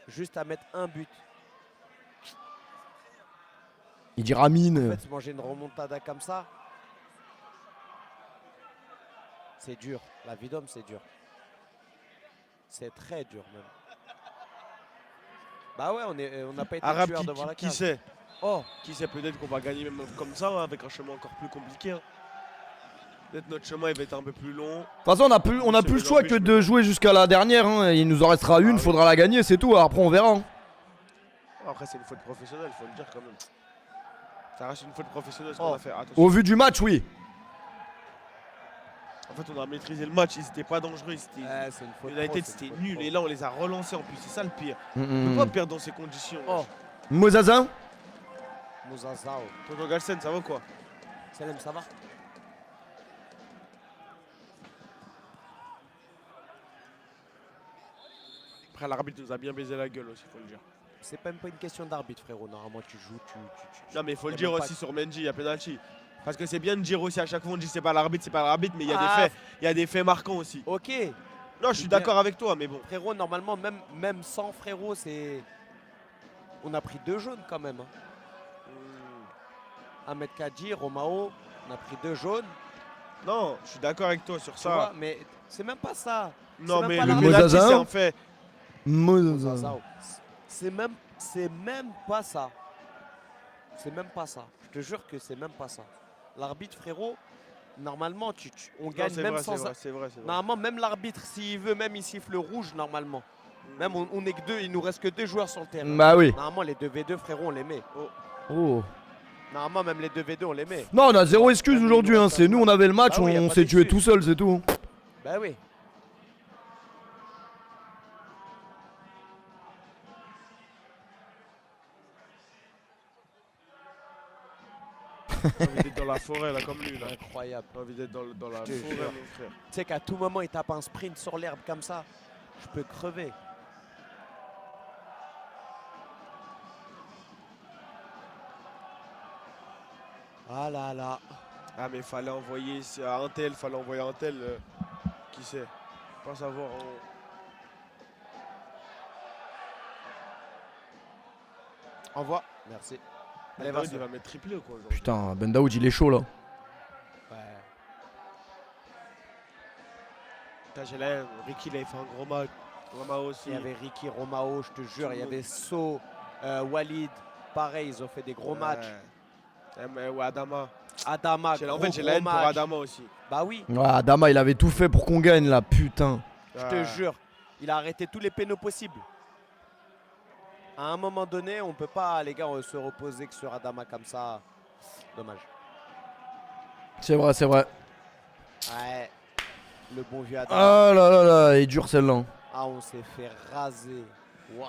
Juste à mettre un but. Il dit En Ramine. fait, se manger une remontada comme ça, c'est dur. La vie d'homme, c'est dur. C'est très dur même. Bah ouais, on n'a pas été Arabe, tueurs devant la qui case. sait Oh, Qui sait, peut-être qu'on va gagner même comme ça, hein, avec un chemin encore plus compliqué. Hein. Peut-être notre chemin il va être un peu plus long. De toute façon, on a plus le choix que de jouer jusqu'à la dernière. Hein. Il nous en restera une, oui. faudra la gagner, c'est tout. Après, on verra. Hein. Après, c'est une faute professionnelle, faut le dire quand même. Ça reste une faute professionnelle ce Oh. qu'on a fait. Attention. Au vu du match, oui. En fait, on a maîtrisé le match, ils étaient pas dangereux. Ils étaient... c'est une faute. United, pro, c'est c'était une faute nul. pro. Et là, on les a relancés en plus, c'est ça le pire. Mm, On mm, peut pas mm. perdre dans ces conditions. Oh, Mozazin. Mouzazao. Tonton Galsen, ça va quoi? Salem, ça va? Après, l'arbitre nous a bien baisé la gueule aussi, faut le dire. C'est même pas une question d'arbitre, frérot. Normalement, tu joues, Non, mais faut le y a dire même pas aussi sur Mendy, il y a penalty. Parce que c'est bien de dire aussi à chaque fois, on dit c'est pas l'arbitre, mais il y a Ah. des faits. Il y a des faits marquants aussi. Ok, Non, je suis bien. d'accord avec toi, mais bon. frérot, normalement, même sans frérot, c'est. On a pris 2 jaunes quand même. Hein. Ahmed Kadji, Romao, on a pris 2 jaunes. Non, je suis d'accord avec toi sur Tu ça. vois, mais c'est même pas ça. Non, même mais pas le l'arbitre. penalty, Mozazin. c'est un fait. Mozazin. Mouzazao. C'est même pas ça. C'est même pas ça. Je te jure que c'est même pas ça. L'arbitre, frérot, normalement, on Non, gagne c'est même vrai, sans. c'est vrai, c'est vrai, c'est vrai. Normalement, même l'arbitre, s'il veut, même il siffle rouge normalement. Même on est que 2, il nous reste que 2 joueurs sur le terrain. Bah oui. Normalement, les 2v2, frérot, on les met. Oh. Normalement, même les 2v2, on les met. Non, on a zéro excuse aujourd'hui. Hein. C'est nous, on avait le match, Ah oui, y a on pas s'est tué d'excuse. tout seul, c'est tout. Bah oui. J'ai envie d'être dans la forêt là comme lui là. Incroyable. J'ai envie d'être dans la Je te forêt jure. mon frère. Tu sais qu'à tout moment, il tape un sprint sur l'herbe comme ça. Je peux crever. Ah là là. Ah mais fallait envoyer à un tel, fallait envoyer un tel. Qui sait? Pas savoir. Envoie. Merci. Allez, Daoud, vas-y. il va mettre triplé ou quoi aujourd'hui? Putain, Ben Daoud, il est chaud là. Ouais. Putain, j'ai la haine. Ricky il avait fait un gros match. Romao aussi. Il y avait Ricky, Romao, je te jure. Il y avait So, Walid. Pareil, ils ont fait des gros matchs. Ouais, Adama. Adama, En fait, gros, j'ai la haine gros pour match. Adama aussi. Bah oui, Ouais, Adama, il avait tout fait pour qu'on gagne là, putain. je te jure. Il a arrêté tous les pénaux possibles. À un moment donné, on peut pas, les gars, se reposer que sur Adama comme ça. Dommage. C'est vrai, c'est vrai. Ouais. Le bon vieux Adama. Ah là là là, il est dur celle-là. Ah, on s'est fait raser. Waouh.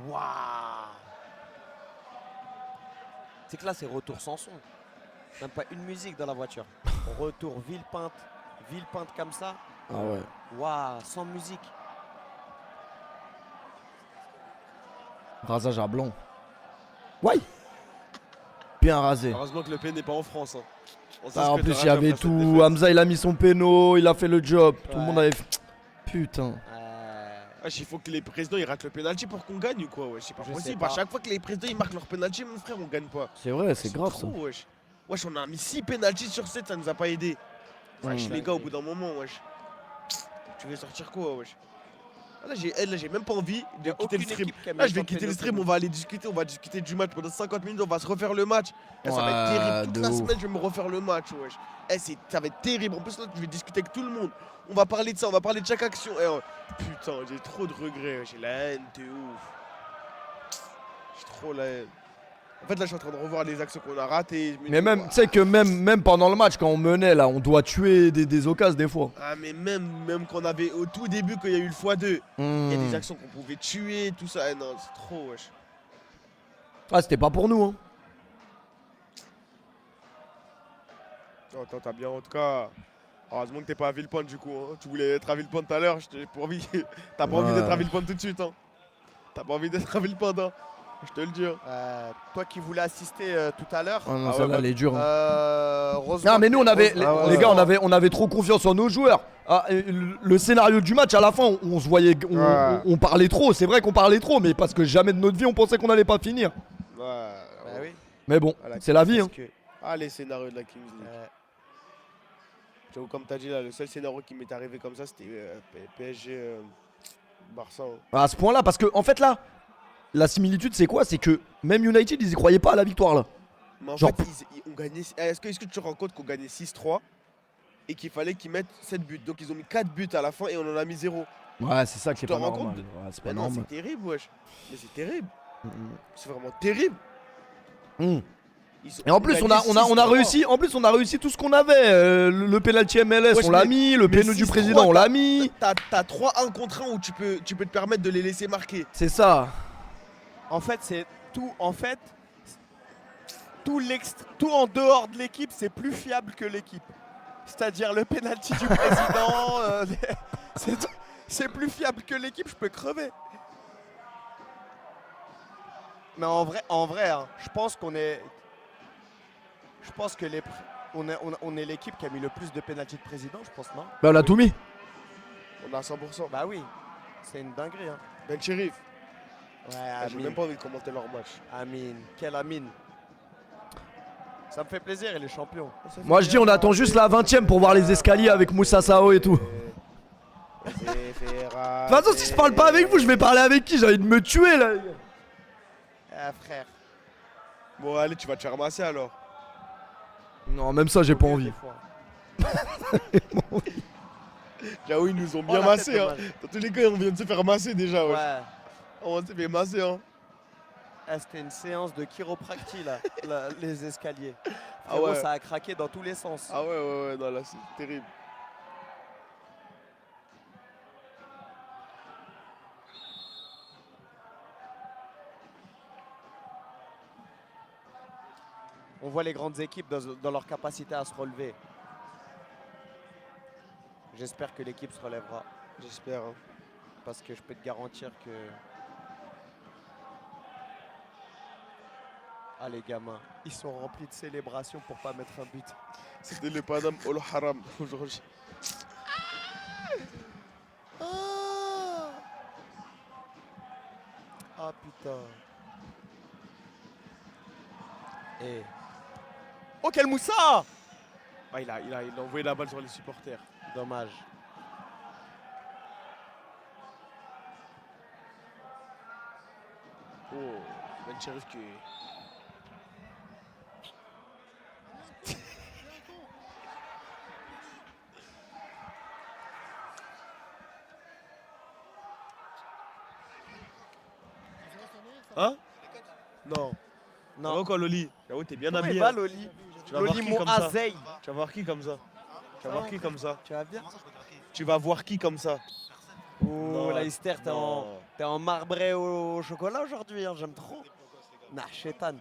Waouh. C'est que là, c'est retour sans son. Même pas une musique dans la voiture. Retour Villepinte comme ça. Ah ouais. Waouh, sans musique. Rasage à blanc. Ouais. Bien rasé. Heureusement que le P n'est pas en France. Hein. On sait Ah, ce en que plus, t'auras il y avait après cette tout. défaite. Hamza, il a mis son péno, il a fait le job. Tout le monde avait. Putain. Wesh, il faut que les présidents ils ratent le penalty pour qu'on gagne ou quoi? Wesh, c'est pas Je sais possible. pas. À chaque fois que les présidents ils marquent leur penalty, mon frère, on gagne pas. C'est vrai, c'est grave ça. trop, wesh. Wesh, on a mis 6 penalties sur 7, ça nous a pas aidé. Wesh, les gars, au bout d'un moment, wesh. Tu veux sortir quoi, wesh? Là, j'ai même pas envie de quitter le stream. Là, je vais quitter le stream, on va aller discuter, on va discuter du match pendant 50 minutes, on va se refaire le match. Là, ça va être Ouais, terrible. Toute de la ouf. semaine, je vais me refaire le match, wesh. Ça va être terrible. En plus, là, je vais discuter avec tout le monde. On va parler de ça, on va parler de chaque action. Putain, j'ai trop de regrets, j'ai la haine, t'es ouf. J'ai trop la haine. En fait, là, je suis en train de revoir les actions qu'on a ratées. Je me Mais dis, même, ouah. tu sais que même pendant le match, quand on menait là, on doit tuer des occasions des fois. Ah, mais même qu'on avait au tout début, quand il y a eu le x2, il y a des Hmm. actions qu'on pouvait tuer, tout ça. Non, c'est trop, wesh. Ah, c'était pas pour nous, hein. Oh, attends, t'as bien, en tout cas. Heureusement que t'es pas à Villepinte du coup. Hein. Tu voulais être à Villepinte tout à l'heure. T'as pas envie Ouais. d'être à Villepinte tout de suite. Hein. T'as pas envie d'être à Villepinte. Hein. Je te le dis. Hein. Toi qui voulais assister tout à l'heure. Ah non, Ah celle-là, ouais, elle est dure. hein. Heureusement Non, mais nous, on avait, Ah ouais, les ouais. gars, on avait trop confiance en nos joueurs. Ah, et le scénario du match, à la fin, on se voyait, Ouais. on parlait trop. C'est vrai qu'on parlait trop, mais parce que jamais de notre vie, on pensait qu'on allait pas finir. Ouais. Bah oui. Mais bon, Voilà, c'est la vie. Hein. parce que- Ah, les scénarios de la Kings League. J'avoue, comme t'as dit là, le seul scénario qui m'est arrivé comme ça, c'était PSG Barça. Hein. À ce point-là, parce que, en fait, là, la similitude, c'est quoi? C'est que même United, ils y croyaient pas à la victoire, là. Mais en Genre- fait, ils ont gagné. Est-ce que tu te rends compte qu'on gagnait 6-3 et qu'il fallait qu'ils mettent 7 buts? Donc ils ont mis 4 buts à la fin et on en a mis 0. Ouais, c'est ça qui est te pas rends normal. compte Ouais, c'est Mais pas non, normal. c'est terrible, wesh. Mais c'est terrible. Mm, C'est vraiment terrible. mm. Ils ont- Et en plus, on a 6-3. réussi. En plus, on a réussi tout ce qu'on avait. Le penalty MLS, Wesh, on l'a mais- mis. Le mais péno du 6-3, président, on l'a mis. T'as 3-1 contre 1 où tu peux te permettre de les laisser marquer. C'est ça. En fait, c'est tout. En fait, tout en dehors de l'équipe, c'est plus fiable que l'équipe. C'est-à-dire le penalty du président. C'est plus fiable que l'équipe. Je peux crever. Mais en vrai, hein, je pense qu'on est. Je pense que on est l'équipe qui a mis le plus de penalty de président, je pense, non? Bah, on a tout mis. On a 100%. Bah oui, c'est une dinguerie. Hein. Ben Chérif, Ouais, j'ai même pas envie de commenter leur match. Amine, quelle Amine. Ça me fait plaisir, il est champion. Moi, je dis, on attend juste la 20ème pour voir les escaliers avec Moussa Sao et tout. De toute façon, si je parle pas avec vous, je vais parler avec qui? J'ai envie de me tuer là. Ah frère. Bon, allez, tu vas te faire masser alors. Non, même ça, j'ai pas envie. Des fois. J'avoue, ils nous ont Oh, bien la massé. tête de Hein. mal. Dans tous les cas, on vient de se faire masser déjà. Ouais. Ouais. On s'est fait masser. Hein. Ah, c'était une séance de chiropractie là, les escaliers. Ah Frérot, ouais. ça a craqué dans tous les sens. Ah ouais, non, là, c'est terrible. On voit les grandes équipes dans leur capacité à se relever. J'espère que l'équipe se relèvera. J'espère. Hein. Parce que je peux te garantir que... Ah les gamins, ils sont remplis de célébrations pour pas mettre un but. C'était le Panam Ol Haram aujourd'hui. Ah putain. Eh. Oh quel Moussa! Ah, il a envoyé la balle sur les supporters. Dommage. Oh, Ben Cherif qui... Hein? Non. Ça va quoi Loli? J'avoue t'es bien Comment il habillé. va Hein. Loli? Tu vas voir Loli qui comme ça? Moazei. Tu vas voir qui comme ça? Tu vas voir qui comme ça? Tu vas bien? Tu vas voir qui comme ça? Oh Non, la Esther, non. t'es en marbré au chocolat aujourd'hui, hein, j'aime trop. Nah, chétan.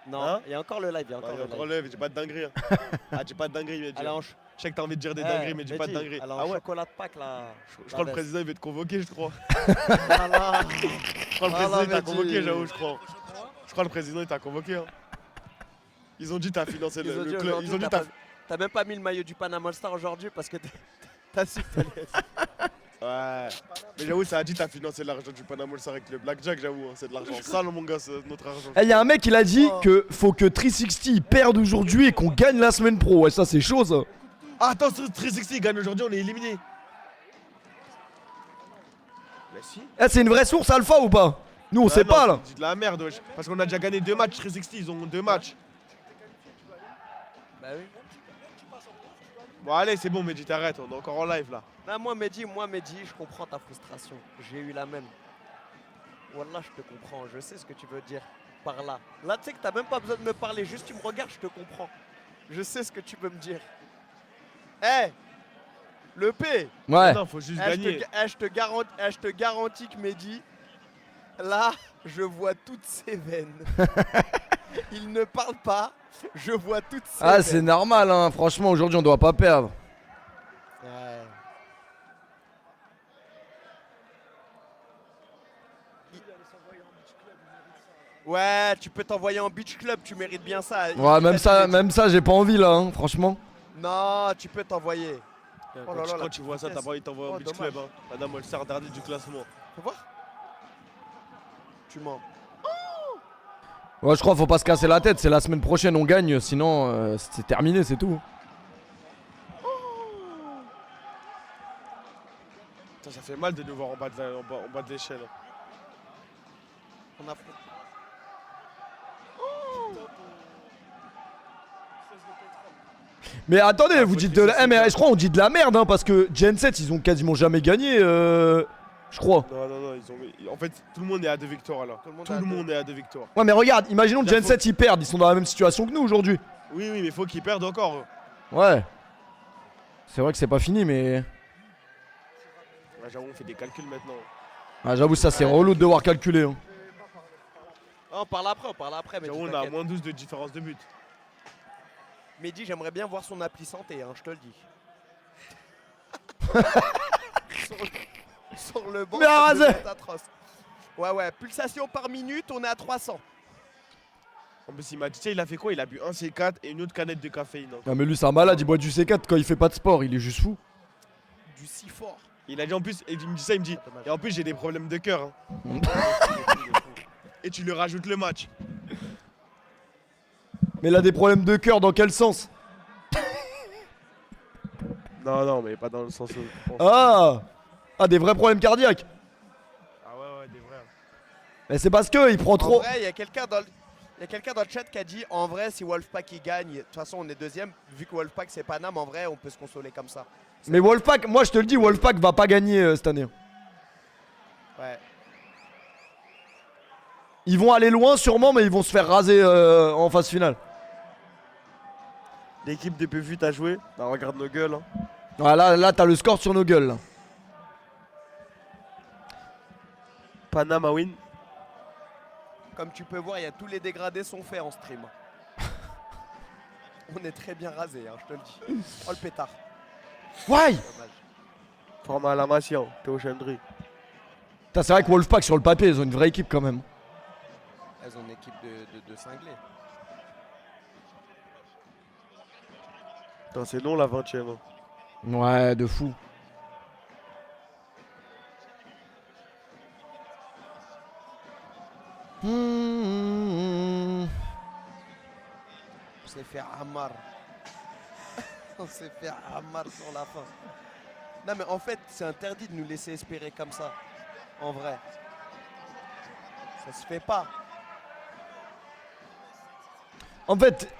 Non, Hein? il y a encore le live, il y a Ouais, encore il y a le trop live. lève, j'ai pas de dinguerie. Hein. Ah, j'ai pas de dinguerie, Mehdi. Allez, en, Je sais que t'as envie de dire des eh, dingueries, mais j'ai pas de Mehdi, dinguerie. allez, en Ah ouais? chocolat de Pâques là. Je crois que le président il va te convoquer, je crois. Voilà. Je crois que le Voilà, président il t'a Mehdi. convoqué, j'avoue, je crois. Je crois que le président il t'a convoqué. Hein. Ils ont dit t'as financé Ils ont le dit club. aujourd'hui, Ils ont dit t'as même pas mis le maillot du Panama All Star aujourd'hui parce que t'as su que t'allais être- Ouais. Mais j'avoue, ça a dit t'as financé l'argent du Panama All Star avec le Blackjack, j'avoue. Hein. C'est de l'argent sale, mon gars, c'est notre argent. Eh, y a un mec, il a dit que faut que 360 perde aujourd'hui et qu'on gagne la semaine pro. Ouais, ça, c'est chaud, ça. Ah, attends, 360 il gagne aujourd'hui, on est éliminé. Mais si. Eh, c'est une vraie source alpha ou pas? Nous, on sait non, pas, là. Tu dis de la merde, wesh. Parce qu'on a déjà gagné 2 matchs, 360, ils ont 2 matchs. Bah oui. Bon, allez, c'est bon, Mehdi, t'arrêtes, on est encore en live là. Non, moi Mehdi, je comprends ta frustration. J'ai eu la même. Wallah, je te comprends, je sais ce que tu veux dire par là. Là, tu sais que t'as même pas besoin de me parler, juste tu me regardes, je te comprends. Je sais ce que tu veux me dire. Eh, le P. Ouais. Non, faut juste Eh, gagner. je te garantis que Mehdi, là, je vois toutes ses veines. Il ne parle pas, je vois toutes ses Ah, veines. c'est normal, hein. Franchement, aujourd'hui, on doit pas perdre. Ouais. Ouais, tu peux t'envoyer en beach club, tu mérites bien ça. Ouais, même ça, j'ai pas envie, là, hein. Franchement. Non, tu peux t'envoyer. Quand, là là, quand la tu vois ça, t'as pas envie de t'envoyer Oh, au Beach dommage. Club. Hein. Madame All Star dernier du classement. Fais voir. Tu mens. Ouais, je crois faut pas se casser la tête. C'est la semaine prochaine, on gagne. Sinon, c'est terminé, c'est tout. Ça fait mal de nous voir en bas de l'échelle. On a... Mais attendez, Ah, vous faut dites qu'il de la... fasse Eh, mais ça. je crois on dit de la merde, hein, parce que Gen 7, ils ont quasiment jamais gagné, je crois. Non, en fait, tout le monde est à 2 victoires là. Tout le monde est à 2 victoires. Ouais, mais regarde, imaginons Là, Gen 7, ils perdent. Ils sont dans la même situation que nous aujourd'hui. Oui, mais il faut qu'ils perdent encore. Ouais. C'est vrai que c'est pas fini, mais... Ouais, j'avoue, on fait des calculs maintenant. Ah, j'avoue, ça, c'est relou de devoir calculer. Hein. Ah, on parle après, Mehdi, J'avoue, on a t'inquiète. moins 12 de différence de but. Mehdi, j'aimerais bien voir son appli santé, hein, je te le dis. sur le banc, Mais ça arrête. devait être atroce. Ouais, pulsation par minute, on est à 300. En plus, il m'a dit, tu sais, il a fait quoi? Il a bu un C4 et une autre canette de caféine. Hein. Ah, mais lui, c'est un malade. Il boit du C4 quand il fait pas de sport. Il est juste fou. Du si fort. Il a dit en plus, et il me dit ça, il me dit, et en plus, j'ai des problèmes de cœur. Hein. Et tu lui rajoutes le match. Mais il a des problèmes de cœur dans quel sens? Non, mais pas dans le sens où tu penses. Ah, des vrais problèmes cardiaques. Ah ouais, des vrais. Mais c'est parce que il prend En trop... vrai, il y a quelqu'un dans le chat qui a dit en vrai, si Wolfpack il gagne, de toute façon on est deuxième, vu que Wolfpack c'est Paname, en vrai on peut se consoler comme ça. Mais Wolfpack, moi je te le dis, Wolfpack va pas gagner cette année. Ouais. Ils vont aller loin sûrement, mais ils vont se faire raser en phase finale. L'équipe de PVU t'as joué? Bah, regarde nos gueules. Hein. Ah, là t'as le score sur nos gueules. Là. Panama win. Comme tu peux voir, il y a tous les dégradés sont faits en stream. On est très bien rasé, hein, je te le dis. Oh le pétard. Ouais. Dommage. Format à la Massian, Théo Chendry. Putain, c'est vrai que Wolfpack sur le papier, ils ont une vraie équipe quand même. Elles ont une équipe de cinglés. Putain, c'est long la 20ème. Hein. Ouais, de fou. On s'est fait Ammar. On s'est fait Ammar sur la fin. Non mais en fait, c'est interdit de nous laisser espérer comme ça. En vrai. Ça se fait pas. En fait,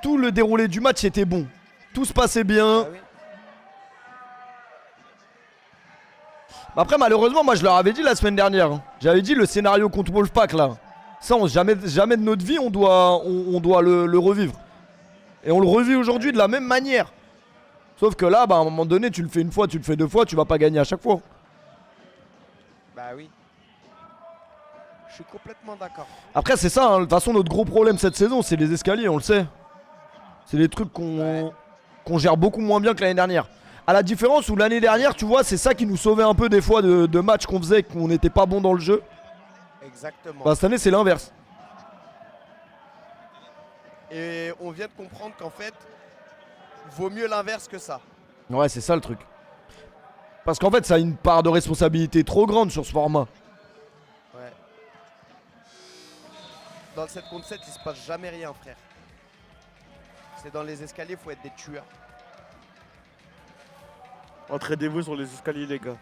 tout le déroulé du match était bon. Tout se passait bien. Ah oui. Après, malheureusement, moi je leur avais dit la semaine dernière. Hein. J'avais dit le scénario contre Wolfpack là. Ça, jamais de notre vie, on doit le revivre. Et on le revit aujourd'hui de la même manière. Sauf que là, bah, à un moment donné, tu le fais une fois, tu le fais deux fois, tu vas pas gagner à chaque fois. Bah oui. Je suis complètement d'accord. Après, c'est ça, hein, de toute façon, notre gros problème cette saison, c'est les escaliers, on le sait. C'est des trucs qu'on gère beaucoup moins bien que l'année dernière. À la différence où l'année dernière, tu vois, c'est ça qui nous sauvait un peu des fois de matchs qu'on faisait, qu'on n'était pas bon dans le jeu. Exactement. Bah, cette année, c'est l'inverse. Et on vient de comprendre qu'en fait, vaut mieux l'inverse que ça. Ouais, c'est ça le truc. Parce qu'en fait, ça a une part de responsabilité trop grande sur ce format. Ouais. Dans le 7 contre 7, il se passe jamais rien, frère. C'est dans les escaliers, faut être des tueurs. Entraînez-vous sur les escaliers, les gars.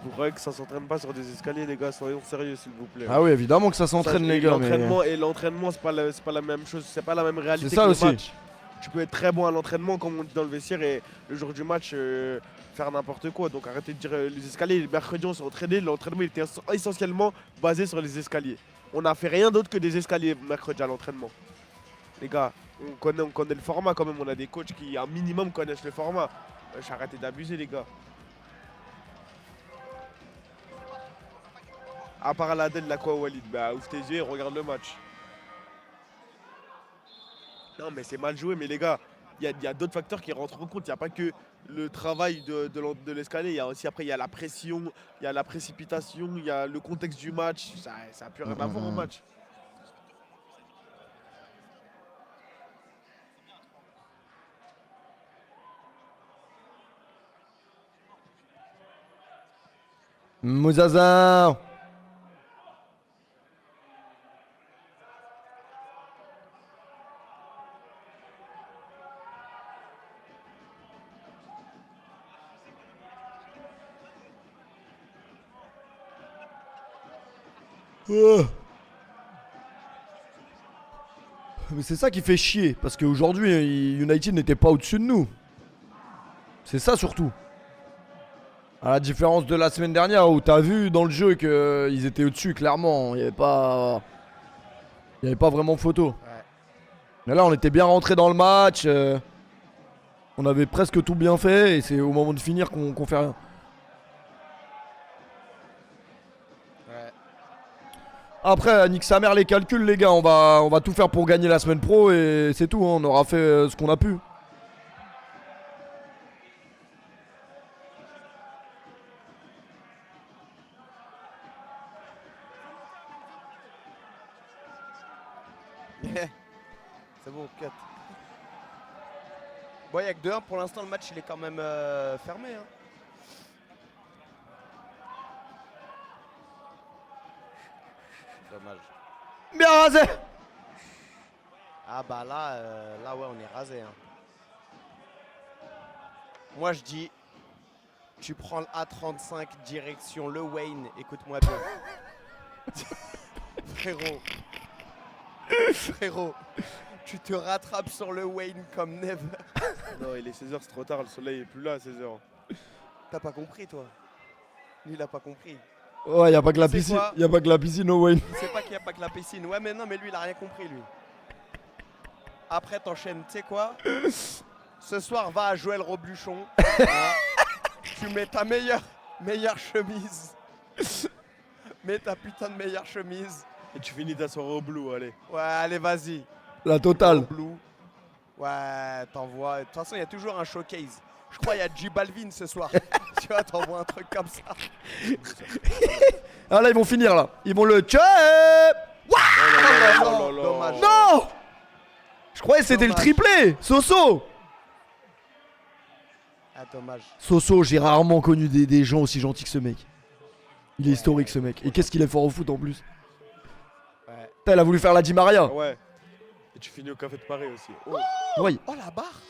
Vous croyez que ça s'entraîne pas sur des escaliers, les gars? Soyons sérieux, s'il vous plaît. Ah oui, évidemment que ça s'entraîne, les gars. Mais... L'entraînement, c'est pas la même chose, c'est pas la même réalité C'est que ça le aussi. match. Tu peux être très bon à l'entraînement, comme on dit dans le vestiaire, et le jour du match, faire n'importe quoi. Donc arrêtez de dire les escaliers. Le mercredi, on s'est entraîné. L'entraînement, il était essentiellement basé sur les escaliers. On n'a fait rien d'autre que des escaliers mercredi à l'entraînement. Les gars, on connaît le format quand même. On a des coachs qui, un minimum, connaissent le format. Arrêtez d'abuser, les gars. À part l'Adel, la quoi, Walid? Bah, ouvre tes yeux et regarde le match. Non, mais c'est mal joué, mais les gars, il y a d'autres facteurs qui rentrent en compte. Il n'y a pas que le travail de l'escalier. Il y a aussi, après, il y a la pression, il y a la précipitation, il y a le contexte du match. Ça n'a plus rien à voir au match. Mouzaza. Mais c'est ça qui fait chier, parce qu'aujourd'hui, United n'était pas au-dessus de nous. C'est ça surtout. À la différence de la semaine dernière où t'as vu dans le jeu qu'ils étaient au-dessus, clairement. Il n'y avait pas vraiment photo. Ouais. Mais là, on était bien rentré dans le match. On avait presque tout bien fait et c'est au moment de finir qu'on fait rien. Ouais. Après, nique sa mère les calculs, les gars. On va tout faire pour gagner la semaine pro et c'est tout. Hein. On aura fait ce qu'on a pu. C'est bon, cut. Bon, il n'y a que 2-1 pour l'instant, le match il est quand même fermé. Hein. Dommage. Bien rasé. Ah bah là, là ouais, on est rasé. Hein. Moi je dis, tu prends le A35 direction Le Wayne, écoute-moi bien. Frérot. Frérot. Tu te rattrapes sur Le Wayne comme never. Non, il est 16h, c'est trop tard, le soleil est plus là à 16h. T'as pas compris toi. Lui il a pas compris. Ouais, y a pas que la C'est piscine. quoi Y a pas que la piscine, no Wayne. Il sait pas qu'il n'y a pas que la piscine. Ouais mais non mais lui il a rien compris lui. Après t'enchaînes, tu sais quoi? Ce soir va à Joël Robuchon. Hein. Tu mets ta meilleure chemise. Mets ta putain de meilleure chemise. Et tu finis ta soirée au blue, allez. Ouais allez vas-y. La totale. Blue. Ouais, t'envoies. De toute façon, il y a toujours un showcase. Je crois qu'il y a J Balvin ce soir. Tu vois, t'envoies un truc comme ça. Ah là, ils vont finir là. Ils vont le tuer. Oh là là là là. Dommage. Non! Je croyais que c'était le Dommage. triplé. Soso. Ah, dommage. Soso, j'ai rarement connu des gens aussi gentils que ce mec. Il est historique ce mec. Et qu'est-ce qu'il est fort au foot en plus. Ouais. Putain, elle a voulu faire la Di Maria. Ouais. Et tu finis au café de Paris aussi. Oh. Oui. Oh, la barre.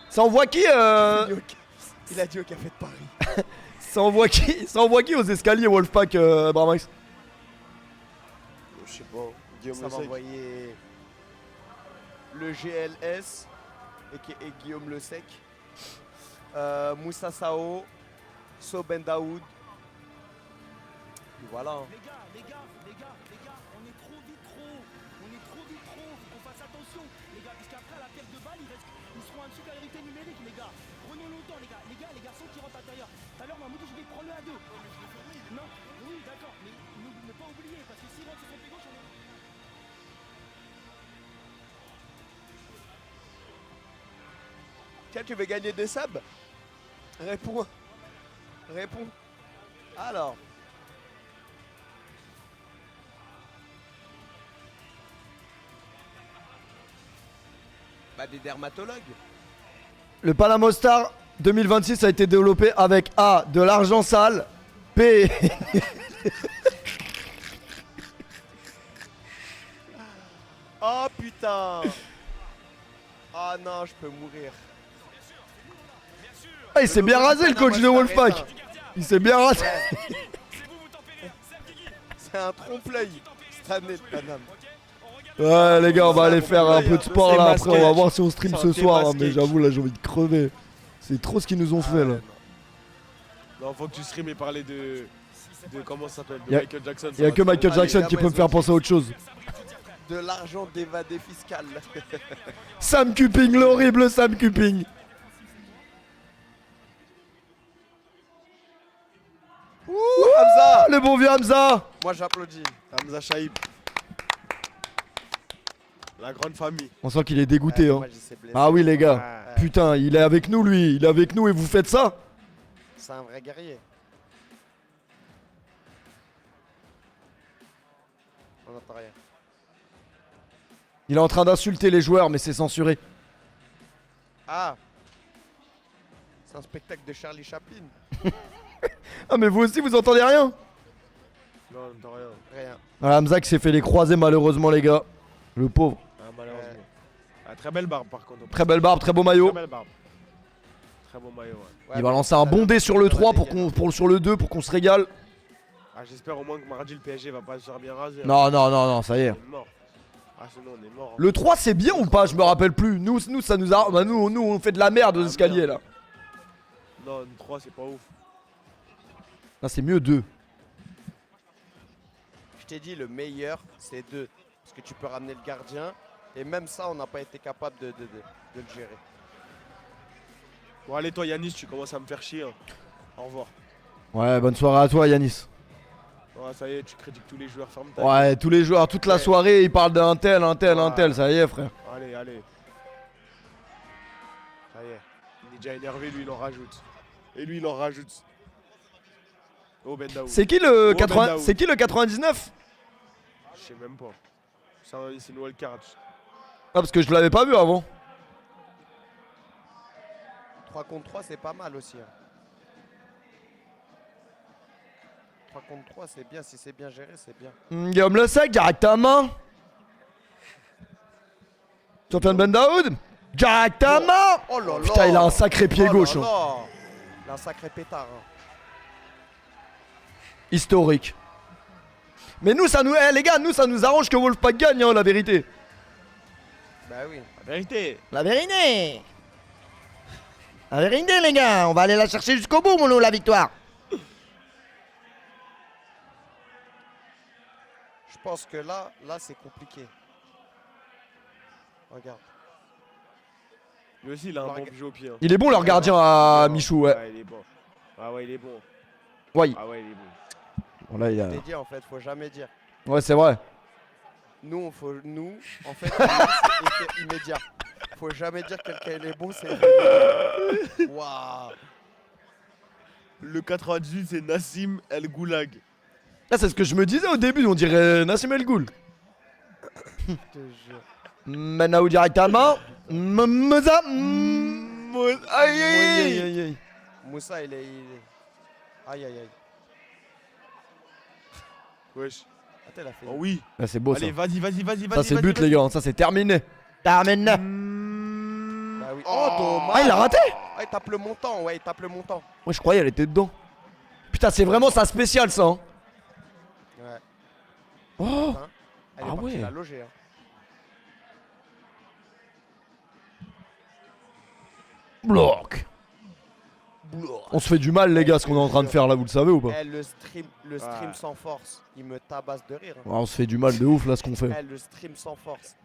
Ça envoie qui Il a dit au café de Paris. Ça envoie qui aux escaliers Wolfpack Bramax? Je sais pas. Guillaume Ça va Lessec. envoyer le GLS et Guillaume Le Sec, Moussa Sao, Soben Daoud. Et voilà. hein. Les gars, on est trop vite trop. Faut qu'on fasse attention, les gars, parce qu'après à la perte de balle, ils seront en supériorité numérique, les gars. Prenons le temps, les gars, les garçons qui rentrent à l'intérieur. Tout à l'heure, Mamoudou, je vais prendre le à 2. Non, oui, d'accord, mais ne pas oublier, parce que s'ils rentrent sur son pied gauche, on est. Tiens, tu veux gagner des subs? Réponds. Alors. Bah, des dermatologues. Le Panama Star 2026 a été développé avec A. De l'argent sale. B. Oh putain. Ah non, je peux mourir. Ah, il s'est bien rasé le coach de Wolfpack. Il s'est bien rasé. C'est un trompe-l'œil cette année, le Paname. Ouais les gars, on va aller faire un peu de sport C'est là. masqué. Après on va voir si on stream C'est ce un soir. hein, masqué. mais j'avoue là j'ai envie de crever. C'est trop ce qu'ils nous ont fait là. Non, faut que tu stream et parler de comment ça s'appelle, de Y a- Michael Jackson. Il y a que Michael Allez, Jackson gars, qui moi, peut me je faire veux penser à autre chose. De l'argent d'évadé fiscal. Sam Cupping, l'horrible Sam Cupping. Ouh, Hamza. Le bon vieux Hamza. Moi j'applaudis. Hamza Shaib. La grande famille. On sent qu'il est dégoûté hein. Dommage, il s'est blessé. Ah oui les gars. Ouais. Putain, il est avec nous lui. Il est avec nous et vous faites ça? C'est un vrai guerrier. On n'entend rien. Il est en train d'insulter les joueurs mais c'est censuré. Ah. C'est un spectacle de Charlie Chaplin. Ah mais vous aussi vous entendez rien? Non, on n'entend rien. Rien. Voilà Hamza qui s'est fait les croiser malheureusement les gars. Le pauvre. Ah, malheureusement. Ah, très belle barbe par contre. Très belle barbe, très beau maillot. Très belle barbe. Très beau maillot, ouais. Il va lancer un bon dé sur le 3 sur le 2 pour qu'on se régale. Ah, j'espère au moins que mardi le PSG va pas se faire bien raser. Non, non, non, non, ça y est. On est mort. Ah, sinon on est mort. hein. Le 3 c'est bien ou pas? Je me rappelle plus. Nous ça nous a. Bah, nous on fait de la merde aux Ah, escaliers merde. là. Non, une 3 c'est pas ouf. Là c'est mieux 2. Je t'ai dit, le meilleur, c'est 2. Parce que tu peux ramener le gardien. Et même ça, on n'a pas été capable de le gérer. Bon, allez, toi Yanis, tu commences à me faire chier. hein. Au revoir. Ouais, bonne soirée à toi Yanis. Ouais, ça y est, tu critiques tous les joueurs, ferme ta Ouais, tous les joueurs, toute la Ouais. soirée, ils parlent d'un tel, un tel, un Ouais. tel. Ça y est frère. gueule. Allez, allez. Ça y est. Il est déjà énervé, lui il en rajoute. Et lui il en rajoute. Oh Ben Daoud. C'est qui le Oh, 80... Ben Daoud. C'est qui le 99? Je sais même pas. C'est une wildcard. Ah parce que je l'avais pas vu avant. 3 contre 3, c'est pas mal aussi. 3 contre 3, c'est bien. Si c'est bien géré, c'est bien. Guillaume Le Sec, directement. Sofiane Ben Daoud, directement. Oh là là. Putain, il a un sacré pied Oh gauche. là hein. là. Il a un sacré pétard. hein. Historique. Mais nous, ça nous. Eh les gars, nous, ça nous arrange que Wolfpack gagne, hein, la vérité. Bah oui. La vérité. La vérité. La vérité, les gars. On va aller la chercher jusqu'au bout, mon la victoire. Je pense que là c'est compliqué. Regarde. Lui aussi il a un Non, bon regarde. bijou au pied. hein. Il est bon, leur gardien à Non. Michou, ouais. Il est bon. Ah ouais, il est bon. Ouais. Ah ouais, il est bon. Bon, là, il a... Je t'ai dit en fait, faut jamais dire. Ouais, c'est vrai. Nous, en fait, nous, c'est effet immédiat. Faut jamais dire que quelqu'un il est bon, c'est effet immédiat. Waouh. Le 98, c'est Nassim El Goulag. Ah, c'est ce que je me disais au début, on dirait Nassim El Ghoul. Je te jure. Maintenant directement, Moussa. Aïe aïe aïe. Moussa, il est. Aïe aïe aïe. Wesh. Attends, il a fait. Oh oui. Ah, c'est beau ça. Allez, vas-y. Ça c'est but les gars, ça c'est terminé. Terminé. Bah oui. Oh, dommage. Ah, il a raté. Ah, il tape le montant, ouais, il tape le montant. Moi je croyais elle était dedans. Putain, c'est vraiment sa spéciale ça. Hein. Ouais. Oh. Hein, elle est Ah partie ouais. la loger. Hein. Bloc. On se fait du mal les gars ce qu'on est en train de faire là, vous le savez ou pas? Eh, le stream sans force, il me tabasse de rire. Hein. On se fait du mal de ouf là ce qu'on fait. Eh, le stream sans force.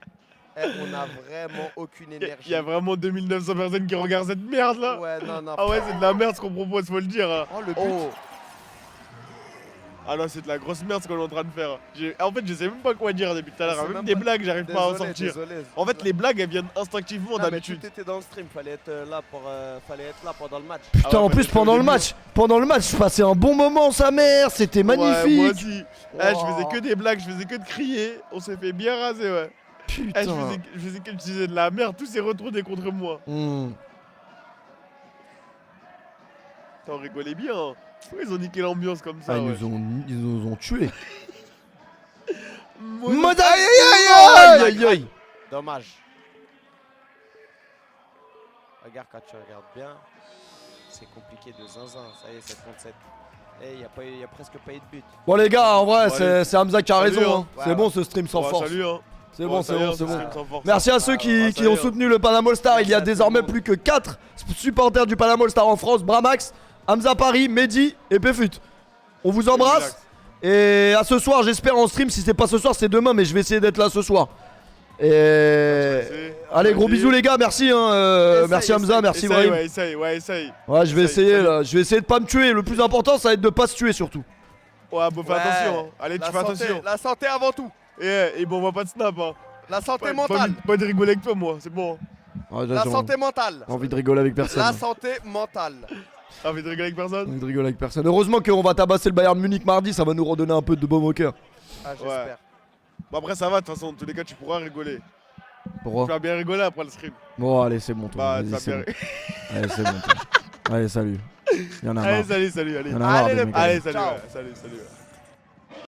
Eh, on a vraiment aucune énergie. Il y a vraiment 2900 personnes qui regardent cette merde là. Ouais, non. Ah ouais, c'est de la merde ce qu'on propose, faut le dire. Hein. Oh, le but. Oh. Ah non, c'est de la grosse merde ce qu'on est en train de faire. En fait, je sais même pas quoi dire depuis tout à l'heure. C'est Même même des pas- blagues, j'arrive pas à en Désolé, sortir. désolé. En fait, les blagues, elles viennent instinctivement Non, mais d'habitude. tu étais dans le stream, fallait être là pendant le match. Putain, Ah ouais, en plus peut-être pendant au le début. match, je passais un bon moment sa mère, c'était Ouais, moi magnifique. aussi. Eh, je faisais que des blagues, je faisais que de crier. On s'est fait bien raser, ouais. Eh, Putain. je faisais que utiliser de la merde, tout s'est retourné contre moi. T'en rigolais bien. Hein. Pourquoi ils ont niqué l'ambiance comme ça? Ah, ouais. ils nous ont tués. Moda- Aïe aïe aïe. Dommage. Regarde quand tu regardes bien, c'est compliqué de zinzin. Ça y est, 7 contre 7. Eh, il y a presque pas eu de but. Bon les gars, en vrai, Bon, c'est Hamza qui a Salut, raison. hein. Hein. C'est bon ce stream sans Ouais, force. Salut, hein. C'est bon, c'est bon, c'est bon. bon. Merci à ceux qui ont soutenu le Panama All Star. Il y a Merci à désormais tout le plus que 4 supporters du Panama All Star en France. Bramax, Hamza Paris, Mehdi et Pefut. On vous embrasse. Et à ce soir, j'espère en stream. Si c'est pas ce soir, c'est demain. Mais je vais essayer d'être là ce soir. Et allez, gros bisous les gars. Merci. Merci Hamza, merci Brahim. Ouais, essaye. Ouais, je vais Essaye, essayer salut. là. Je vais essayer de pas me tuer. Le plus important, ça va être de pas se tuer surtout. Ouais, bon, fais attention. Hein. Allez, tu fais attention. La santé avant tout. Et bon, on voit pas de snap. Hein. La santé Pas mentale. de rigoler avec toi, moi, c'est bon. La santé mentale. J'ai envie de rigoler avec personne. La santé mentale. T'as envie de rigoler avec J'ai personne? envie de rigoler avec personne. Heureusement qu'on va tabasser le Bayern Munich mardi. Ça va nous redonner un peu de baume au cœur. Ah, j'espère. Ouais. Bon, après, ça va, de toute façon, dans tous les cas, tu pourras rigoler. Pourquoi? Tu vas bien rigoler après le stream. Bon, allez, c'est bon, toi. Bah, Vas-y, ça c'est bien. bon. Allez, c'est bon, toi. Allez, salut. Il y en a marre. Allez, salut. Il y en a marre Allez, des le mecs. Allez, salut. Ciao. Ouais, salut.